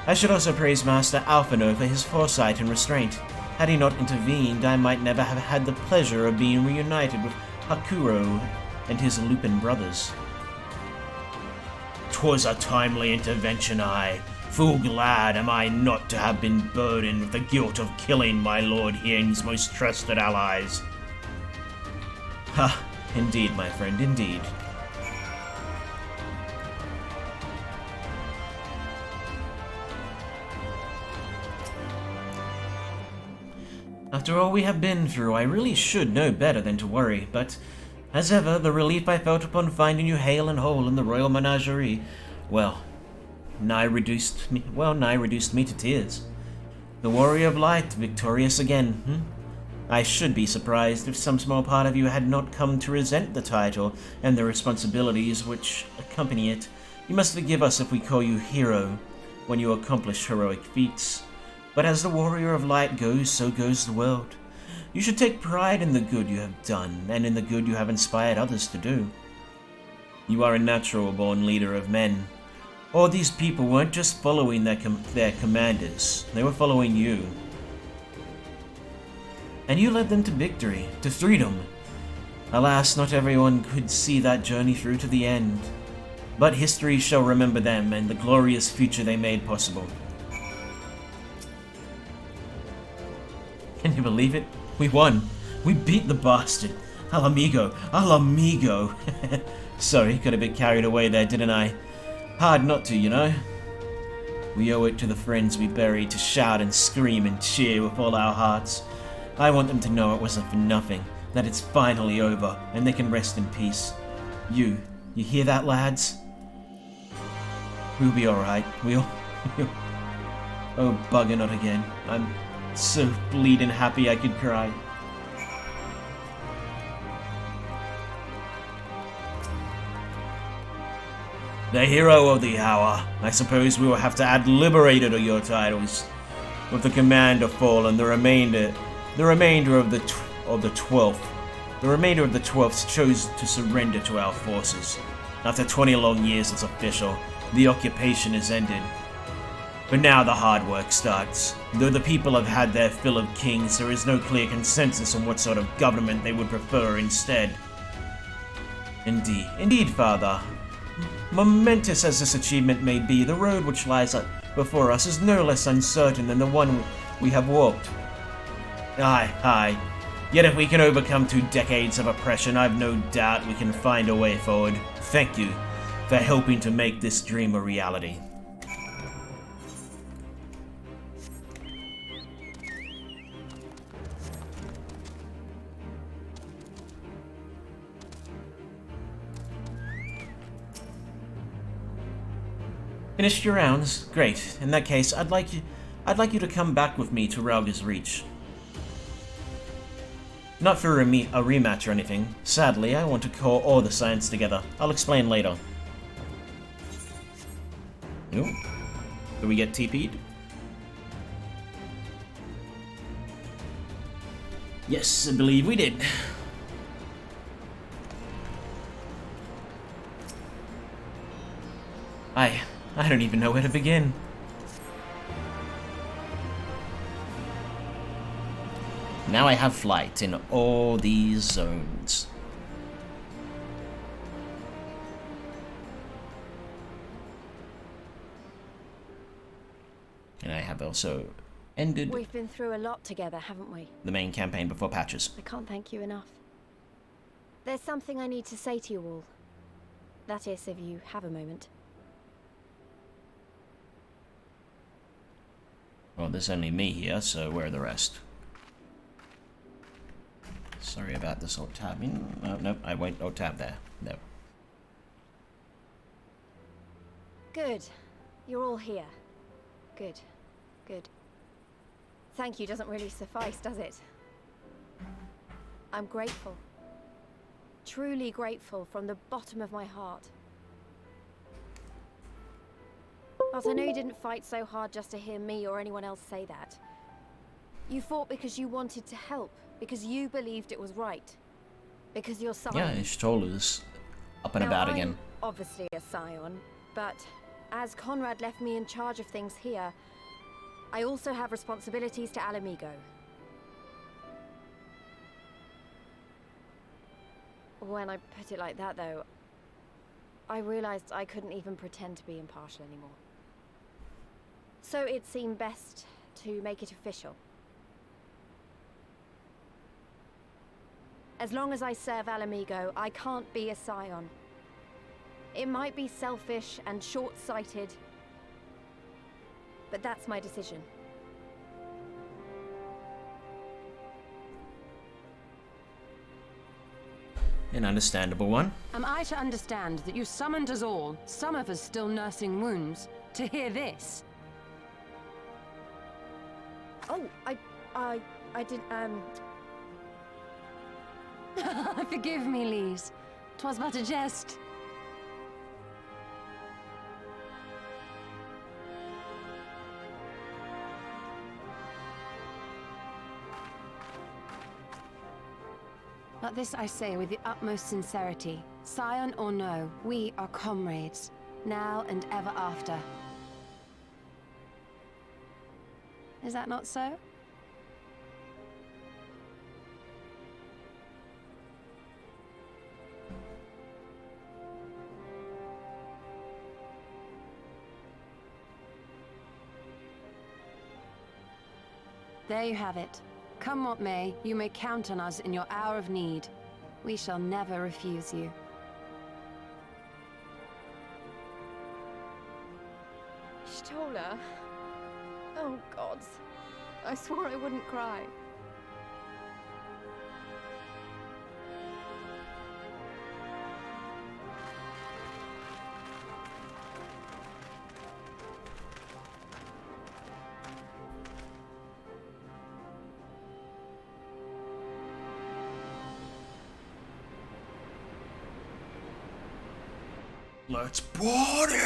I should also praise Master Alphino for his foresight and restraint. Had he not intervened, I might never have had the pleasure of being reunited with Hakuro and his Lupin brothers. 'Twas a timely intervention, full glad am I not to have been burdened with the guilt of killing my Lord Hing's most trusted allies. Ha, indeed, my friend, indeed. After all we have been through, I really should know better than to worry, but as ever, the relief I felt upon finding you hale and whole in the royal menagerie, nigh reduced me to tears. The warrior of light, victorious again, I should be surprised if some small part of you had not come to resent the title and the responsibilities which accompany it. You must forgive us if we call you hero when you accomplish heroic feats. But as the warrior of light goes, so goes the world. You should take pride in the good you have done, and in the good you have inspired others to do. You are a natural-born leader of men. All these people weren't just following their commanders, they were following you. And you led them to victory, to freedom. Alas, not everyone could see that journey through to the end. But history shall remember them and the glorious future they made possible. Can you believe it? We won. We beat the bastard. Al amigo. Al amigo. Sorry, got a bit carried away there, didn't I? Hard not to, you know? We owe it to the friends we buried to shout and scream and cheer with all our hearts. I want them to know it wasn't for nothing, that it's finally over, and they can rest in peace. You hear that, lads? We'll be alright. We'll... Oh, bugger, not again. I'm so bleeding happy I could cry. The hero of the hour. I suppose we will have to add liberator to your titles. With the commander fallen, the remainder of the 12th. The remainder of the 12th chose to surrender to our forces. After 20 long years, it's official. The occupation is ended. But now the hard work starts. Though the people have had their fill of kings, there is no clear consensus on what sort of government they would prefer instead. Indeed, Father. Momentous as this achievement may be, the road which lies before us is no less uncertain than the one we have walked. Aye. Yet if we can overcome 2 decades of oppression, I've no doubt we can find a way forward. Thank you for helping to make this dream a reality. Finished your rounds? Great. In that case, I'd like you to come back with me to Rauga's Reach. Not for a rematch or anything. Sadly, I want to call all the Scions together. I'll explain later. Ooh. Did we get TP'd? Yes, I believe we did. I don't even know where to begin. Now I have flight in all these zones. And I have also ended... We've been through a lot together, haven't we? The main campaign before patches. I can't thank you enough. There's something I need to say to you all. That is, if you have a moment. Well, there's only me here, so where are the rest? Sorry about this alt tabbing. Oh, nope, I won't alt tab there. No. Good. You're all here. Good. Thank you doesn't really suffice, does it? I'm grateful. Truly grateful from the bottom of my heart. But I know you didn't fight so hard just to hear me or anyone else say that. You fought because you wanted to help, because you believed it was right. Because you're Scion. Yeah, Ishtola is up and about again. I'm obviously a Scion, but as Conrad left me in charge of things here, I also have responsibilities to Al Amigo. When I put it like that, though, I realized I couldn't even pretend to be impartial anymore. So it seemed best to make it official. As long as I serve Al Amigo, I can't be a Scion. It might be selfish and short-sighted, but that's my decision. An understandable one. Am I to understand that you summoned us all, some of us still nursing wounds, to hear this? Oh, I did, Forgive me, Lise. 'Twas but a jest. But this I say with the utmost sincerity. Scion or no, we are comrades, now and ever after. Is that not so? There you have it. Come what may, you may count on us in your hour of need. We shall never refuse you. Stola. Oh, gods. I swore I wouldn't cry. Let's party!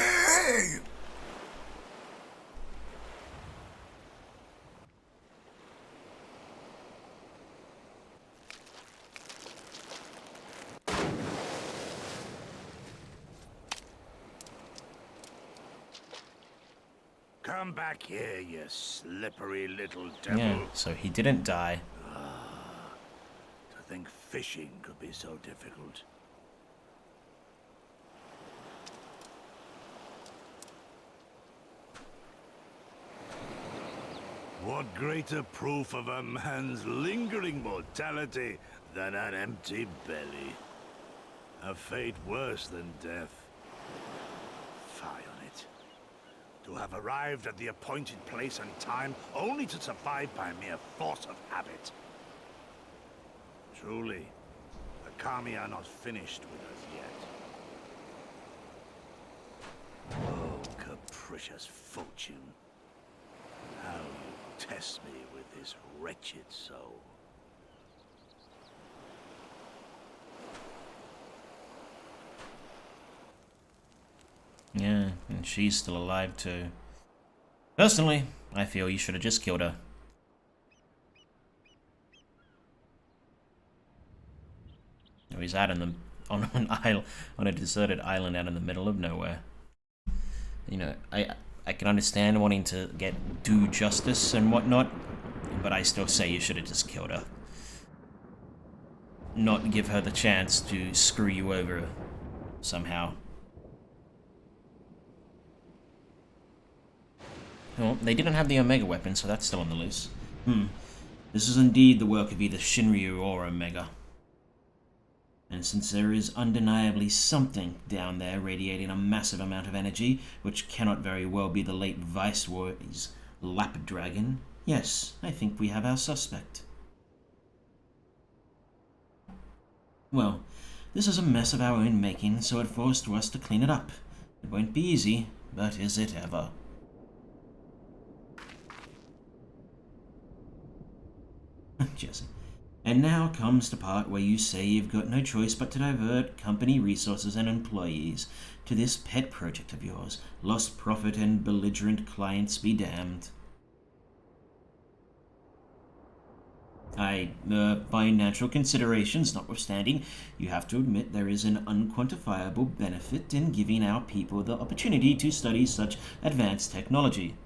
Come back here, you slippery little devil. Yeah, so he didn't die. To think fishing could be so difficult. What greater proof of a man's lingering mortality than an empty belly? A fate worse than death. Fie on it. To have arrived at the appointed place and time only to survive by mere force of habit. Truly, the Kami are not finished with us yet. Oh, capricious fortune. How you test me with this wretched soul. Yeah, and she's still alive too. Personally, I feel you should have just killed her. Oh, he's out in the on an isle, on a deserted island out in the middle of nowhere. You know, I can understand wanting to get due justice and whatnot, but I still say you should have just killed her. Not give her the chance to screw you over somehow. Well, they didn't have the Omega weapon, so that's still on the loose. This is indeed the work of either Shinryu or Omega. And since there is undeniably something down there radiating a massive amount of energy, which cannot very well be the late Viceroy's Lap Dragon, yes, I think we have our suspect. Well, this is a mess of our own making, so it falls to us to clean it up. It won't be easy, but is it ever? Jesse. And now comes the part where you say you've got no choice but to divert company resources and employees to this pet project of yours. Lost profit and belligerent clients be damned. Financial considerations notwithstanding, you have to admit there is an unquantifiable benefit in giving our people the opportunity to study such advanced technology.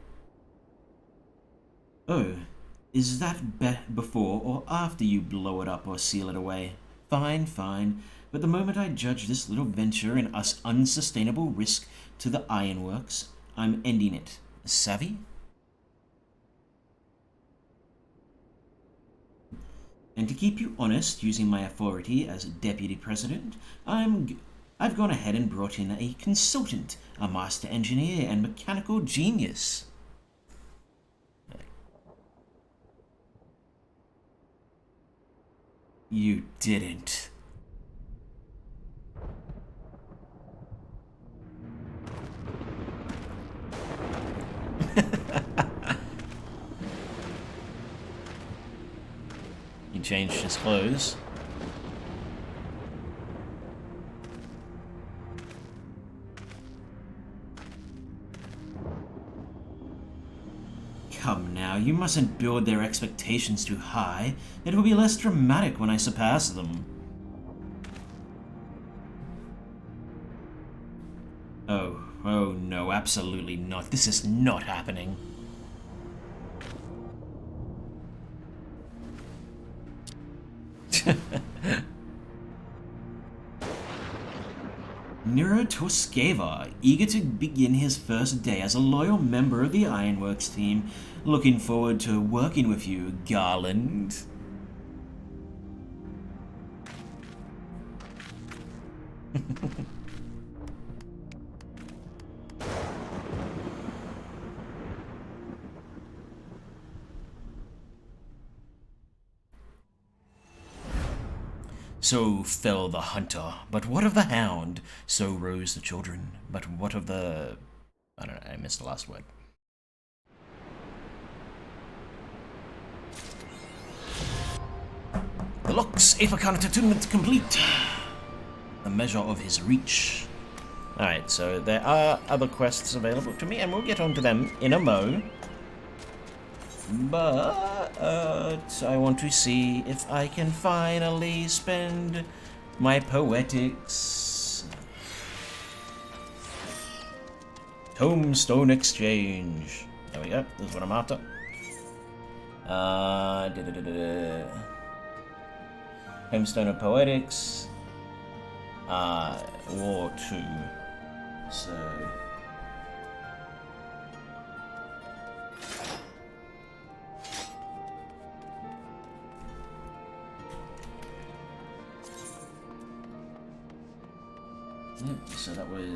Oh. Is that before or after you blow it up or seal it away? Fine, fine. But the moment I judge this little venture an unsustainable risk to the ironworks, I'm ending it. Savvy? And to keep you honest, using my authority as deputy president, I've gone ahead and brought in a consultant, a master engineer and mechanical genius. You didn't. He changed his clothes. Come now, you mustn't build their expectations too high. It will be less dramatic when I surpass them. Oh no, absolutely not. This is not happening. Nero Toskeva, eager to begin his first day as a loyal member of the Ironworks team. Looking forward to working with you, Garland. So fell the hunter, but what of the hound? So rose the children, but what of the... I don't know, I missed the last word. The Lux Apocalyptic attunement complete. The measure of his reach. Alright, so there are other quests available to me, and we'll get onto them in a mo. But I want to see if I can finally spend my poetics. Tombstone Exchange. There we go. This is what I'm after. Tombstone of Poetics. War 2. So. So that was...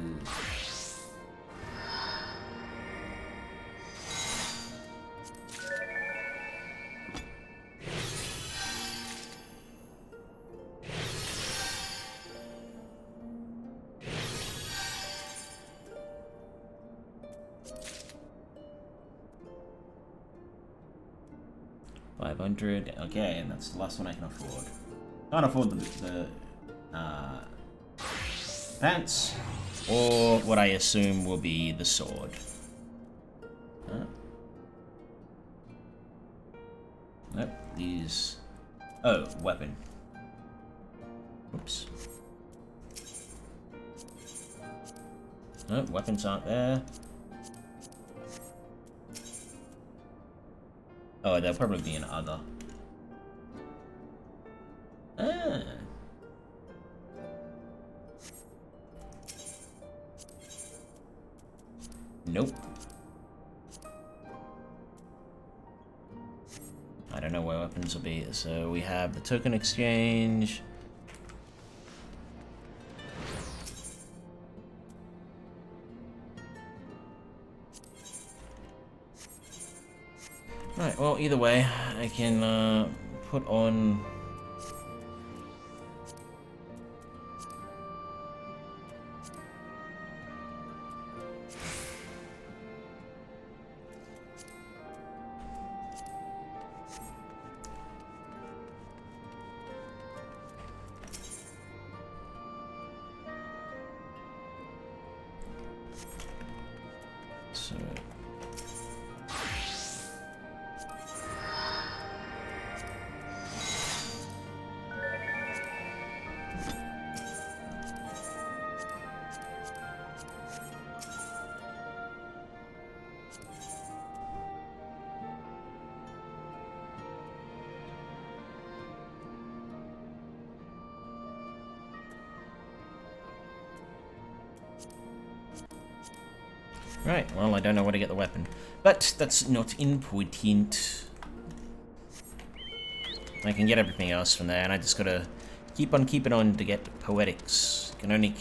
$500. Okay, and that's the last one I can afford. Can't afford the pants, or what I assume will be the sword. Nope, these... Oh, weapon. Oops. Nope, weapons aren't there. Oh, there'll probably be an other. Ah. Nope. I don't know where weapons will be. So we have the token exchange. Right, well, either way, I can put on... So... Right, well, I don't know where to get the weapon. But that's not important. I can get everything else from there, and I just gotta keep on keeping on to get poetics. Can only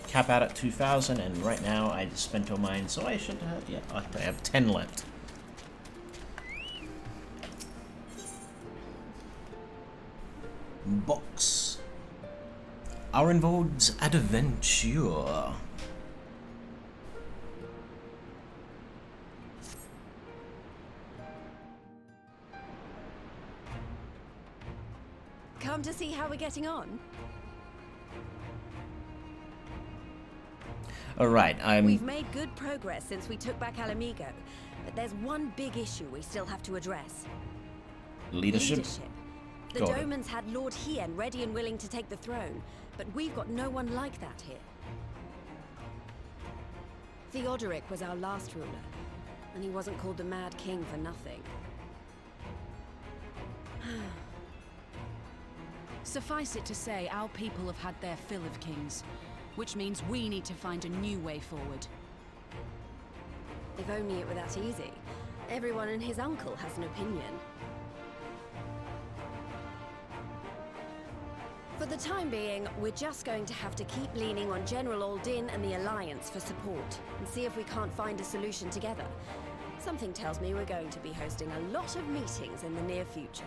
cap out at 2,000, and right now I just spent all mine, so I should have, yeah, I have 10 left. Box. Arenvold's Adventure. Come to see how we're getting on? Alright, We've made good progress since we took back Alamigo, but there's one big issue we still have to address. Leadership? The Domans had Lord Hien ready and willing to take the throne, but we've got no one like that here. Theodoric was our last ruler, and he wasn't called the Mad King for nothing. Suffice it to say, our people have had their fill of kings. which means we need to find a new way forward. If only it were that easy. Everyone and his uncle has an opinion. For the time being, we're just going to have to keep leaning on General Aldin and the Alliance for support, and see if we can't find a solution together. Something tells me we're going to be hosting a lot of meetings in the near future.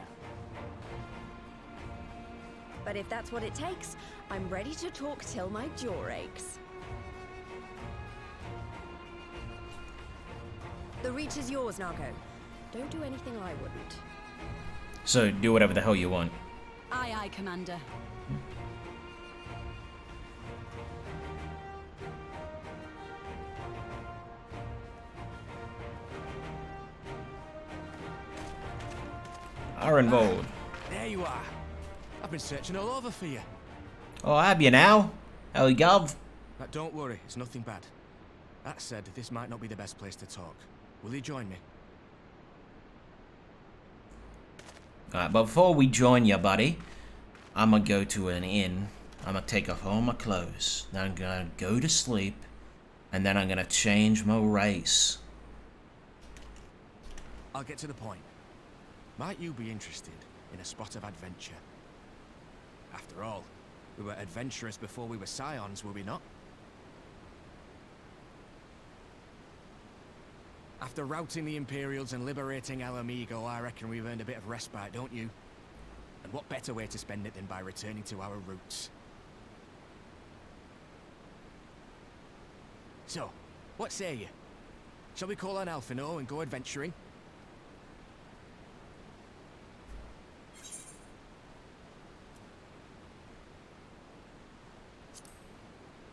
But if that's what it takes, I'm ready to talk till my jaw aches. The Reach is yours, Nago. Don't do anything I wouldn't. So, do whatever the hell you want. Aye, aye, Commander. Ironvold. There you are. I've been searching all over for you. Oh, have you now? Hell, gov. But don't worry, it's nothing bad. That said, this might not be the best place to talk. Will you join me? Alright, but before we join you, buddy, I'm gonna go to an inn. I'm gonna take off all my clothes. Then I'm gonna go to sleep. And then I'm gonna change my race. I'll get to the point. Might you be interested in a spot of adventure? After all, we were adventurers before we were scions, were we not? After routing the Imperials and liberating Alamigo, I reckon we've earned a bit of respite, don't you? And what better way to spend it than by returning to our roots? So, what say you? Shall we call on Alphino and go adventuring?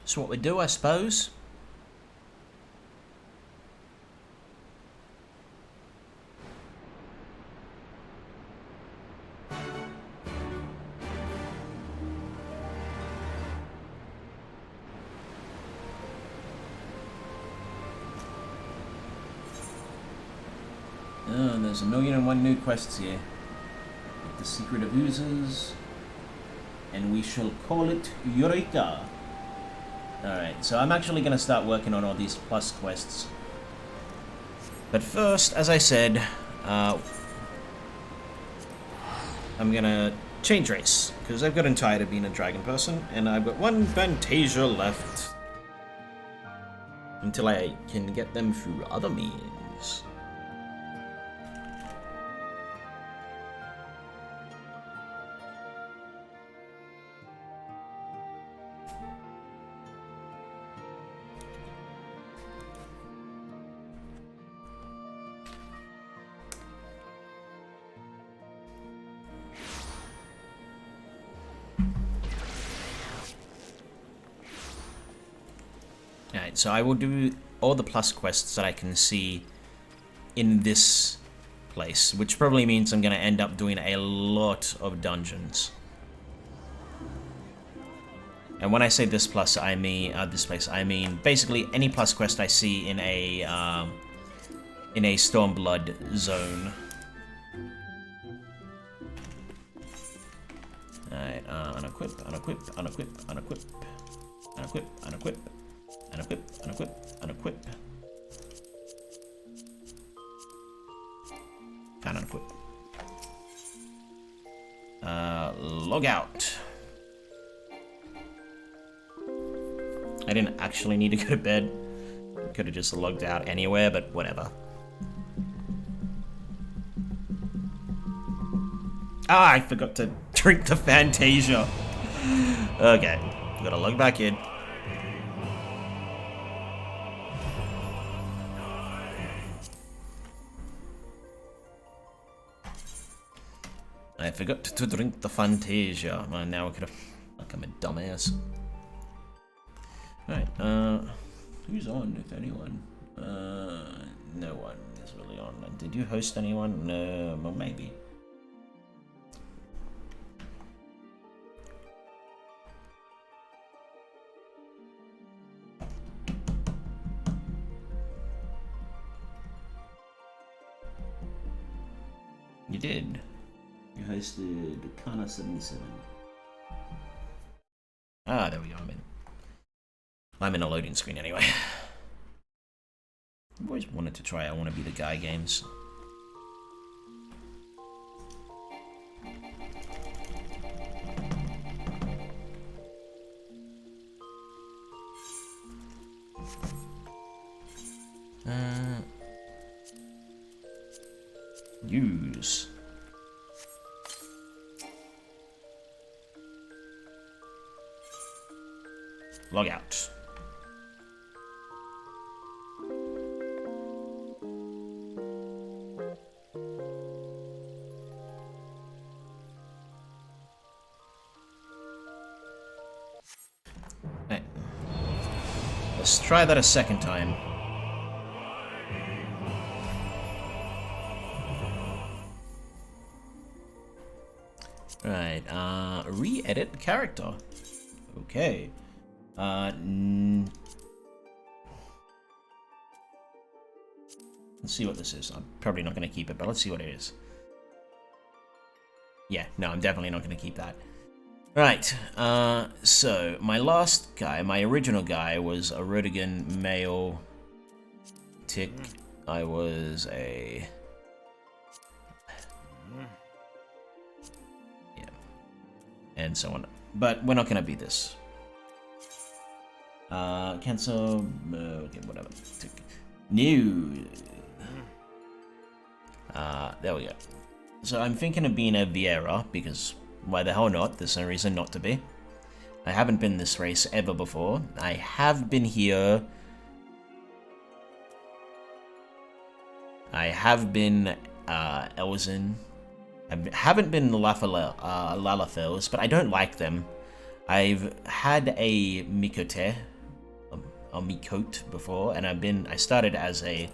That's what we do, I suppose. Oh, there's 1,000,001 new quests here. Like the Secret of Oozes. And we shall call it Eureka. Alright, so I'm actually going to start working on all these plus quests. But first, as I said, I'm going to change race. Because I've gotten tired of being a dragon person. And I've got one Fantasia left. Until I can get them through other means. Alright, so I will do all the plus quests that I can see in this place, which probably means I'm going to end up doing a lot of dungeons. And when I say this place, I mean basically any plus quest I see in a Stormblood zone. Alright, unequip, unequip, unequip, unequip, unequip, unequip. Unequip, unequip, unequip. Found unequip. Log out. I didn't actually need to go to bed. Could have just logged out anywhere, but whatever. Ah, I forgot to drink the Fantasia. Okay, gotta log back in. I forgot to drink the Fantasia. Well, now I could have... Like I'm a dumbass. Alright, who's on, if anyone? No one is really on. Did you host anyone? No, well, maybe. You did. You hosted Kana 77. Ah, there we go, I'm in. I'm in a loading screen anyway. I've always wanted to try I Want to Be the Guy games. Use. Log out. Right. Let's try that a second time. Right, re-edit character. Okay. Let's see what this is. I'm probably not going to keep it, but let's see what it is. Yeah, no, I'm definitely not going to keep that. Right, so my last guy, my original guy, was a Rodigan male tick. I was a... yeah, and so on. But we're not going to be this. Cancel, okay, whatever. Tick. New. There we go. So I'm thinking of being a Vieira, because why the hell not? There's no reason not to be. I haven't been this race ever before. I have been here. I have been Elzen. I haven't been Lalafels, but I don't like them. I've had a Mikote, a Mikote before, and I started as a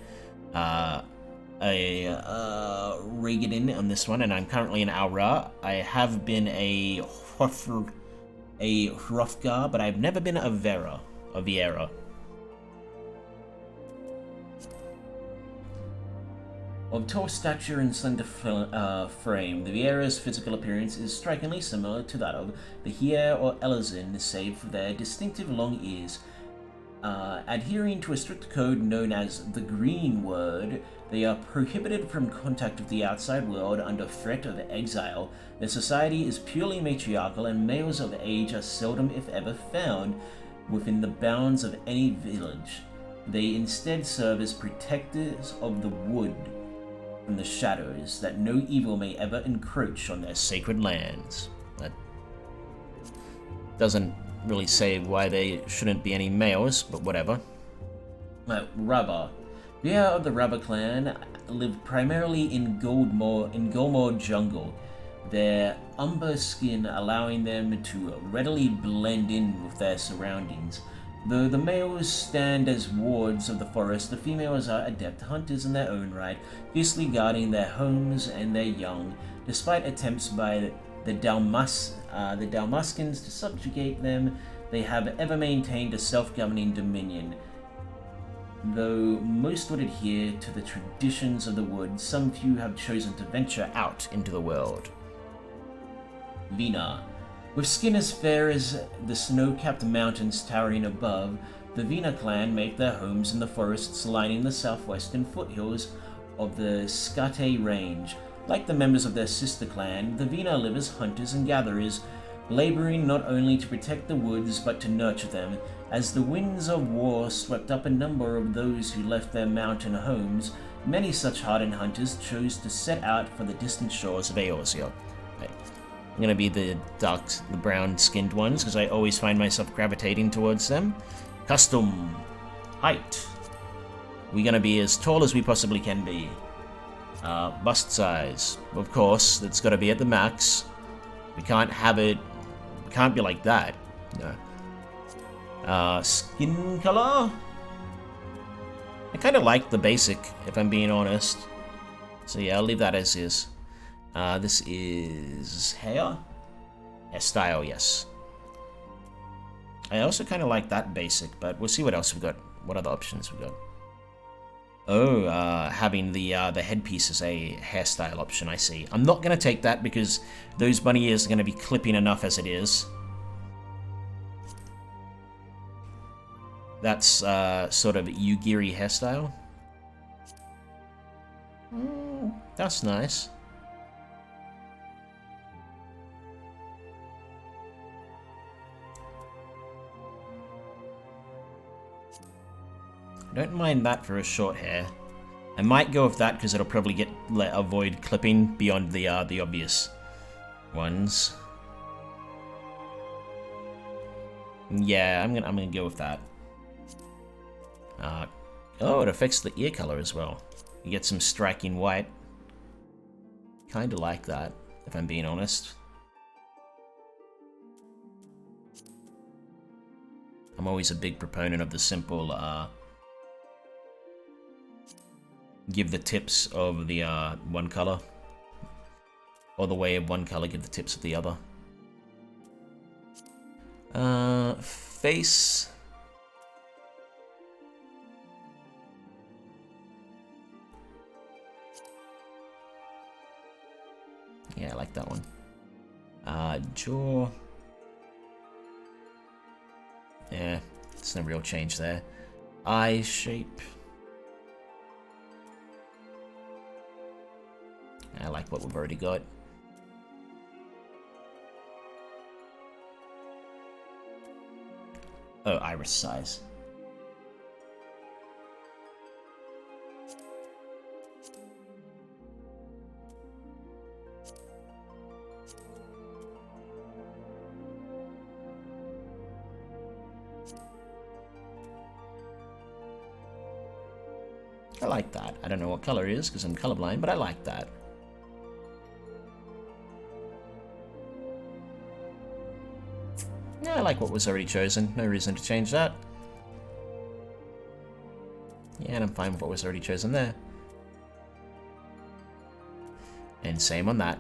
Regadin on this one, and I'm currently an Aura. I have been a Hrothgar, but I've never been a Vieira. Of tall stature and slender frame, the Vieira's physical appearance is strikingly similar to that of the Hier or Elazin, save for their distinctive long ears. Adhering to a strict code known as the Green Word, they are prohibited from contact with the outside world under threat of exile. Their society is purely matriarchal, and males of age are seldom, if ever, found within the bounds of any village. They instead serve as protectors of the wood from the shadows, that no evil may ever encroach on their sacred lands. That doesn't really say why they shouldn't be any males, but whatever. Rubber. We of the Rubber clan live primarily in Golmore jungle, their umber skin allowing them to readily blend in with their surroundings. Though the males stand as wards of the forest, the females are adept hunters in their own right, fiercely guarding their homes and their young, despite attempts by the Dalmaskins to subjugate them. They have ever maintained a self-governing dominion. Though most would adhere to the traditions of the wood, some few have chosen to venture out into the world. Vina. With skin as fair as the snow-capped mountains towering above, the Vina clan make their homes in the forests lining the southwestern foothills of the Skate Range. Like the members of their sister clan, the Vina live as hunters and gatherers, laboring not only to protect the woods but to nurture them. As the winds of war swept up a number of those who left their mountain homes, many such hardened hunters chose to set out for the distant shores of Eorzea. I'm gonna be the brown-skinned ones, because I always find myself gravitating towards them. Custom. Height. We're gonna be as tall as we possibly can be. Bust size. Of course, that's gotta be at the max. We can't have it... We can't be like that. No. Skin color? I kinda like the basic, if I'm being honest. So yeah, I'll leave that as is. This is hair? Hairstyle, yes. I also kind of like that basic, but we'll see what else we've got. What other options we've got? Oh, having the headpiece as a hairstyle option, I see. I'm not going to take that because those bunny ears are going to be clipping enough as it is. That's sort of Yugiri hairstyle. That's nice. I don't mind that for a short hair. I might go with that because it'll probably avoid clipping beyond the obvious ones. Yeah, I'm gonna go with that. Oh, it affects the ear color as well. You get some striking white. Kinda like that, if I'm being honest. I'm always a big proponent of the simple, give the tips of the one color, or the way of one color give the tips of the other. Face. Yeah, I like that one. Jaw. Yeah, there's no real change there. Eye shape. I like what we've already got. Oh, iris size. I like that. I don't know what color it is because I'm colorblind, but I like that. Yeah, I like what was already chosen. No reason to change that. Yeah, and I'm fine with what was already chosen there. And same on that.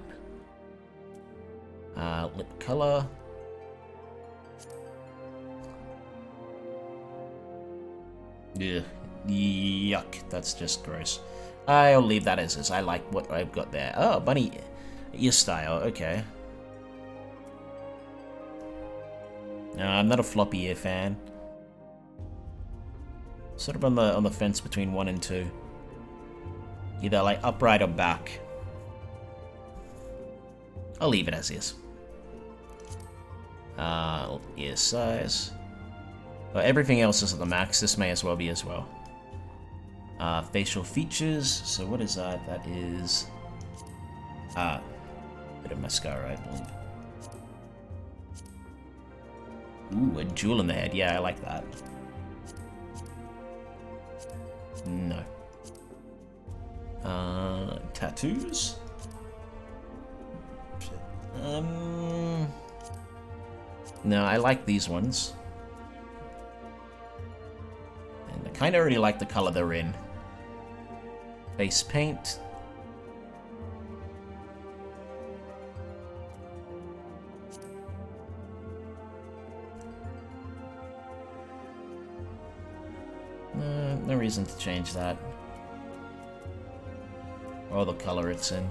Lip color. Ugh. Yuck, that's just gross. I'll leave that as is. I like what I've got there. Oh, bunny ear style, okay. No, I'm not a floppy ear fan. Sort of on the fence between 1 and 2. Either like upright or back. I'll leave it as is. Ear size. Well, everything else is at the max. This may as well be as well. Facial features. So what is that? That is bit of mascara, I believe. Ooh, a jewel in the head. Yeah, I like that. No. Tattoos. No, I like these ones. And I kind of already like the color they're in. Face paint. No reason to change that. Or the color it's in.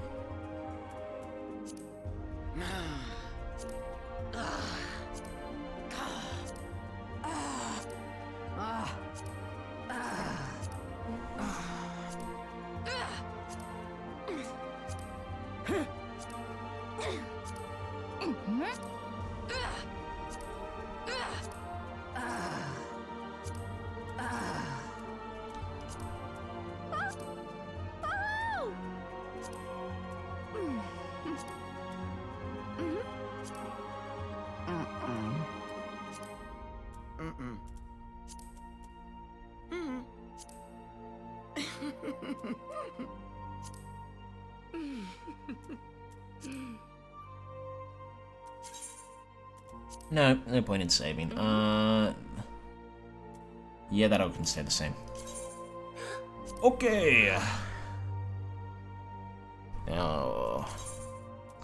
No point in saving. Yeah, that all can stay the same. Okay. Now,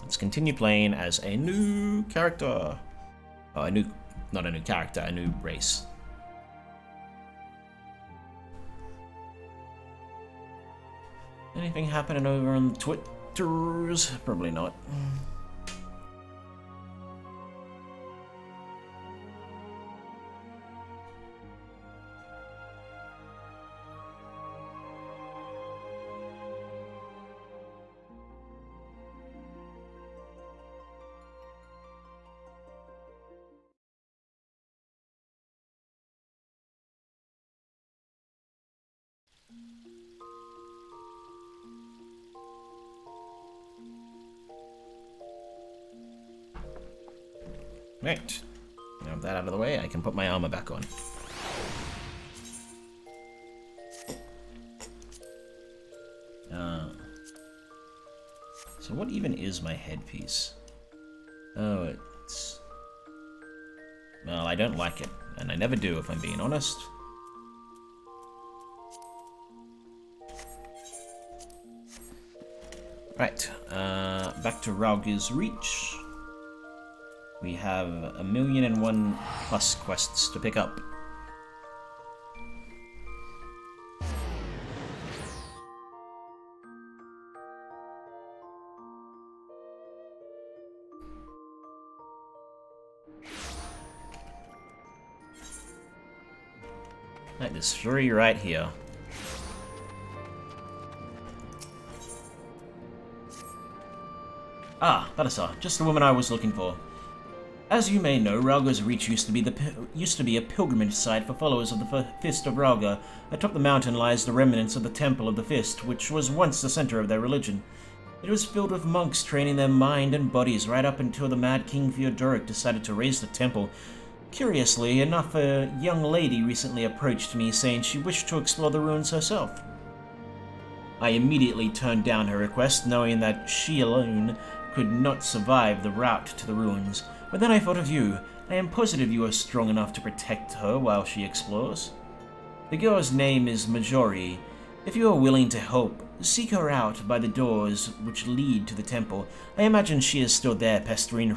let's continue playing as a new character. Oh, not a new character, a new race. Anything happening over on Twitters? Probably not. Right. Now with that out of the way, I can put my armor back on. So what even is my headpiece? Oh, it's... Well, I don't like it, and I never do if I'm being honest. Right, back to Rauga's Reach. We have 1,000,001 plus quests to pick up. Like there's 3 right here. Ah, Balasar, just the woman I was looking for. As you may know, Rauga's Reach used to be a pilgrimage site for followers of the Fist of Rauga. Atop the mountain lies the remnants of the Temple of the Fist, which was once the center of their religion. It was filled with monks training their mind and bodies right up until the Mad King Theodoric decided to raise the temple. Curiously enough, a young lady recently approached me saying she wished to explore the ruins herself. I immediately turned down her request, knowing that she alone could not survive the route to the ruins. But then I thought of you. I am positive you are strong enough to protect her while she explores. The girl's name is Majori. If you are willing to help, seek her out by the doors which lead to the temple. I imagine she is still there, pestering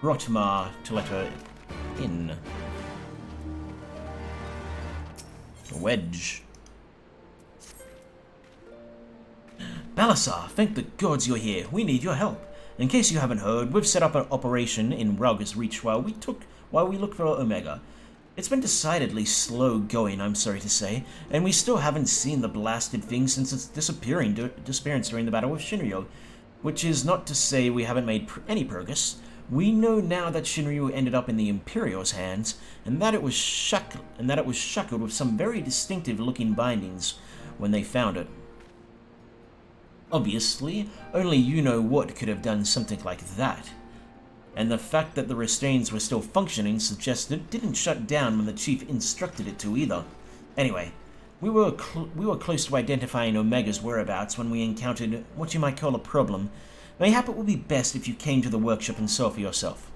Rotmar to let her in. A wedge. Balasar, thank the gods you're here. We need your help. In case you haven't heard, we've set up an operation in Rauga's Reach while we look for Omega. It's been decidedly slow going, I'm sorry to say, and we still haven't seen the blasted thing since its disappearance during the battle with Shinryu. Which is not to say we haven't made any progress. We know now that Shinryu ended up in the Imperial's hands, and that it was shackled with some very distinctive-looking bindings when they found it. Obviously, only you know what could have done something like that. And the fact that the restraints were still functioning suggests it didn't shut down when the chief instructed it to either. Anyway, we were close to identifying Omega's whereabouts when we encountered what you might call a problem. Mayhap it would be best if you came to the workshop and saw for yourself.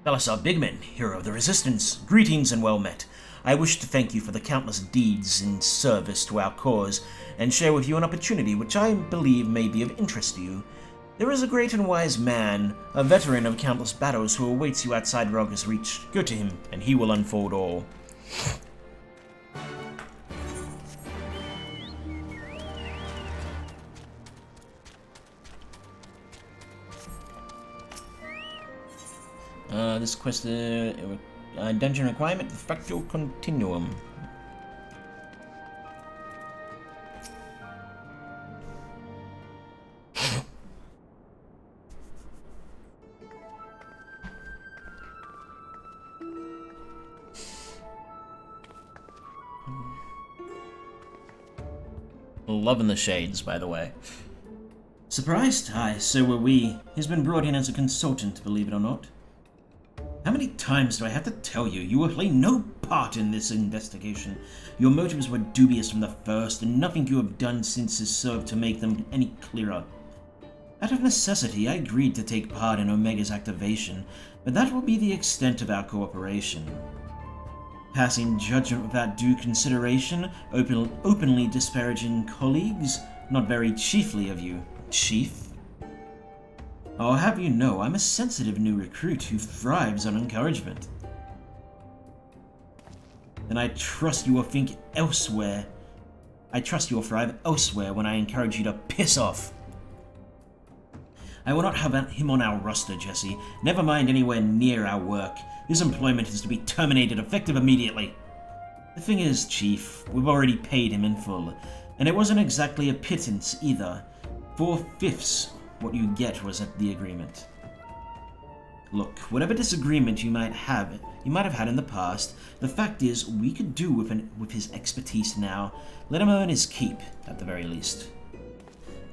Balasar Bigman, hero of the Resistance, greetings and well met. I wish to thank you for the countless deeds in service to our cause, and share with you an opportunity which I believe may be of interest to you. There is a great and wise man, a veteran of countless battles, who awaits you outside Rauga's Reach. Go to him, and he will unfold all. This quest, dungeon requirement, the Fractal Continuum. Loving the shades, by the way. Surprised? Aye, so were we. He's been brought in as a consultant, believe it or not. How many times do I have to tell you? You will play no part in this investigation. Your motives were dubious from the first, and nothing you have done since has served to make them any clearer. Out of necessity, I agreed to take part in Omega's activation, but that will be the extent of our cooperation. Passing judgment without due consideration, openly disparaging colleagues, not very chiefly of you, Chief. I'll have you know, I'm a sensitive new recruit who thrives on encouragement. And I trust you will think elsewhere. I trust you will thrive elsewhere when I encourage you to piss off. I will not have him on our roster, Jesse. Never mind anywhere near our work. His employment is to be terminated effective immediately. The thing is, Chief, we've already paid him in full, and it wasn't exactly a pittance either. 4/5 what you get was at the agreement. Look, whatever disagreement you might have had in the past, the fact is we could do with his expertise now. Let him earn his keep, at the very least.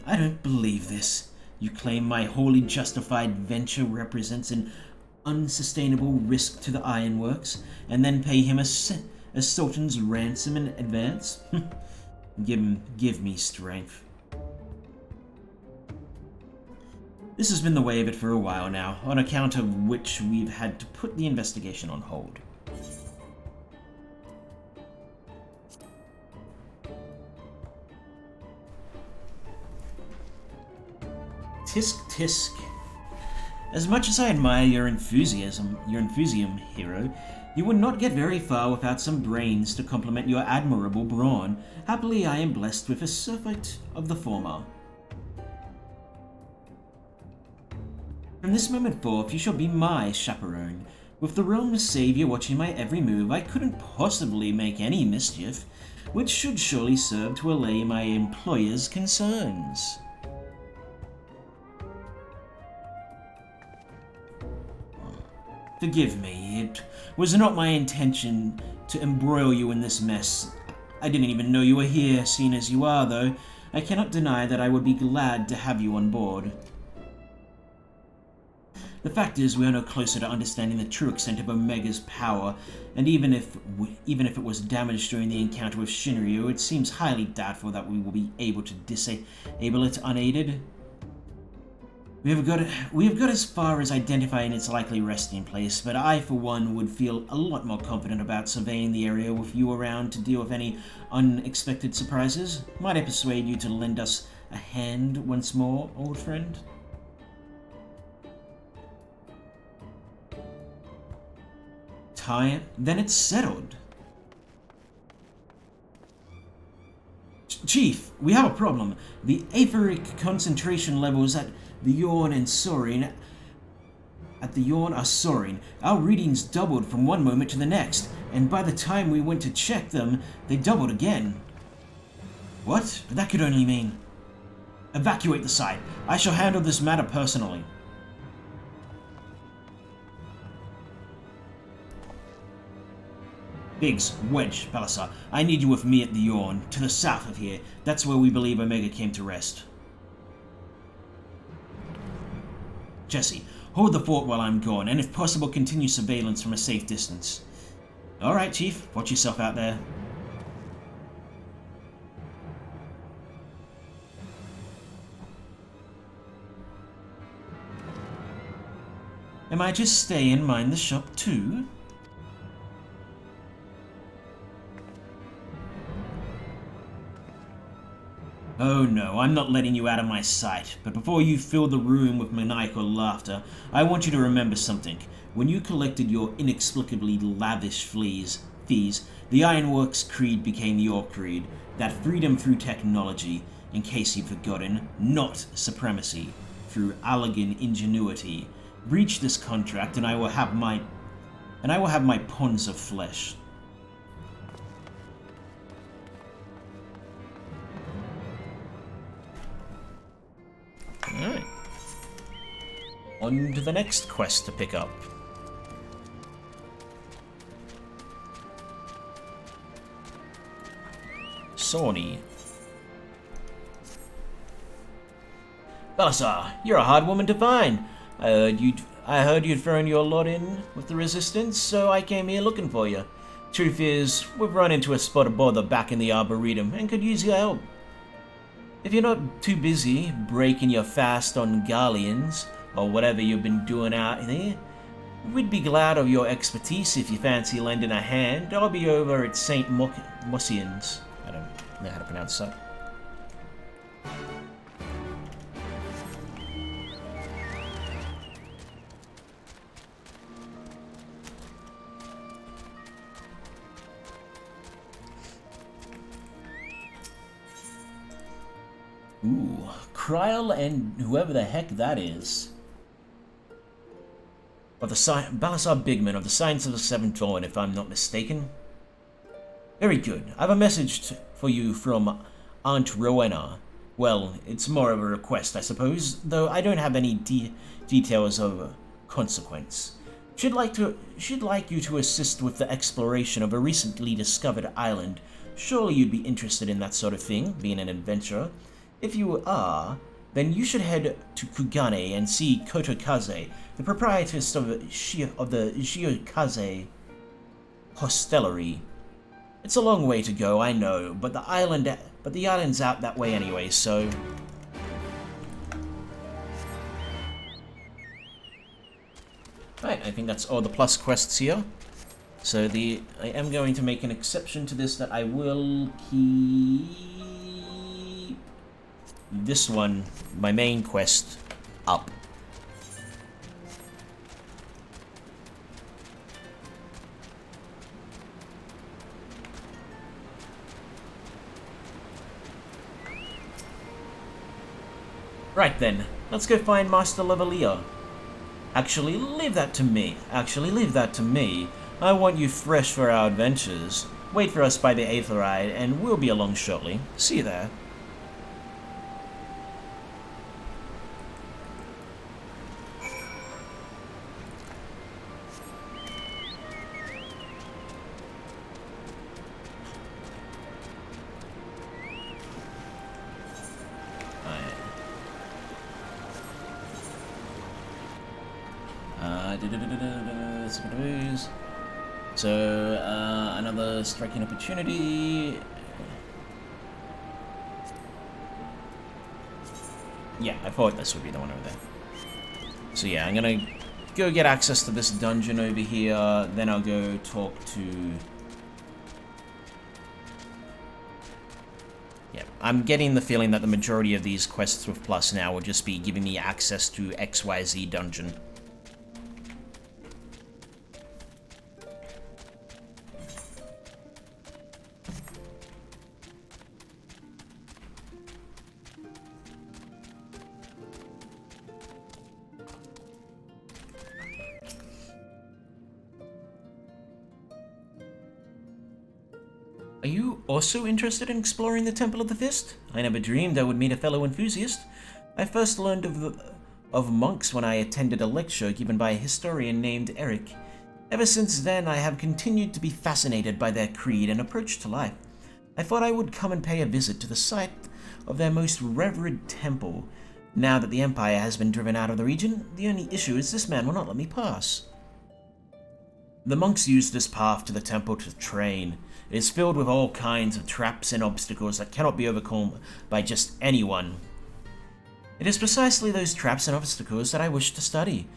I don't believe this. You claim my wholly justified venture represents an unsustainable risk to the ironworks, and then pay him a sultan's ransom in advance? Give me strength. This has been the way of it for a while now, on account of which we've had to put the investigation on hold. Tisk tisk. As much as I admire your enthusiasm, hero, you would not get very far without some brains to complement your admirable brawn. Happily, I am blessed with a surfeit of the former. From this moment forth, you shall be my chaperone. With the realm's savior watching my every move, I couldn't possibly make any mischief, which should surely serve to allay my employer's concerns. Forgive me, it was not my intention to embroil you in this mess. I didn't even know you were here, seeing as you are, though. I cannot deny that I would be glad to have you on board. The fact is, we are no closer to understanding the true extent of Omega's power, and even if it was damaged during the encounter with Shinryu, it seems highly doubtful that we will be able to disable it unaided. We have got as far as identifying its likely resting place, but I, for one, would feel a lot more confident about surveying the area with you around to deal with any unexpected surprises. Might I persuade you to lend us a hand once more, old friend? Then it's settled. Chief, we have a problem. The aetheric concentration levels at the Yorn are soaring. Our readings doubled from one moment to the next, and by the time we went to check them, they doubled again. What? That could only mean... Evacuate the site. I shall handle this matter personally. Biggs, Wedge, Balasar, I need you with me at the Yorn, to the south of here. That's where we believe Omega came to rest. Jesse, hold the fort while I'm gone, and if possible, continue surveillance from a safe distance. Alright, Chief. Watch yourself out there. Am I just staying mind the shop too? Oh no, I'm not letting you out of my sight, but before you fill the room with maniacal laughter, I want you to remember something. When you collected your inexplicably lavish fees, the Ironworks creed became your creed, that freedom through technology, in case you've forgotten, not supremacy, through Allagan ingenuity. Breach this contract and I will have my ponds of flesh. Alright. On to the next quest to pick up. Sawney. Balasar, you're a hard woman to find. I heard you'd thrown your lot in with the resistance, so I came here looking for you. Truth is, we've run into a spot of bother back in the Arboretum and could use your help. If you're not too busy breaking your fast on Garleans, or whatever you've been doing out there, we'd be glad of your expertise if you fancy lending a hand. I'll be over at St. Mossian's. I don't know how to pronounce that. Ooh, Kryl and whoever the heck that is. Of the Balasar Bigman of the Science of the Seventh Dawn, if I'm not mistaken. Very good. I have a message for you from Aunt Rowena. Well, it's more of a request, I suppose, though I don't have any details of consequence. She'd like you to assist with the exploration of a recently discovered island. Surely you'd be interested in that sort of thing, being an adventurer. If you are, then you should head to Kugane and see Kotokaze, the proprietress of the Shiokaze Hostelry. It's a long way to go, I know, but the island's out that way anyway, so... Right, I think that's all the plus quests here. So I am going to make an exception to this that I will keep this one, my main quest, up. Right then, let's go find Master Levelia. Actually, leave that to me. I want you fresh for our adventures. Wait for us by the Aetheride, and we'll be along shortly. See you there. So, another striking opportunity. Yeah, I thought this would be the one over there. So yeah, I'm gonna go get access to this dungeon over here, then I'll go talk to... Yeah, I'm getting the feeling that the majority of these quests with Plus now will just be giving me access to XYZ dungeon. Are you also interested in exploring the Temple of the Fist? I never dreamed I would meet a fellow enthusiast. I first learned of monks when I attended a lecture given by a historian named Eric. Ever since then, I have continued to be fascinated by their creed and approach to life. I thought I would come and pay a visit to the site of their most revered temple. Now that the Empire has been driven out of the region, the only issue is this man will not let me pass. The monks use this path to the temple to train. It is filled with all kinds of traps and obstacles that cannot be overcome by just anyone. It is precisely those traps and obstacles that I wish to study.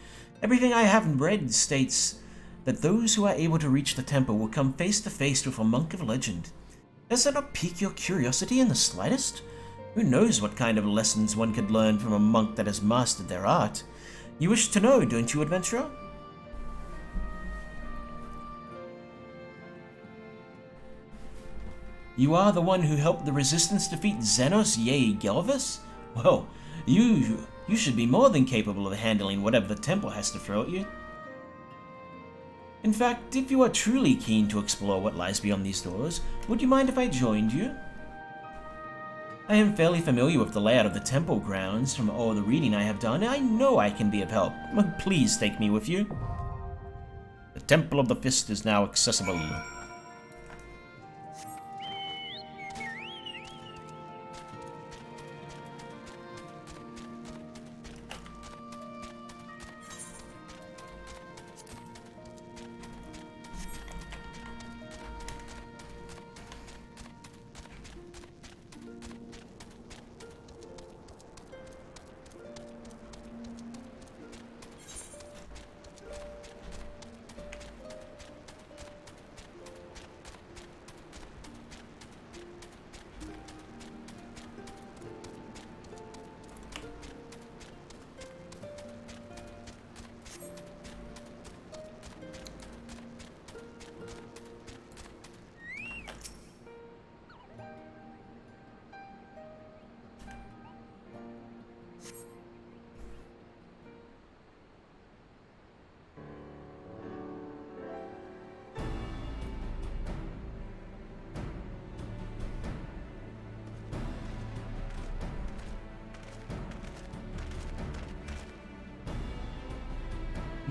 Everything I have read states that those who are able to reach the temple will come face to face with a monk of legend. Does that not pique your curiosity in the slightest? Who knows what kind of lessons one could learn from a monk that has mastered their art? You wish to know, don't you, adventurer? You are the one who helped the Resistance defeat Xenos, yea, Gelvis? Well, you should be more than capable of handling whatever the temple has to throw at you. In fact, if you are truly keen to explore what lies beyond these doors, would you mind if I joined you? I am fairly familiar with the layout of the temple grounds from all the reading I have done, and I know I can be of help. Please take me with you. The Temple of the Fist is now accessible.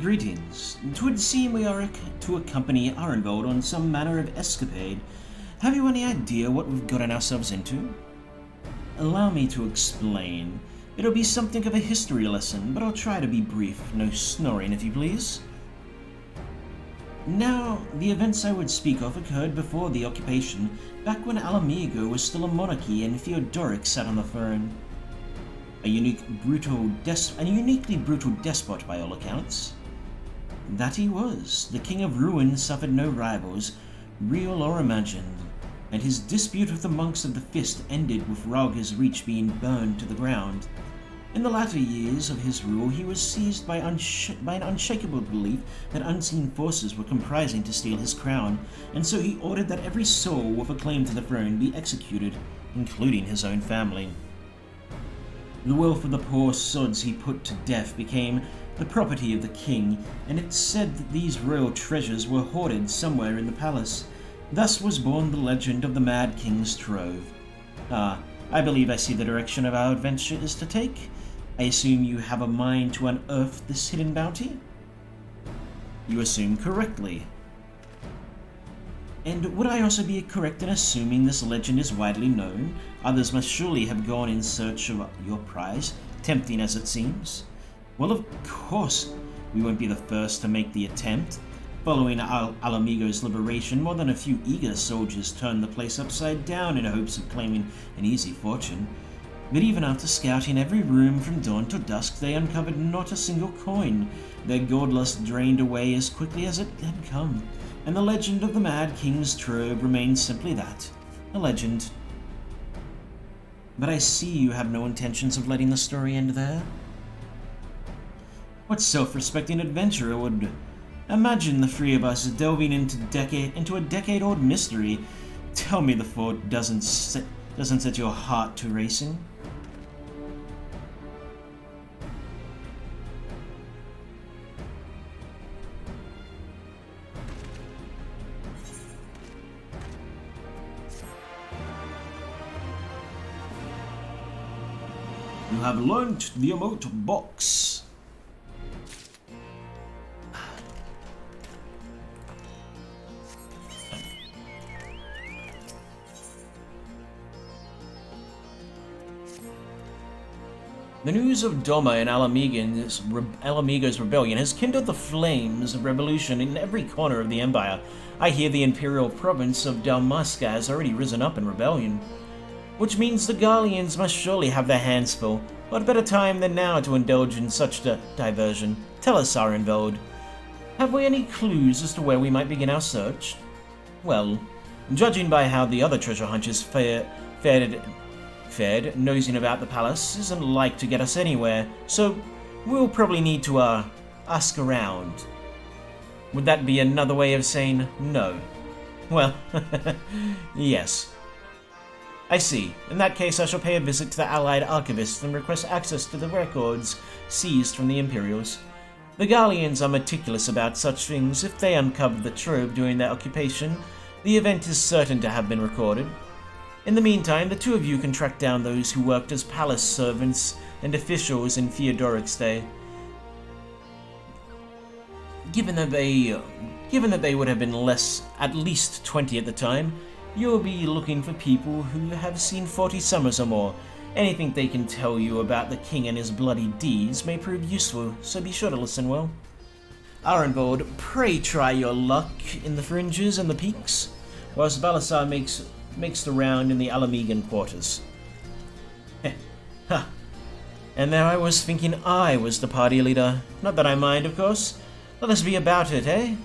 Greetings. 'Twould seem we are to accompany Arenvold on some manner of escapade. Have you any idea what we've gotten ourselves into? Allow me to explain. It'll be something of a history lesson, but I'll try to be brief. No snoring, if you please. Now, the events I would speak of occurred before the occupation, back when Alamigo was still a monarchy and Theodoric sat on the throne. A uniquely brutal despot by all accounts. That he was. The King of Ruin suffered no rivals, real or imagined, and his dispute with the monks of the Fist ended with Rauga's Reach being burned to the ground. In the latter years of his rule, he was seized by an unshakable belief that unseen forces were comprising to steal his crown, and so he ordered that every soul with a claim to the throne be executed, including his own family. The wealth of the poor sods he put to death became the property of the king, and it's said that these royal treasures were hoarded somewhere in the palace. Thus was born the legend of the Mad King's Trove. I believe I see the direction of our adventure is to take. I assume you have a mind to unearth this hidden bounty? You assume correctly. And would I also be correct in assuming this legend is widely known? Others must surely have gone in search of your prize, tempting as it seems. Well, of course, we won't be the first to make the attempt. Following Alamigo's liberation, more than a few eager soldiers turned the place upside down in hopes of claiming an easy fortune. But even after scouting every room from dawn to dusk, they uncovered not a single coin. Their gold lust drained away as quickly as it had come, and the legend of the Mad King's Trove remains simply that, a legend. But I see you have no intentions of letting the story end there. What self-respecting adventurer would imagine the three of us delving into a decade-old mystery? Tell me the thought doesn't set your heart to racing. You have learnt the emote box. The news of Doma and Alamigo's rebellion has kindled the flames of revolution in every corner of the Empire. I hear the imperial province of Dalmasca has already risen up in rebellion. Which means the Garleans must surely have their hands full. What better time than now to indulge in such diversion? Tell us, Arenvold. Have we any clues as to where we might begin our search? Well, judging by how the other treasure hunters fared, nosing about the palace isn't like to get us anywhere, so we'll probably need to, ask around. Would that be another way of saying no? Well, yes. I see. In that case, I shall pay a visit to the Allied Archivists and request access to the records seized from the Imperials. The Garleans are meticulous about such things. If they uncovered the trove during their occupation, the event is certain to have been recorded. In the meantime, the two of you can track down those who worked as palace servants and officials in Theodoric's day. Given that they would have been at least 20 at the time, you'll be looking for people who have seen 40 summers or more. Anything they can tell you about the king and his bloody deeds may prove useful, so be sure to listen well. Arenvold, pray try your luck in the fringes and the peaks, whilst Balasar makes the round in the Alamigan quarters. Ha! And there I was thinking I was the party leader. Not that I mind, of course. Let us be about it, eh?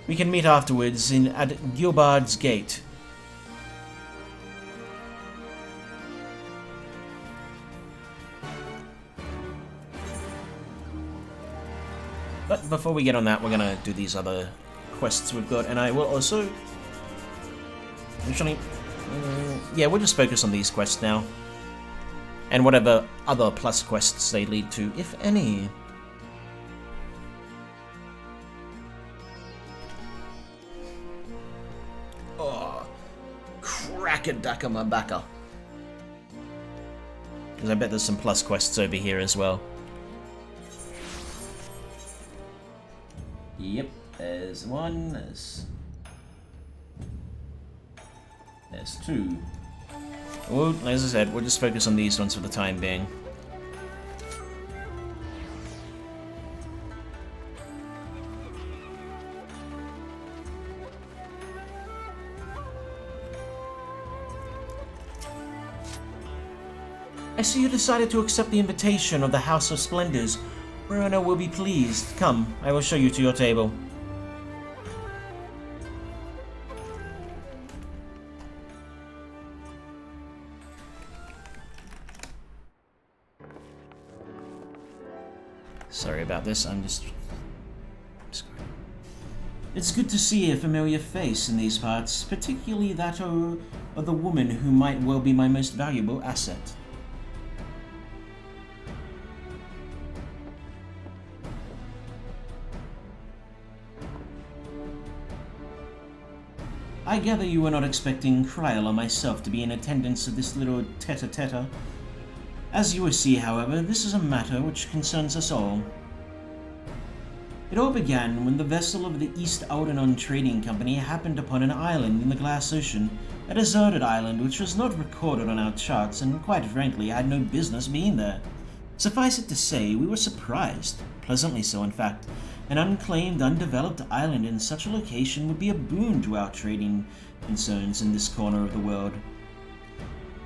We can meet afterwards at Gilbard's Gate. But before we get on that, we're gonna do these other quests we've got, and I will also... Actually, yeah, we'll just focus on these quests now. And whatever other plus quests they lead to, if any. Oh, crack-a-duck-a-ma-backa. Because I bet there's some plus quests over here as well. Yep, there's one, there's two. Well, as I said, we'll just focus on these ones for the time being. I see you decided to accept the invitation of the House of Splendors. Rona will be pleased. Come, I will show you to your table. Sorry about this, I'm just It's good to see a familiar face in these parts, particularly that of the woman who might well be my most valuable asset. I gather you were not expecting Kryl or myself to be in attendance at this little tete-a-tete. As you will see, however, this is a matter which concerns us all. It all began when the vessel of the East Aldenon Trading Company happened upon an island in the Glass Ocean, a deserted island which was not recorded on our charts and, quite frankly, had no business being there. Suffice it to say, we were surprised, pleasantly so in fact. An unclaimed, undeveloped island in such a location would be a boon to our trading concerns in this corner of the world.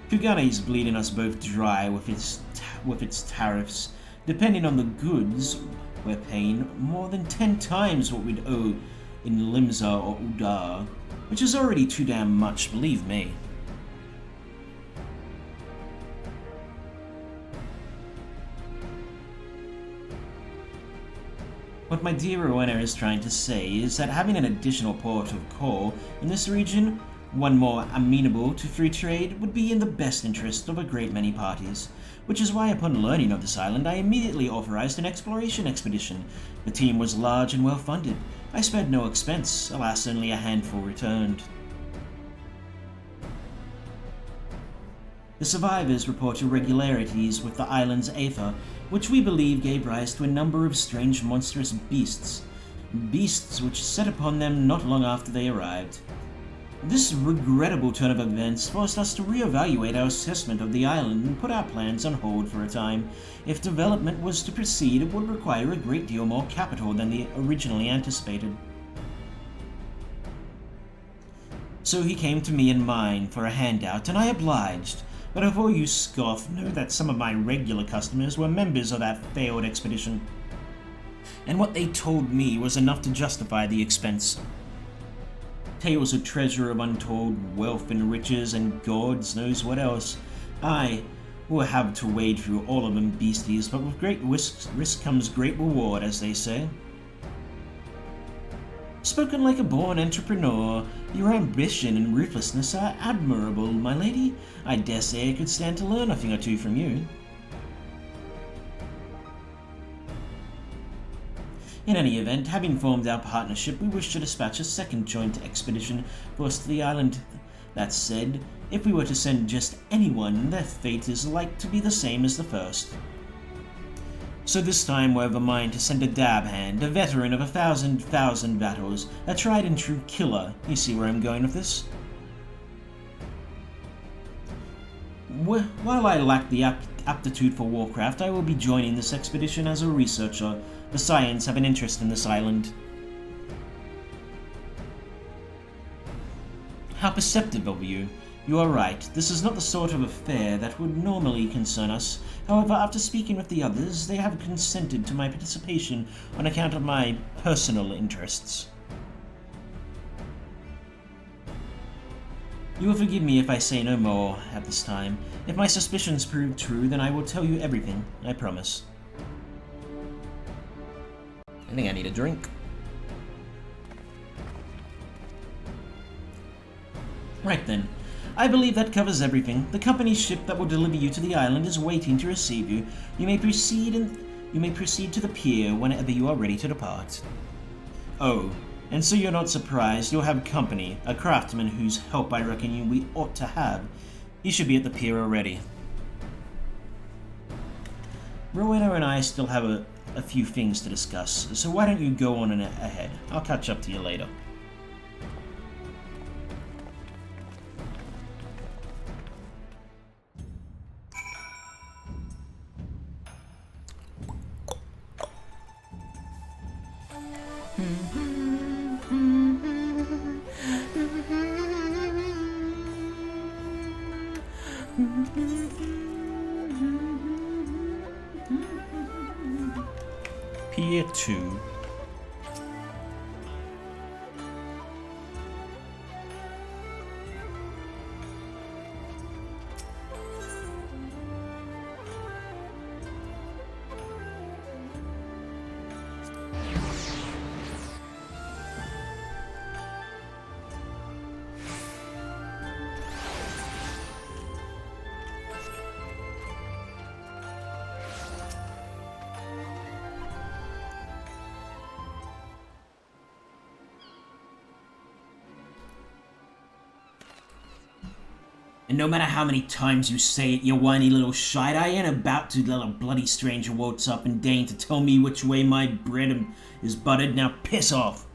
Kugane is bleeding us both dry with its tariffs. Depending on the goods, we're paying more than 10 times what we'd owe in Limsa or Udar, which is already too damn much, believe me. What my dear Rowena is trying to say is that having an additional port of call in this region, one more amenable to free trade, would be in the best interest of a great many parties, which is why upon learning of this island I immediately authorized an exploration expedition. The team was large and well funded. I spared no expense, alas only a handful returned. The survivors report irregularities with the island's aether, which we believe gave rise to a number of strange monstrous beasts which set upon them not long after they arrived. This regrettable turn of events forced us to reevaluate our assessment of the island and put our plans on hold for a time. If development was to proceed, it would require a great deal more capital than they originally anticipated. So he came to me and mine for a handout, and I obliged. But before you scoff, know that some of my regular customers were members of that failed expedition. And what they told me was enough to justify the expense. Tales of treasure of untold wealth and riches and gods knows what else. I will have to wade through all of them beasties, but with great risk comes great reward, as they say. Spoken like a born entrepreneur, your ambition and ruthlessness are admirable, my lady. I dare say I could stand to learn a thing or two from you. In any event, having formed our partnership, we wish to dispatch a second joint expedition for us to the island. That said, if we were to send just anyone, their fate is like to be the same as the first. So this time we're of a mind to send a dab hand, a veteran of 1,000 battles, a tried and true killer. You see where I'm going with this? While I lack the aptitude for warcraft, I will be joining this expedition as a researcher. The Scions have an interest in this island. How perceptive of you. You are right, this is not the sort of affair that would normally concern us. However, after speaking with the others, they have consented to my participation on account of my personal interests. You will forgive me if I say no more at this time. If my suspicions prove true, then I will tell you everything, I promise. I think I need a drink. Right then. I believe that covers everything. The company's ship that will deliver you to the island is waiting to receive you. You may proceed to the pier whenever you are ready to depart. Oh, and so you're not surprised, you'll have company, a craftsman whose help I reckon we ought to have. He should be at the pier already. Rowena and I still have a few things to discuss, so why don't you go on ahead? I'll catch up to you later. Pier 2. And no matter how many times you say it, you whiny little shite, I ain't about to let a bloody stranger waltz up and deign to tell me which way my bread is buttered. Now piss off!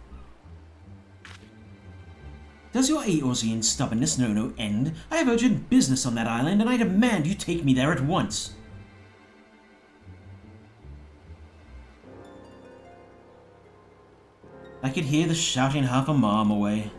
Does your Eorzean and stubbornness know no end? I have urgent business on that island, and I demand you take me there at once. I could hear the shouting half a mile away.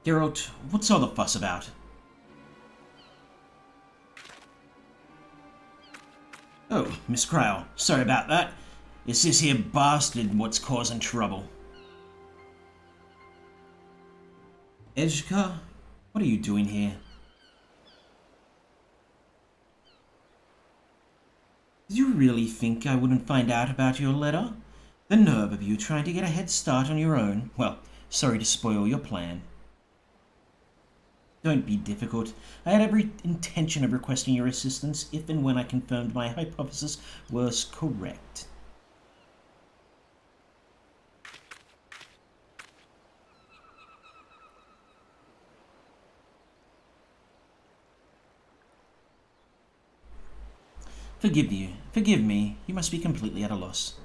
Geralt, what's all the fuss about? Oh, Miss Cryle, sorry about that. It's this here bastard what's causing trouble. Edgeka, what are you doing here? Did you really think I wouldn't find out about your letter? The nerve of you trying to get a head start on your own. Well, sorry to spoil your plan. Don't be difficult. I had every intention of requesting your assistance if and when I confirmed my hypothesis was correct. Forgive me, you must be completely at a loss.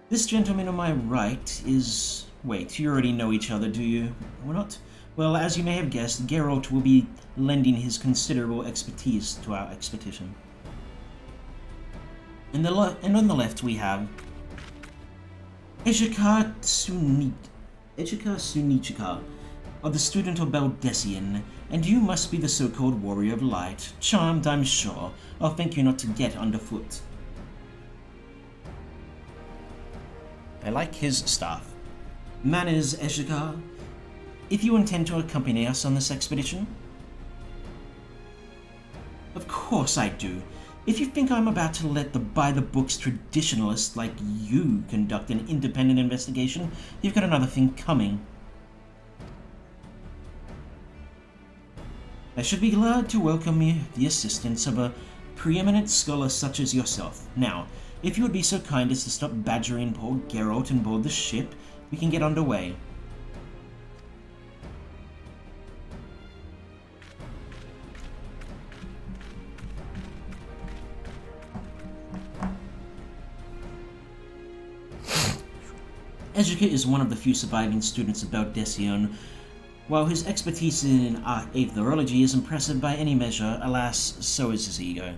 This gentleman on my right is... Wait, you already know each other, do you? Or not? Well, as you may have guessed, Geralt will be lending his considerable expertise to our expedition. And on the left we have Edgeka Sunichika, of the student of Beldesian, and you must be the so-called Warrior of Light. Charmed, I'm sure. I'll thank you not to get underfoot. I like his staff. Manners, Edgeka. If you intend to accompany us on this expedition? Of course I do. If you think I'm about to let the by-the-books traditionalist like you conduct an independent investigation, you've got another thing coming. I should be glad to welcome you the assistance of a preeminent scholar such as yourself. Now, if you would be so kind as to stop badgering poor Geralt on board the ship, we can get underway. Edgeka is one of the few surviving students of Beldesian. While his expertise in aetherology is impressive by any measure, alas, so is his ego.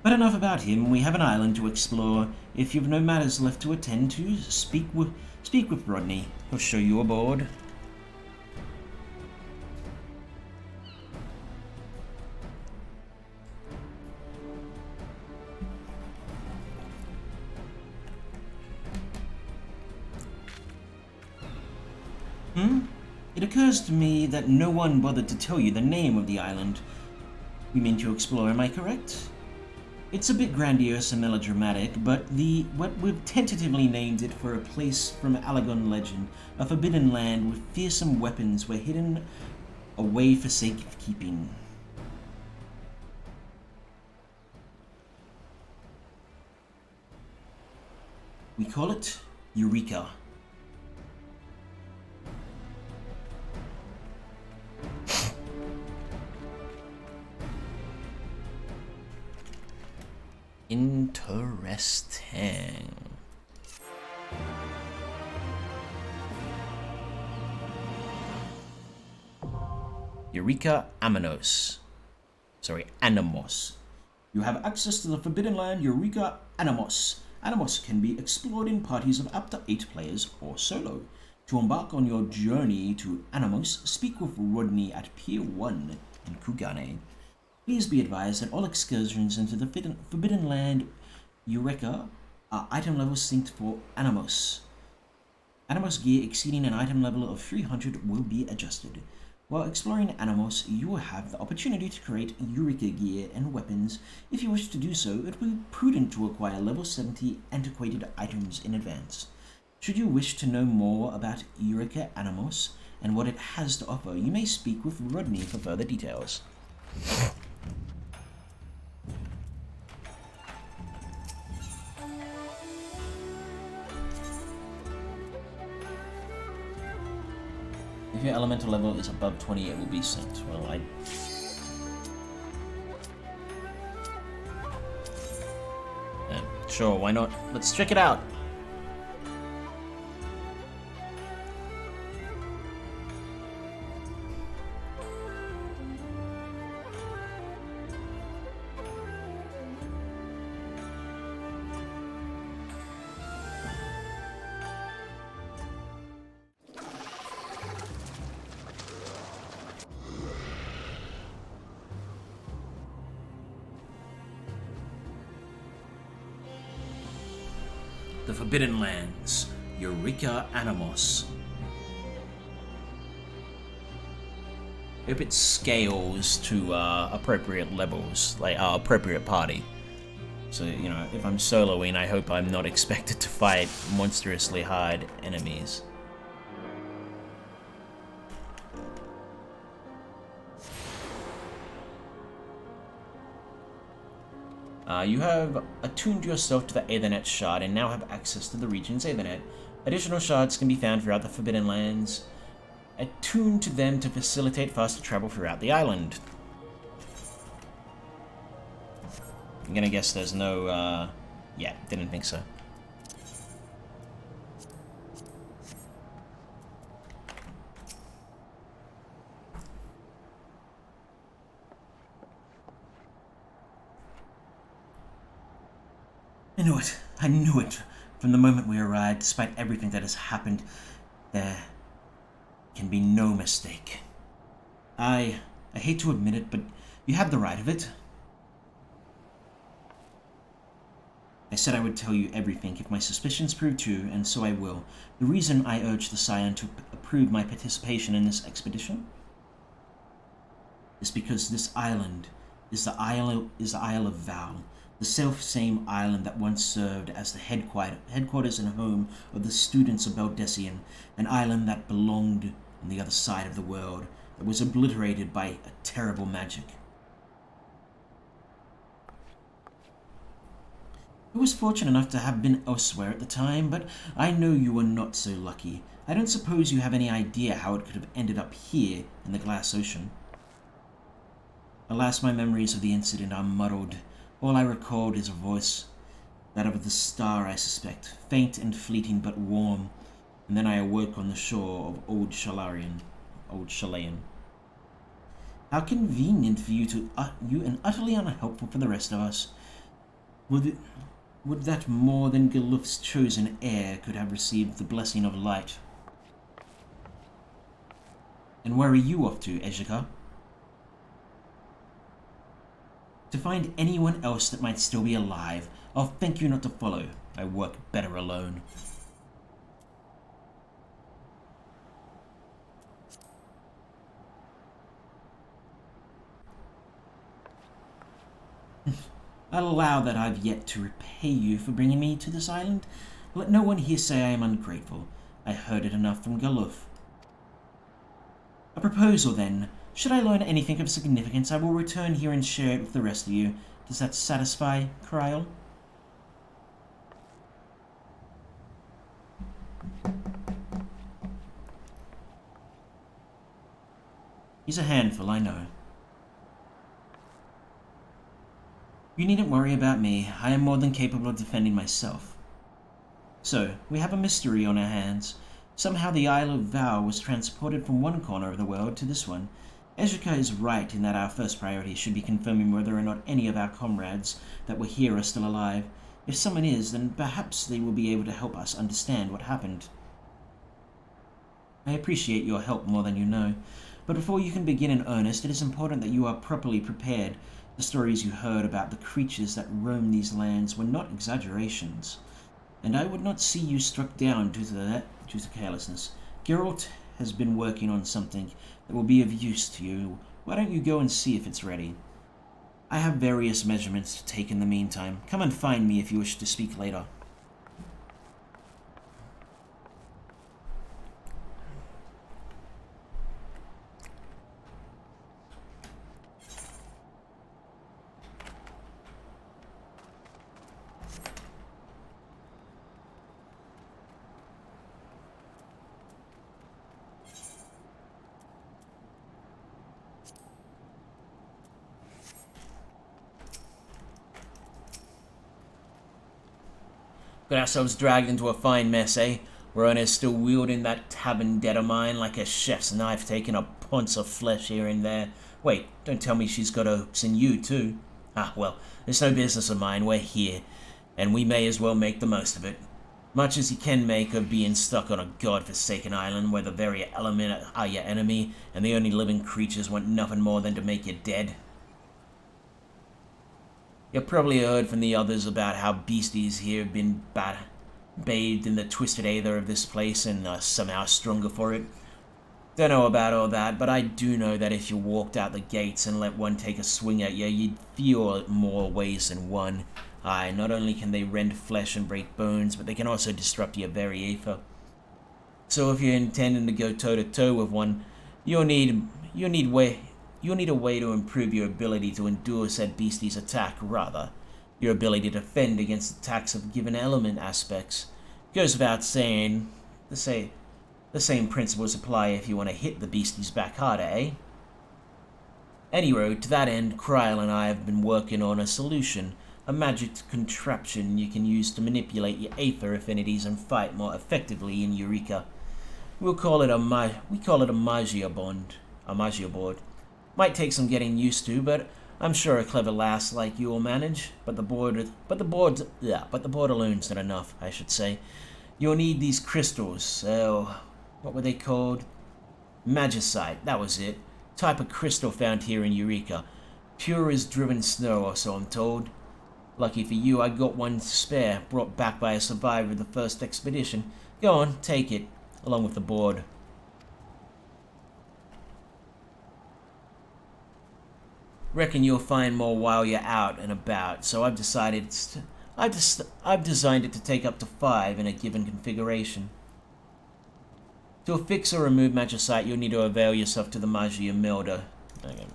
But enough about him. We have an island to explore. If you've no matters left to attend to, speak with Rodney. He'll show you aboard. It occurs to me that no one bothered to tell you the name of the island we mean to explore, am I correct? It's a bit grandiose and melodramatic, but what we've tentatively named it for a place from Alagon legend, a forbidden land with fearsome weapons where hidden away for sake of keeping. We call it Eureka. Interesting. Eureka Animos. You have access to the Forbidden Land Eureka Animos. Animos can be explored in parties of up to 8 players or solo. To embark on your journey to Animos, speak with Rodney at Pier 1 in Kugane. Please be advised that all excursions into the Forbidden Land Eureka are item level synced for Animos. Animos gear exceeding an item level of 300 will be adjusted. While exploring Animos, you will have the opportunity to create Eureka gear and weapons. If you wish to do so, it will be prudent to acquire level 70 antiquated items in advance. Should you wish to know more about Eureka Animos and what it has to offer, you may speak with Rodney for further details. If your elemental level is above 20, it will be sent. Well, sure, why not? Let's check it out! The Forbidden Lands, Eureka Animos. Hope it scales to appropriate levels, like appropriate party. So, you know, if I'm soloing, I hope I'm not expected to fight monstrously hard enemies. You have attuned yourself to the Aethernet shard and now have access to the region's Aethernet. Additional shards can be found throughout the Forbidden Lands. Attune to them to facilitate faster travel throughout the island. I'm gonna guess there's no, yeah, didn't think so. I knew it from the moment we arrived. Despite everything that has happened, there can be no mistake. I hate to admit it, but you had the right of it. I said I would tell you everything if my suspicions proved true, and so I will. The reason I urged the Scion to approve my participation in this expedition is because this island is the Isle of Val. The self-same island that once served as the headquarters and home of the students of Beldesian, an island that belonged on the other side of the world, that was obliterated by a terrible magic. I was fortunate enough to have been elsewhere at the time, but I know you were not so lucky. I don't suppose you have any idea how it could have ended up here in the Glass Ocean. Alas, my memories of the incident are muddled. All I recalled is a voice, that of the star, I suspect, faint and fleeting but warm, and then I awoke on the shore of Old Shalayan. How convenient for you and utterly unhelpful for the rest of us. Would that more than Galuf's chosen heir could have received the blessing of light. And where are you off to, Ejika? To find anyone else that might still be alive. I'll thank you not to follow. I work better alone. I'll allow that I've yet to repay you for bringing me to this island. Let no one here say I am ungrateful. I heard it enough from Galuf. A proposal, then. Should I learn anything of significance, I will return here and share it with the rest of you. Does that satisfy, Kryl? He's a handful, I know. You needn't worry about me. I am more than capable of defending myself. So, we have a mystery on our hands. Somehow the Isle of Vow was transported from one corner of the world to this one. Ezrika is right in that our first priority should be confirming whether or not any of our comrades that were here are still alive. If someone is, then perhaps they will be able to help us understand what happened. I appreciate your help more than you know, but before you can begin in earnest, it is important that you are properly prepared. The stories you heard about the creatures that roam these lands were not exaggerations, and I would not see you struck down due to carelessness. Geralt has been working on something that will be of use to you. Why don't you go and see if it's ready? I have various measurements to take in the meantime. Come and find me if you wish to speak later. Got ourselves dragged into a fine mess, eh? Rona's still wielding that tavern dead of mine like a chef's knife, taking a ponce of flesh here and there. Wait, don't tell me she's got hooks in you too. Ah, well, it's no business of mine. We're here, and we may as well make the most of it. Much as you can make of being stuck on a god-forsaken island where the very element are your enemy, and the only living creatures want nothing more than to make you dead. You've probably heard from the others about how beasties here have been bathed in the twisted aether of this place and are somehow stronger for it. Don't know about all that, but I do know that if you walked out the gates and let one take a swing at you, you'd feel it more ways than one. Aye, not only can they rend flesh and break bones, but they can also disrupt your very aether. So if you're intending to go toe-to-toe with one, you'll need a way to improve your ability to endure said beastie's attack, rather. Your ability to defend against attacks of given element aspects. Goes without saying, the same principles apply if you want to hit the beasties back harder, eh? Anyway, to that end, Kryl and I have been working on a solution, a magic contraption you can use to manipulate your aether affinities and fight more effectively in Eureka. We call it a magia board. Might take some getting used to, but I'm sure a clever lass like you will manage. But the board alone's not enough, I should say. You'll need these crystals. What were they called? Magicite, that was it. Type of crystal found here in Eureka. Pure as driven snow, or so I'm told. Lucky for you, I got one spare, brought back by a survivor of the first expedition. Go on, take it, along with the board. Reckon you'll find more while you're out and about, so I've designed it to take up to 5 in a given configuration. To affix or remove magicite, you'll need to avail yourself to the Magia Milder. Okay.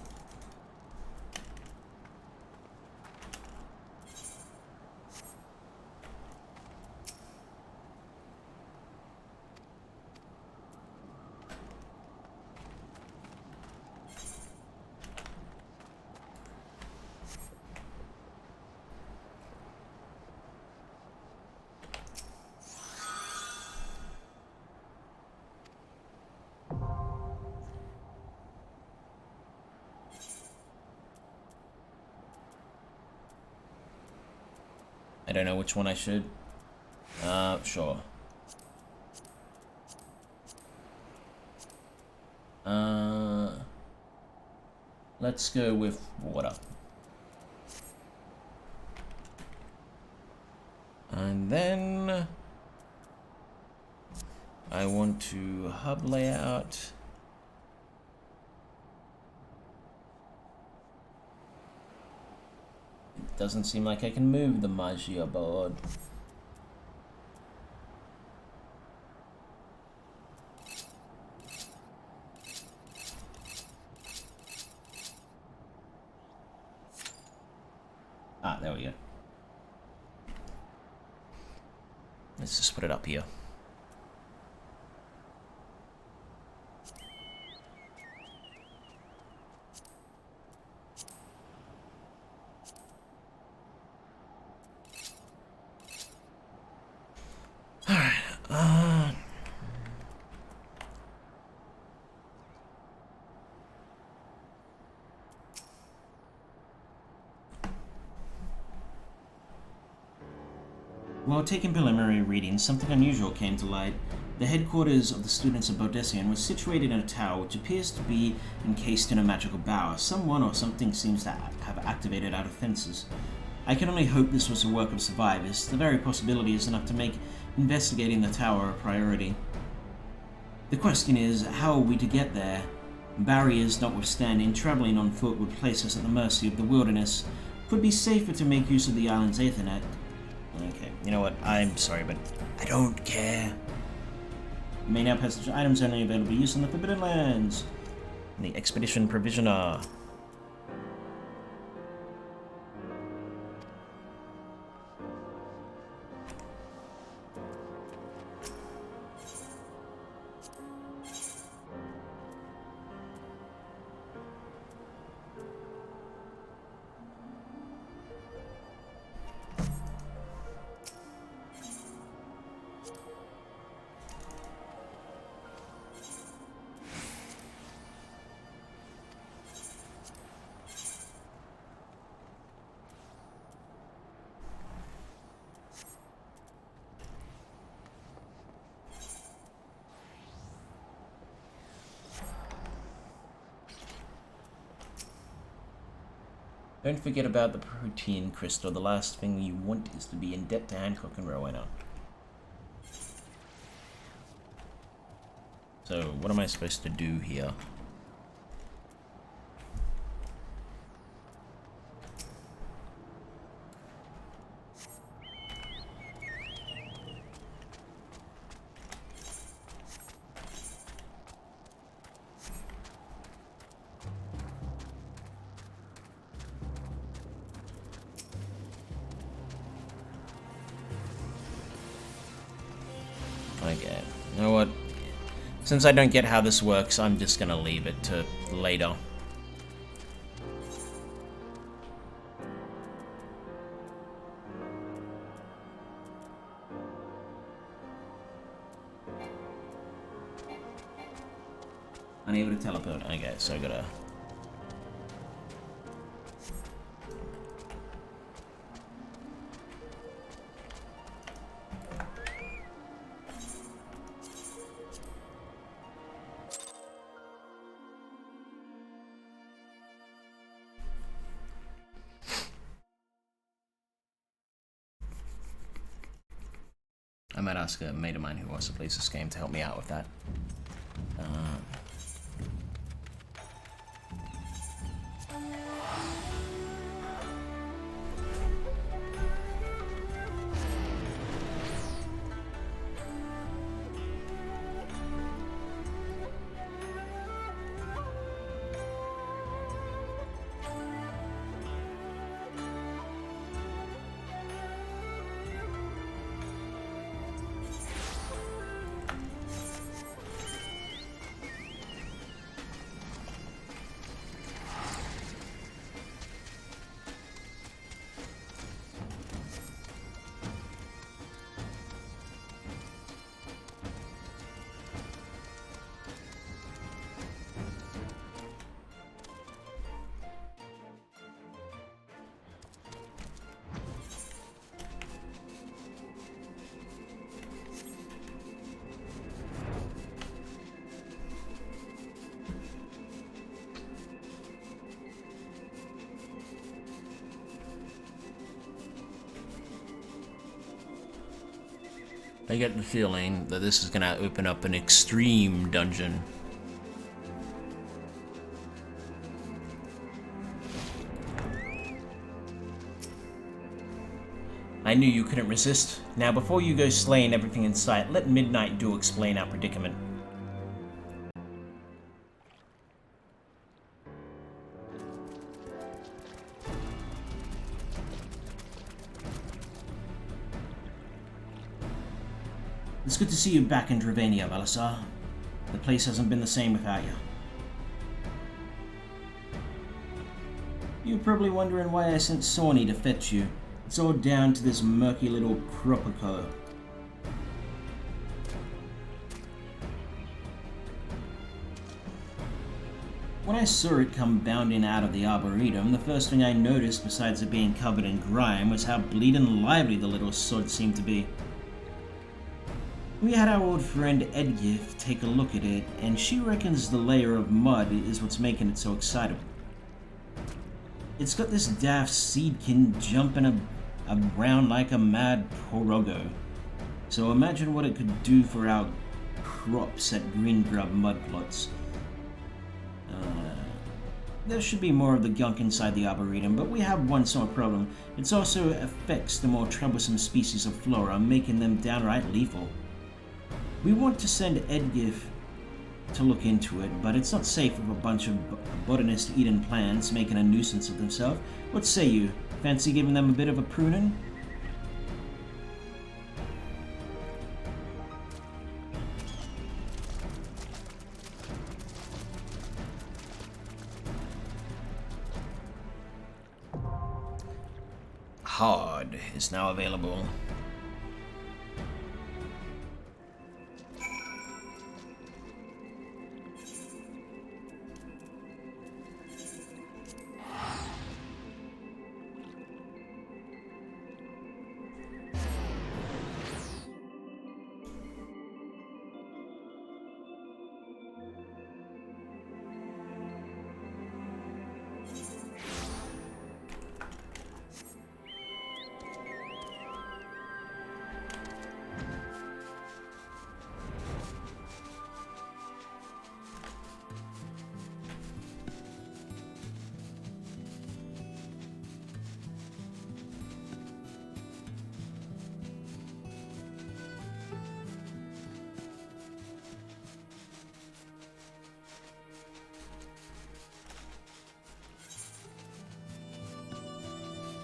I don't know which one I should. Sure. Let's go with water. And then I want to hub layout. It doesn't seem like I can move the Magia board. Ah, there we go. Let's just put it up here. Alright, While taking preliminary readings, something unusual came to light. The headquarters of the students of Bodessian was situated in a tower which appears to be encased in a magical bower. Someone or something seems to have activated our defenses. I can only hope this was the work of survivors. The very possibility is enough to make investigating the tower a priority. The question is, how are we to get there? Barriers notwithstanding, traveling on foot would place us at the mercy of the wilderness. Could be safer to make use of the island's Ethernet. Okay, you know what? I'm sorry, but I don't care. You may now pass items only available for use on the Forbidden Lands. The Expedition Provisioner. Don't forget about the protein crystal. The last thing you want is to be in debt to Hancock and Rowena. So, what am I supposed to do here? Okay, you know what? Since I don't get how this works, I'm just gonna leave it to later. Unable to teleport. Okay, so I gotta... I might ask a mate of mine who also plays this game to help me out with that. I get the feeling that this is gonna open up an extreme dungeon. I knew you couldn't resist. Now before you go slaying everything in sight, let Midnight Duel explain our predicament. It's good to see you back in Dravania, Balasar. The place hasn't been the same without you. You're probably wondering why I sent Sawney to fetch you. It's all down to this murky little Kropoco. When I saw it come bounding out of the Arboretum, the first thing I noticed, besides it being covered in grime, was how bleeding lively the little sod seemed to be. We had our old friend Edgith take a look at it, and she reckons the layer of mud is what's making it so excitable. It's got this daft seedkin jumping around like a mad porogo. So imagine what it could do for our crops at green grub mud plots. There should be more of the gunk inside the Arboretum, but we have one sort of problem. It also affects the more troublesome species of flora, making them downright lethal. We want to send Edgith to look into it, but it's not safe with a bunch of botanists eating plants making a nuisance of themselves. What say you? Fancy giving them a bit of a pruning? Hard is now available.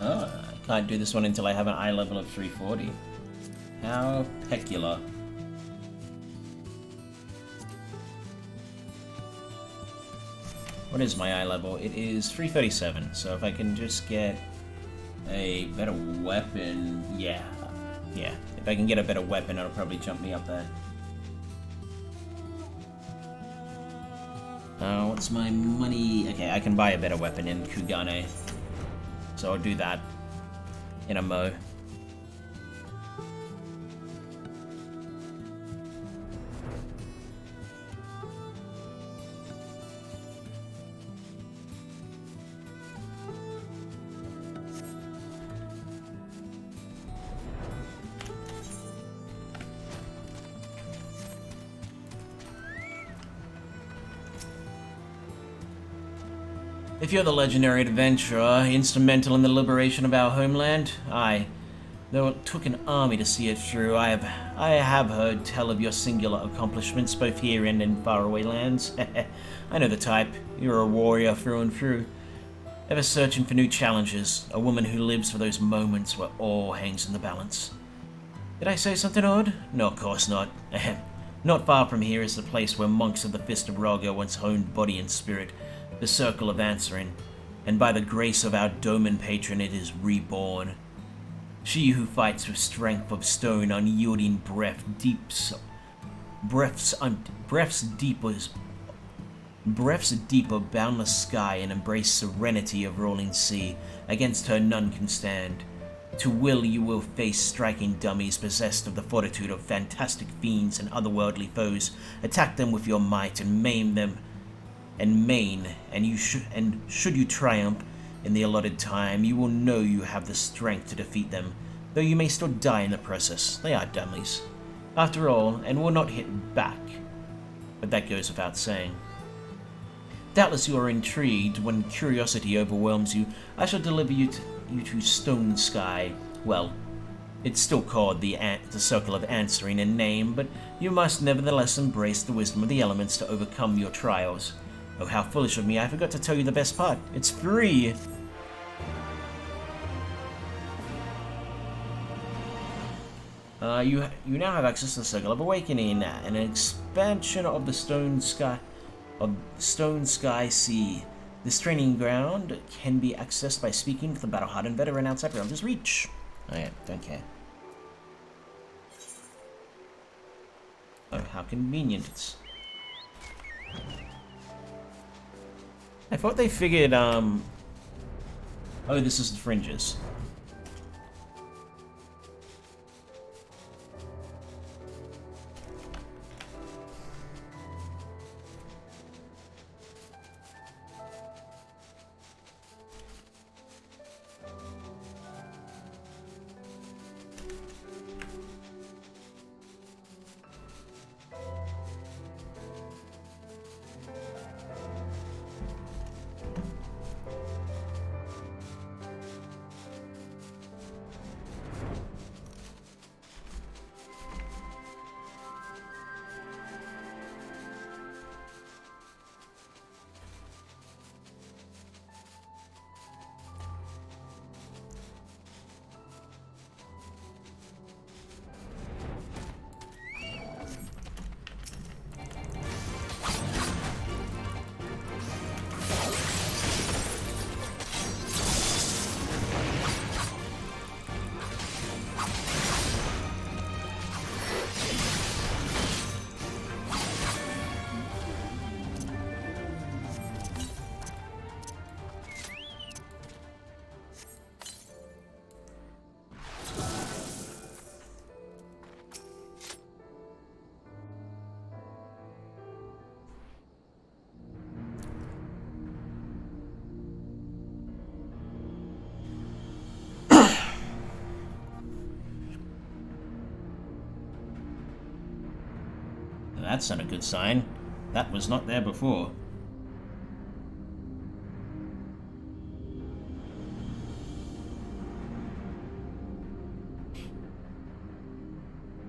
Oh, I can't do this one until I have an eye level of 340. How peculiar. What is my eye level? It is 337, so if I can just get a better weapon... Yeah. If I can get a better weapon, it'll probably jump me up there. What's my money? Okay, I can buy a better weapon in Kugane. So I'll do that in a mo. If you're the legendary adventurer, instrumental in the liberation of our homeland, aye, though it took an army to see it through, I have heard tell of your singular accomplishments both here and in faraway lands. I know the type. You're a warrior through and through. Ever searching for new challenges, a woman who lives for those moments where all hangs in the balance. Did I say something odd? No, of course not. Not far from here is the place where monks of the Fist of Raga once honed body and spirit, the Circle of Answering, and by the grace of our Doman patron it is reborn. She who fights with strength of stone, unyielding breaths deeper, boundless sky, and embrace serenity of rolling sea. Against her none can stand. To will you will face striking dummies possessed of the fortitude of fantastic fiends and otherworldly foes. Attack them with your might and maim them. And should you triumph in the allotted time, you will know you have the strength to defeat them, though you may still die in the process. They are dummies, after all, and will not hit back. But that goes without saying. Doubtless you are intrigued. When curiosity overwhelms you, I shall deliver you to Stone Sky. Well, it's still called the Circle of Answering in name, but you must nevertheless embrace the wisdom of the elements to overcome your trials. Oh, how foolish of me, I forgot to tell you the best part. It's free! You now have access to the Circle of Awakening, an expansion of the Stone Sky Sea. This training ground can be accessed by speaking with the battle-hardened veteran outside Realm's reach. Oh yeah, don't care. Oh, how convenient. I thought they figured, oh, this is the fringes. That's not a good sign. That was not there before.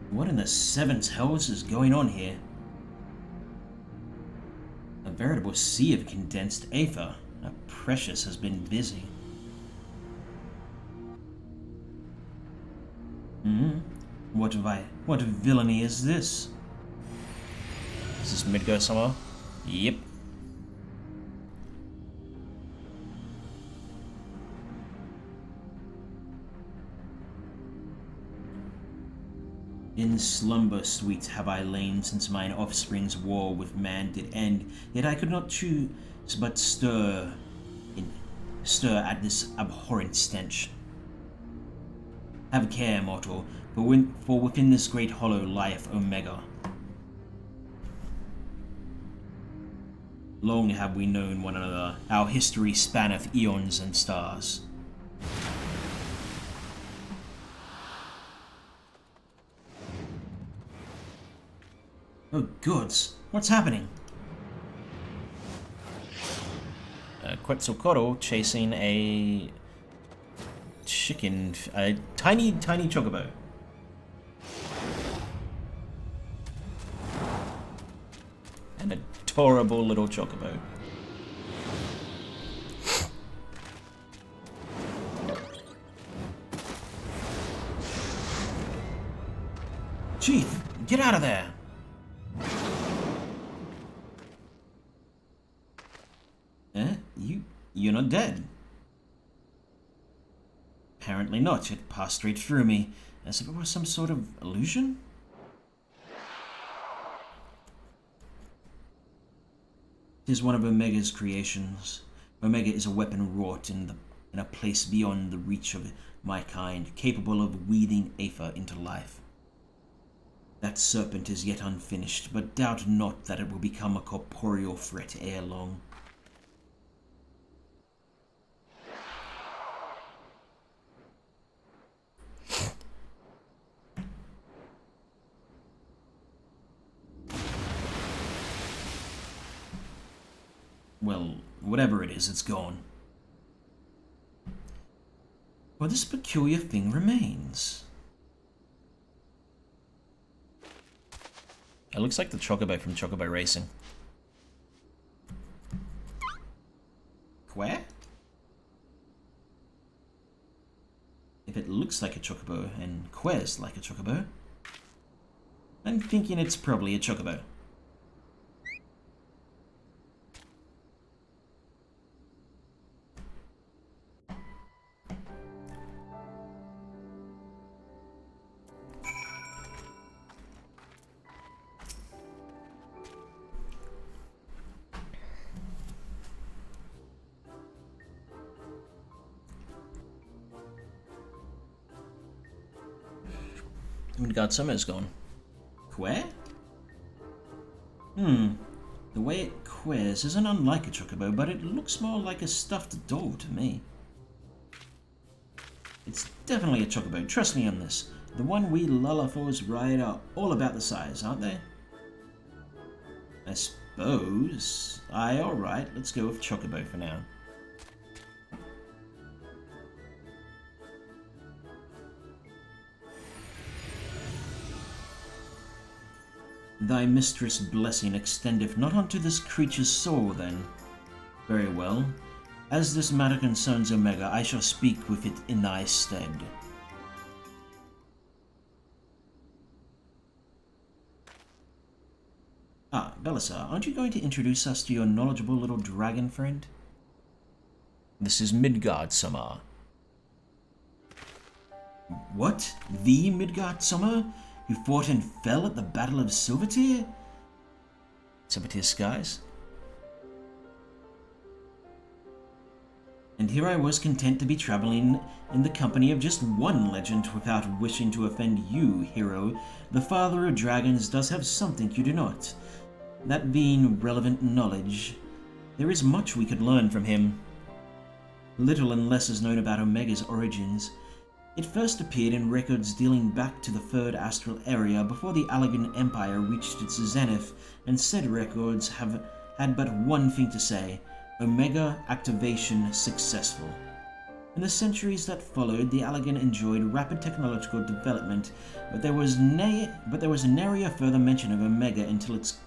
What in the seventh hells is going on here? A veritable sea of condensed aether. Now Precious has been busy. What villainy is this? Is this Midgar somewhere? Yep. In slumber sweet have I lain since mine offspring's war with man did end, yet I could not choose but stir at this abhorrent stench. Have care, mortal, for within this great hollow lieth Omega. Long have we known one another, our history spanneth eons and stars. Oh gods, what's happening? Quetzalcoatl chasing a tiny chocobo. An adorable little chocobo. Chief, get out of there! You're not dead. Apparently not. It passed straight through me, as if it was some sort of illusion. It is one of Omega's creations. Omega is a weapon wrought in a place beyond the reach of my kind, capable of weaving aether into life. That serpent is yet unfinished, but doubt not that it will become a corporeal threat ere long. Well, whatever it is, it's gone. Well, this peculiar thing remains. It looks like the Chocobo from Chocobo Racing. Where? If it looks like a Chocobo and quests like a Chocobo, I'm thinking it's probably a chocobo. Midgard Summer's gone. Quare? The way it queers isn't unlike a chocobo, but it looks more like a stuffed doll to me. It's definitely a chocobo, trust me on this. The one we Lullafours ride are all about the size, aren't they? I suppose. Aye, alright, let's go with chocobo for now. Thy mistress' blessing extendeth not unto this creature's soul, then. Very well. As this matter concerns Omega, I shall speak with it in thy stead. Ah, Belisar, aren't you going to introduce us to your knowledgeable little dragon friend? This is Midgard Summer. What? The Midgard Summer? Who fought and fell at the Battle of Silvertear? Silvertear Skies? And here I was content to be traveling in the company of just one legend without wishing to offend you, hero. The father of dragons does have something you do not. That being relevant knowledge, there is much we could learn from him. Little and less is known about Omega's origins. It first appeared in records dealing back to the Third Astral Area before the Allegan Empire reached its zenith, and said records have had but one thing to say: Omega activation successful. In the centuries that followed, the Allegan enjoyed rapid technological development, but there was nary a further mention of Omega until its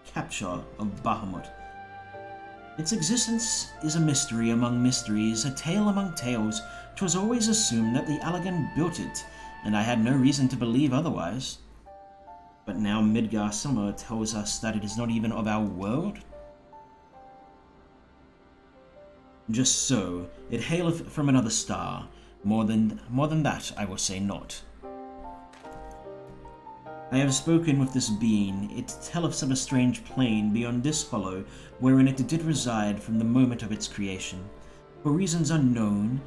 capture of Bahamut. Its existence is a mystery among mysteries, a tale among tales. 'Twas always assumed that the Allegan built it, and I had no reason to believe otherwise. But now Midgard Summer tells us that it is not even of our world? Just so, it haileth from another star. More than that, I will say not. I have spoken with this being. It telleth of a strange plane beyond this hollow, wherein it did reside from the moment of its creation. For reasons unknown,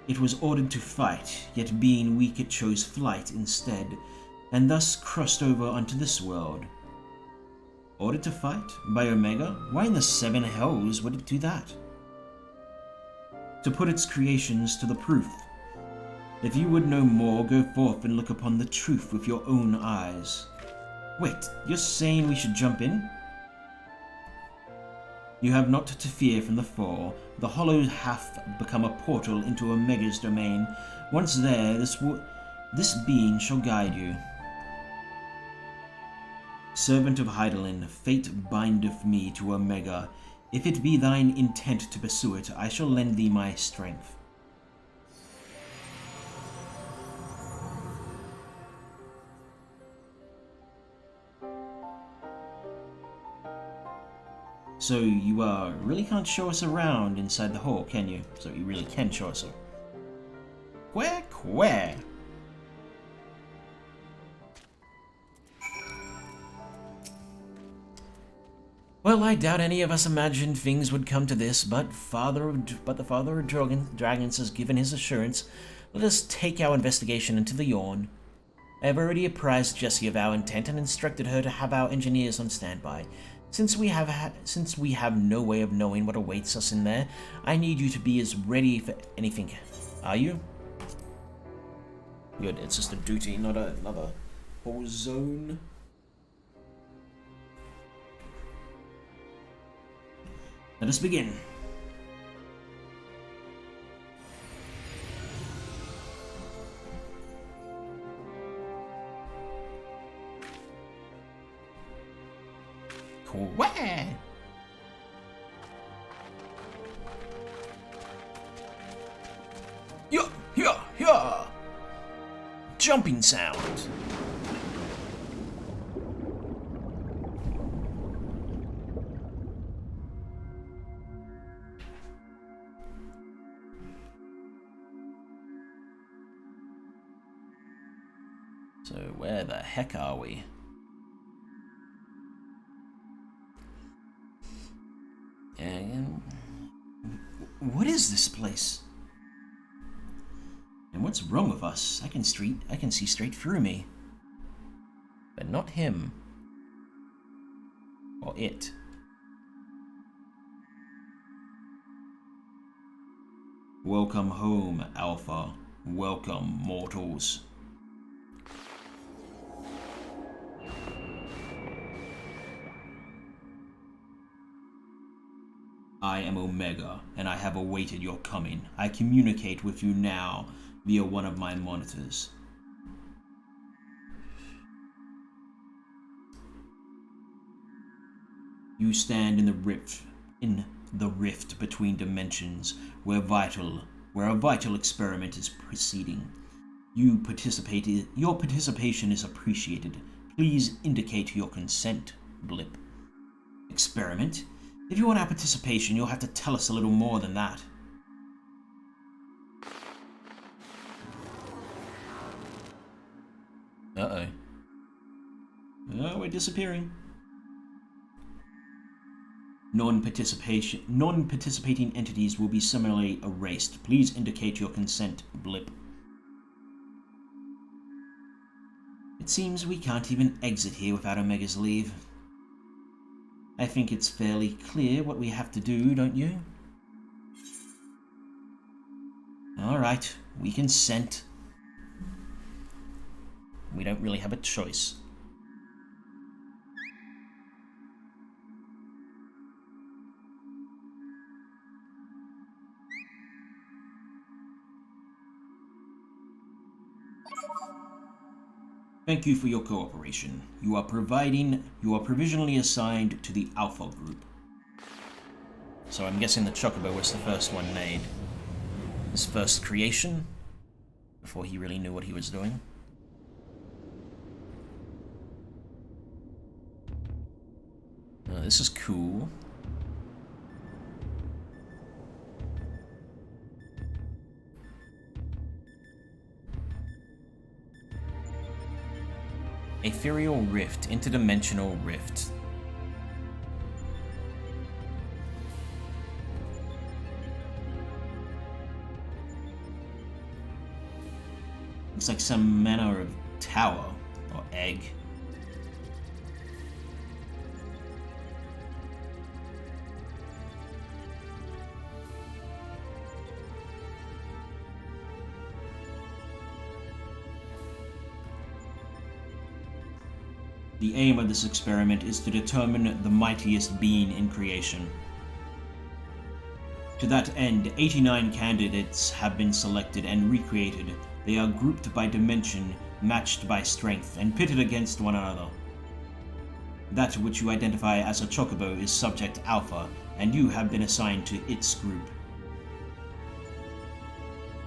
it was ordered to fight, yet being weak it chose flight instead, and thus crossed over onto this world. Ordered to fight? By Omega? Why in the seven hells would it do that? To put its creations to the proof. If you would know more, go forth and look upon the truth with your own eyes. Wait, you're saying we should jump in? You have not to fear from the fall. The hollow hath become a portal into Omega's domain. Once there, this being shall guide you. Servant of Hydaelyn, fate bindeth me to Omega. If it be thine intent to pursue it, I shall lend thee my strength. So you really can't show us around inside the hole, can you? So you really can show us around. Where? Well, I doubt any of us imagined things would come to this, but the father of dragons has given his assurance. Let us take our investigation into the Yorn. I have already apprised Jessie of our intent and instructed her to have our engineers on standby. Since we have no way of knowing what awaits us in there, I need you to be as ready for anything. Are you? Good, it's just a duty, not another whole zone. Let us begin. Where? Yeah. Jumping sound. So where the heck are we? And what is this place? And what's wrong with us? I can see straight through me. But not him. Or it. Welcome home, Alpha. Welcome, mortals. I am Omega, and I have awaited your coming. I communicate with you now via one of my monitors. You stand in the rift between dimensions, where a vital experiment is proceeding. Your participation is appreciated. Please indicate your consent, Blip. Experiment? If you want our participation, you'll have to tell us a little more than that. Uh-oh. Oh, we're disappearing. Non-participating entities will be similarly erased. Please indicate your consent, Blip. It seems we can't even exit here without Omega's leave. I think it's fairly clear what we have to do, don't you? Alright, we consent. We don't really have a choice. Thank you for your cooperation. You are provisionally assigned to the Alpha Group. So I'm guessing the Chocobo was the first one made. His first creation, before he really knew what he was doing. This is cool. Ethereal Rift, Interdimensional Rift. Looks like some manner of tower or egg. The aim of this experiment is to determine the mightiest being in creation. To that end, 89 candidates have been selected and recreated. They are grouped by dimension, matched by strength, and pitted against one another. That which you identify as a Chocobo is Subject Alpha, and you have been assigned to its group.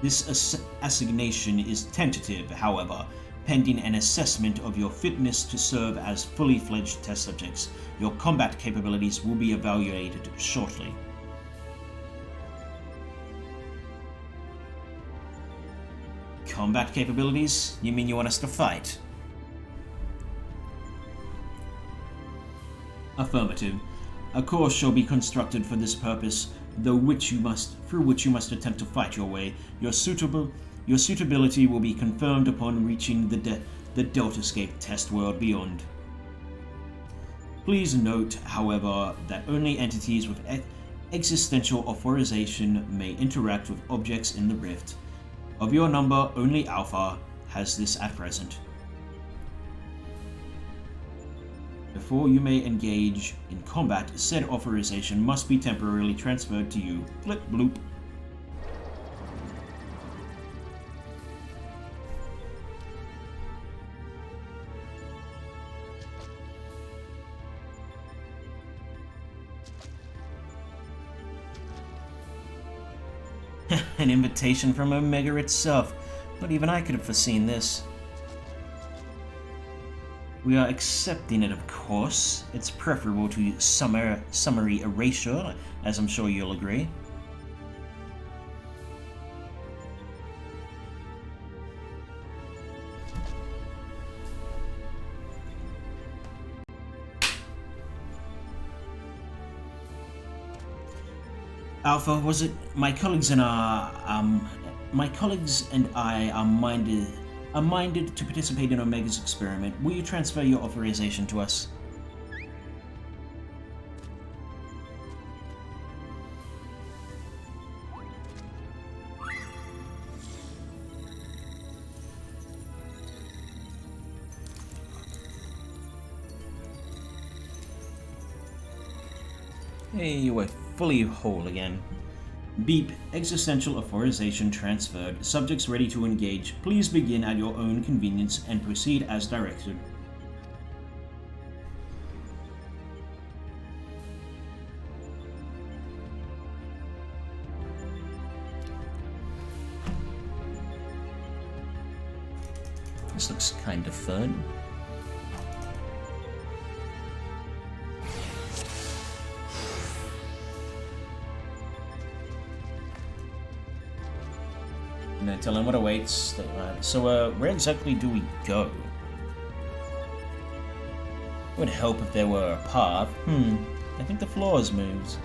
This assignation is tentative, however, pending an assessment of your fitness to serve as fully fledged test subjects. Your combat capabilities will be evaluated shortly. Combat capabilities? You mean you want us to fight? Affirmative. A course shall be constructed for this purpose, through which you must attempt to fight your way. Your suitability will be confirmed upon reaching the Deltascape test world beyond. Please note, however, that only entities with existential authorization may interact with objects in the rift. Of your number, only Alpha has this at present. Before you may engage in combat, said authorization must be temporarily transferred to you. Blip bloop. An invitation from Omega itself. Not even I could have foreseen this. We are accepting it, of course. It's preferable to summary erasure, as I'm sure you'll agree. Alpha, was it my colleagues and I are minded to participate in Omega's experiment. Will you transfer your authorization to us? Hey, you are fully whole again. Beep. Existential authorization transferred. Subjects ready to engage. Please begin at your own convenience and proceed as directed. This looks kind of fun. And then tell him what awaits. So, where exactly do we go? It would help if there were a path. I think the floors moves.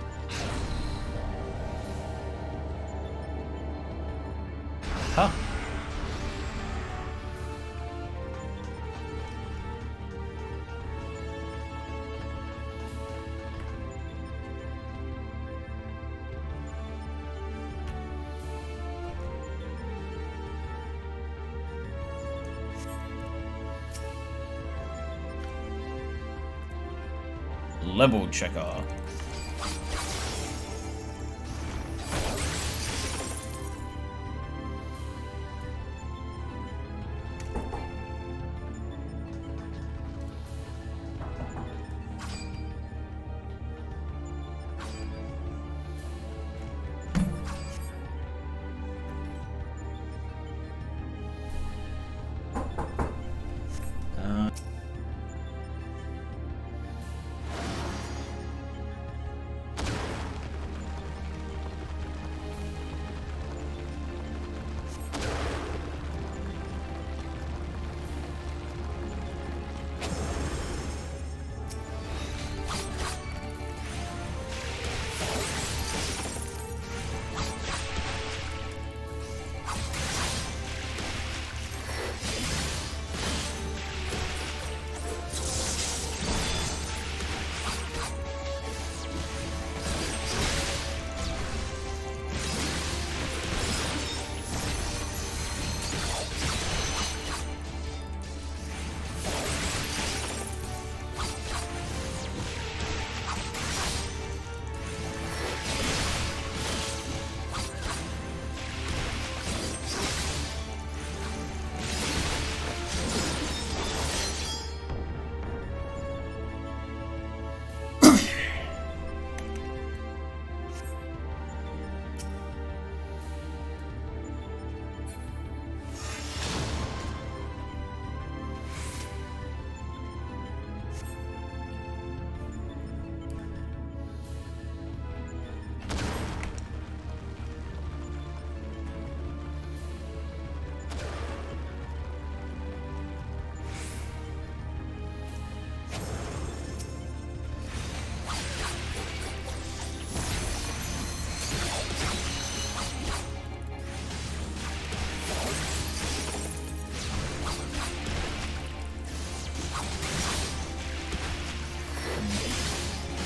Huh. Level checker.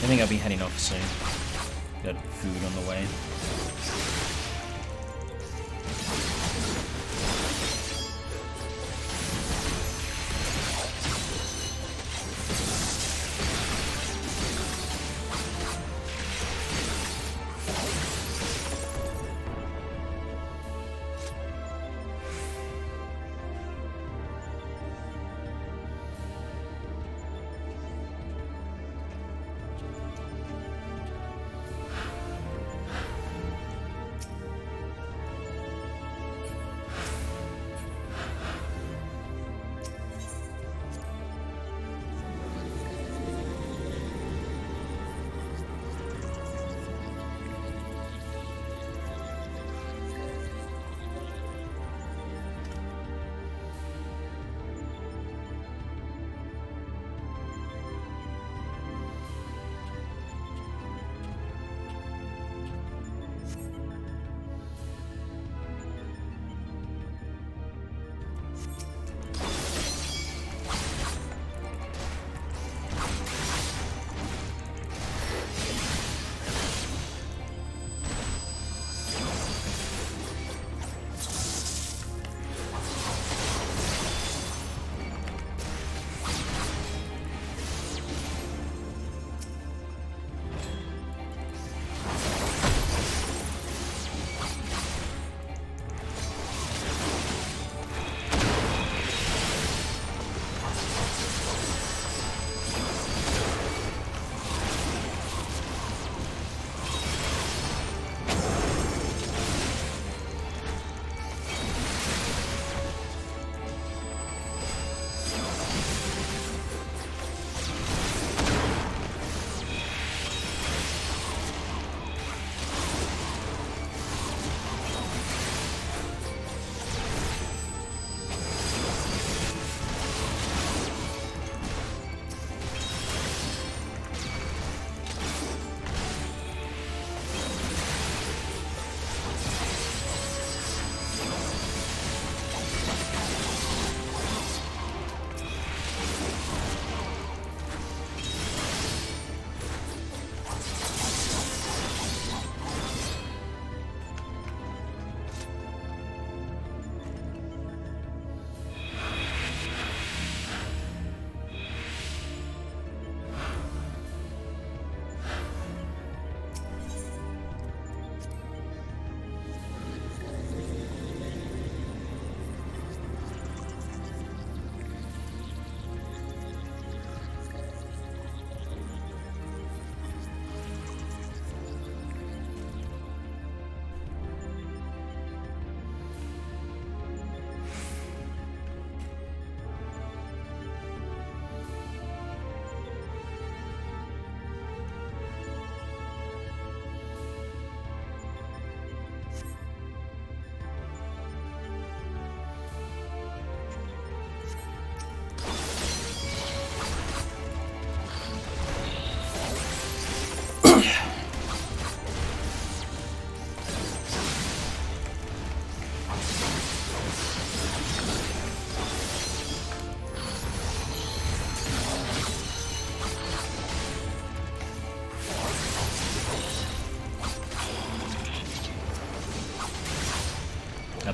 I think I'll be heading off soon. Got food on the way.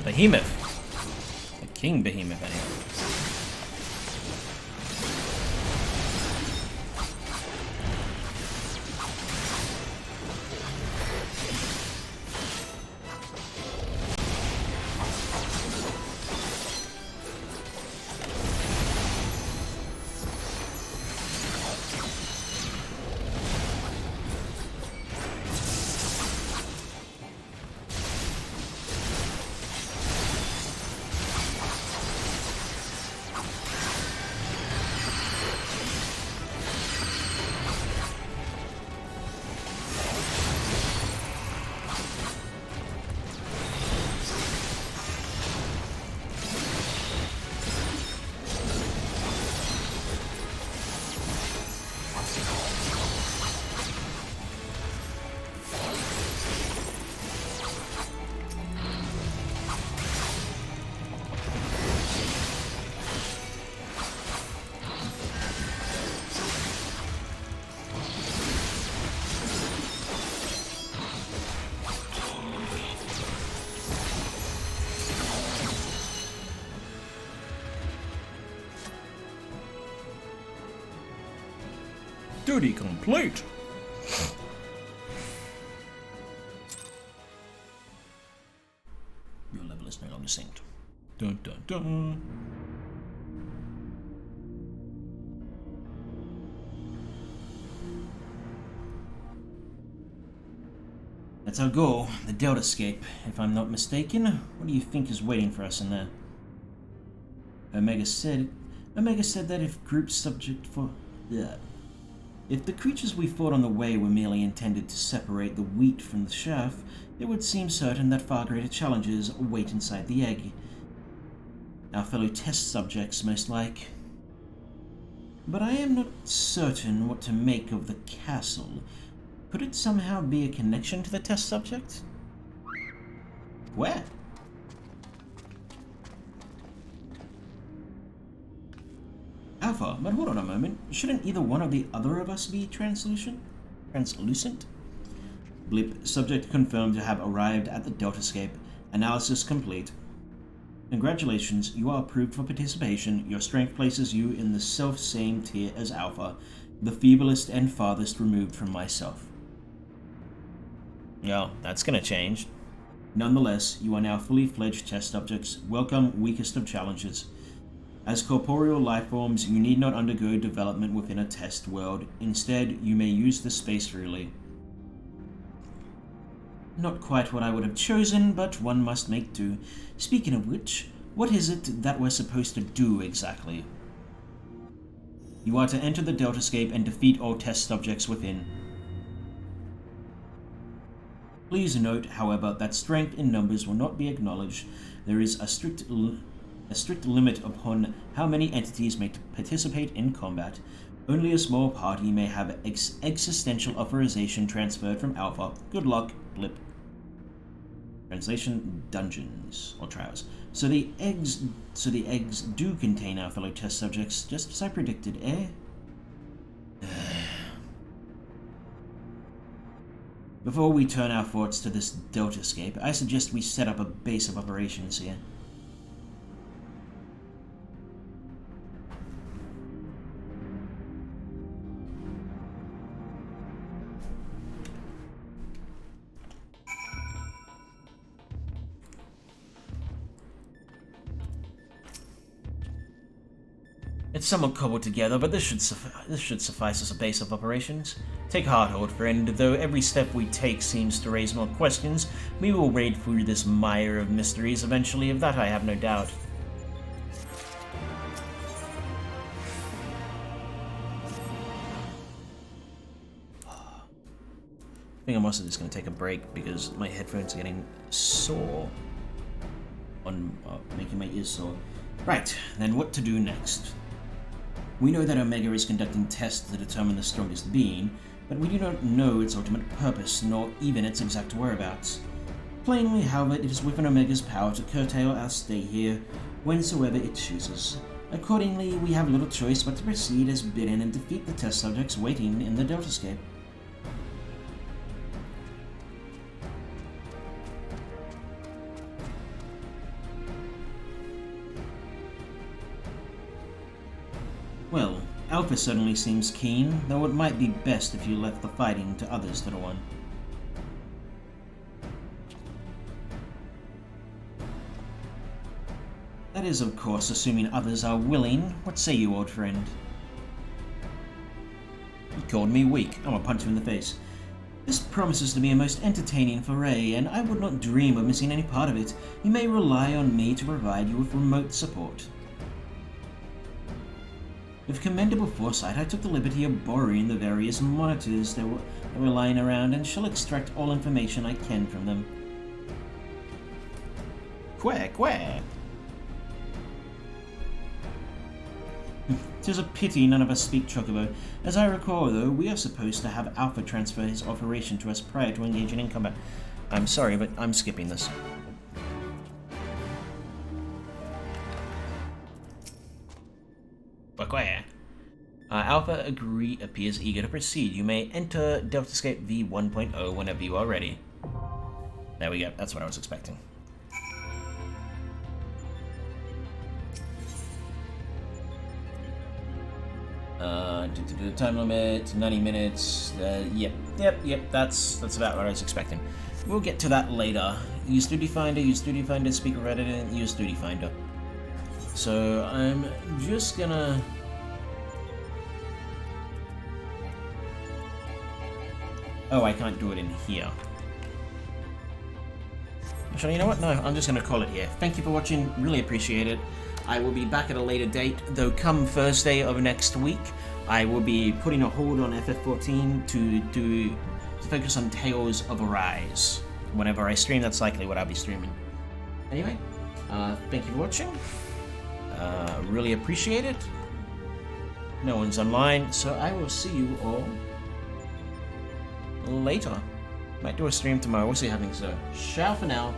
behemoth. A king behemoth, anyway. Duty complete! Your level is no longer synced. Dun dun dun! That's our goal, the Delta Escape. If I'm not mistaken, what do you think is waiting for us in there? Omega said that if group subject for... If the creatures we fought on the way were merely intended to separate the wheat from the chaff, it would seem certain that far greater challenges await inside the egg. Our fellow test subjects, most like. But I am not certain what to make of the castle. Could it somehow be a connection to the test subject? Where? Alpha, but hold on a moment. Shouldn't either one or the other of us be translucent? Blip, subject confirmed to have arrived at the Delta Escape. Analysis complete. Congratulations, you are approved for participation. Your strength places you in the self-same tier as Alpha, the feeblest and farthest removed from myself. Oh, that's gonna change. Nonetheless, you are now fully fledged test subjects. Welcome, weakest of challenges. As corporeal lifeforms, you need not undergo development within a test world. Instead, you may use the space freely. Not quite what I would have chosen, but one must make do. Speaking of which, what is it that we're supposed to do exactly? You are to enter the Delta Escape and defeat all test subjects within. Please note, however, that strength in numbers will not be acknowledged. There is a strict limit upon how many entities may participate in combat. Only a small party may have existential authorization transferred from Alpha. Good luck, Blip. Translation: dungeons or trials. So the eggs do contain our fellow test subjects, just as I predicted, eh? Before we turn our thoughts to this Delta Escape, I suggest we set up a base of operations here. It's somewhat cobbled together, but this should suffice as a base of operations. Take heart, old friend. Though every step we take seems to raise more questions, we will wade through this mire of mysteries eventually, of that I have no doubt. I think I'm also just going to take a break because my headphones are getting sore. Making my ears sore. Right, then what to do next? We know that Omega is conducting tests to determine the strongest being, but we do not know its ultimate purpose, nor even its exact whereabouts. Plainly, however, it is within Omega's power to curtail our stay here whensoever it chooses. Accordingly, we have little choice but to proceed as bidden and defeat the test subjects waiting in the Delta Escape. Well, Alpha certainly seems keen, though it might be best if you left the fighting to others, Little One. That is, of course, assuming others are willing. What say you, old friend? He called me weak. I'm gonna punch him in the face. This promises to be a most entertaining foray, and I would not dream of missing any part of it. You may rely on me to provide you with remote support. With commendable foresight, I took the liberty of borrowing the various monitors that were lying around, and shall extract all information I can from them. Quack, quack! 'Tis a pity none of us speak Chocobo. As I recall, though, we are supposed to have Alpha transfer his operation to us prior to engaging in combat. I'm sorry, but I'm skipping this. Alpha appears eager to proceed. You may enter Deltascape V1.0 whenever you are ready. There we go. That's what I was expecting. Time limit 90 minutes. Yep. That's about what I was expecting. We'll get to that later. Use Duty Finder, speaker Reddit, use Duty Finder. So I'm just gonna. Oh, I can't do it in here. Actually, you know what? No, I'm just gonna call it here. Thank you for watching. Really appreciate it. I will be back at a later date, though come Thursday of next week, I will be putting a hold on FF14 to focus on Tales of Arise. Whenever I stream, that's likely what I'll be streaming. Anyway, thank you for watching. Really appreciate it. No one's online, so I will see you all later. Might do a stream tomorrow. We'll see how things go. Ciao for now.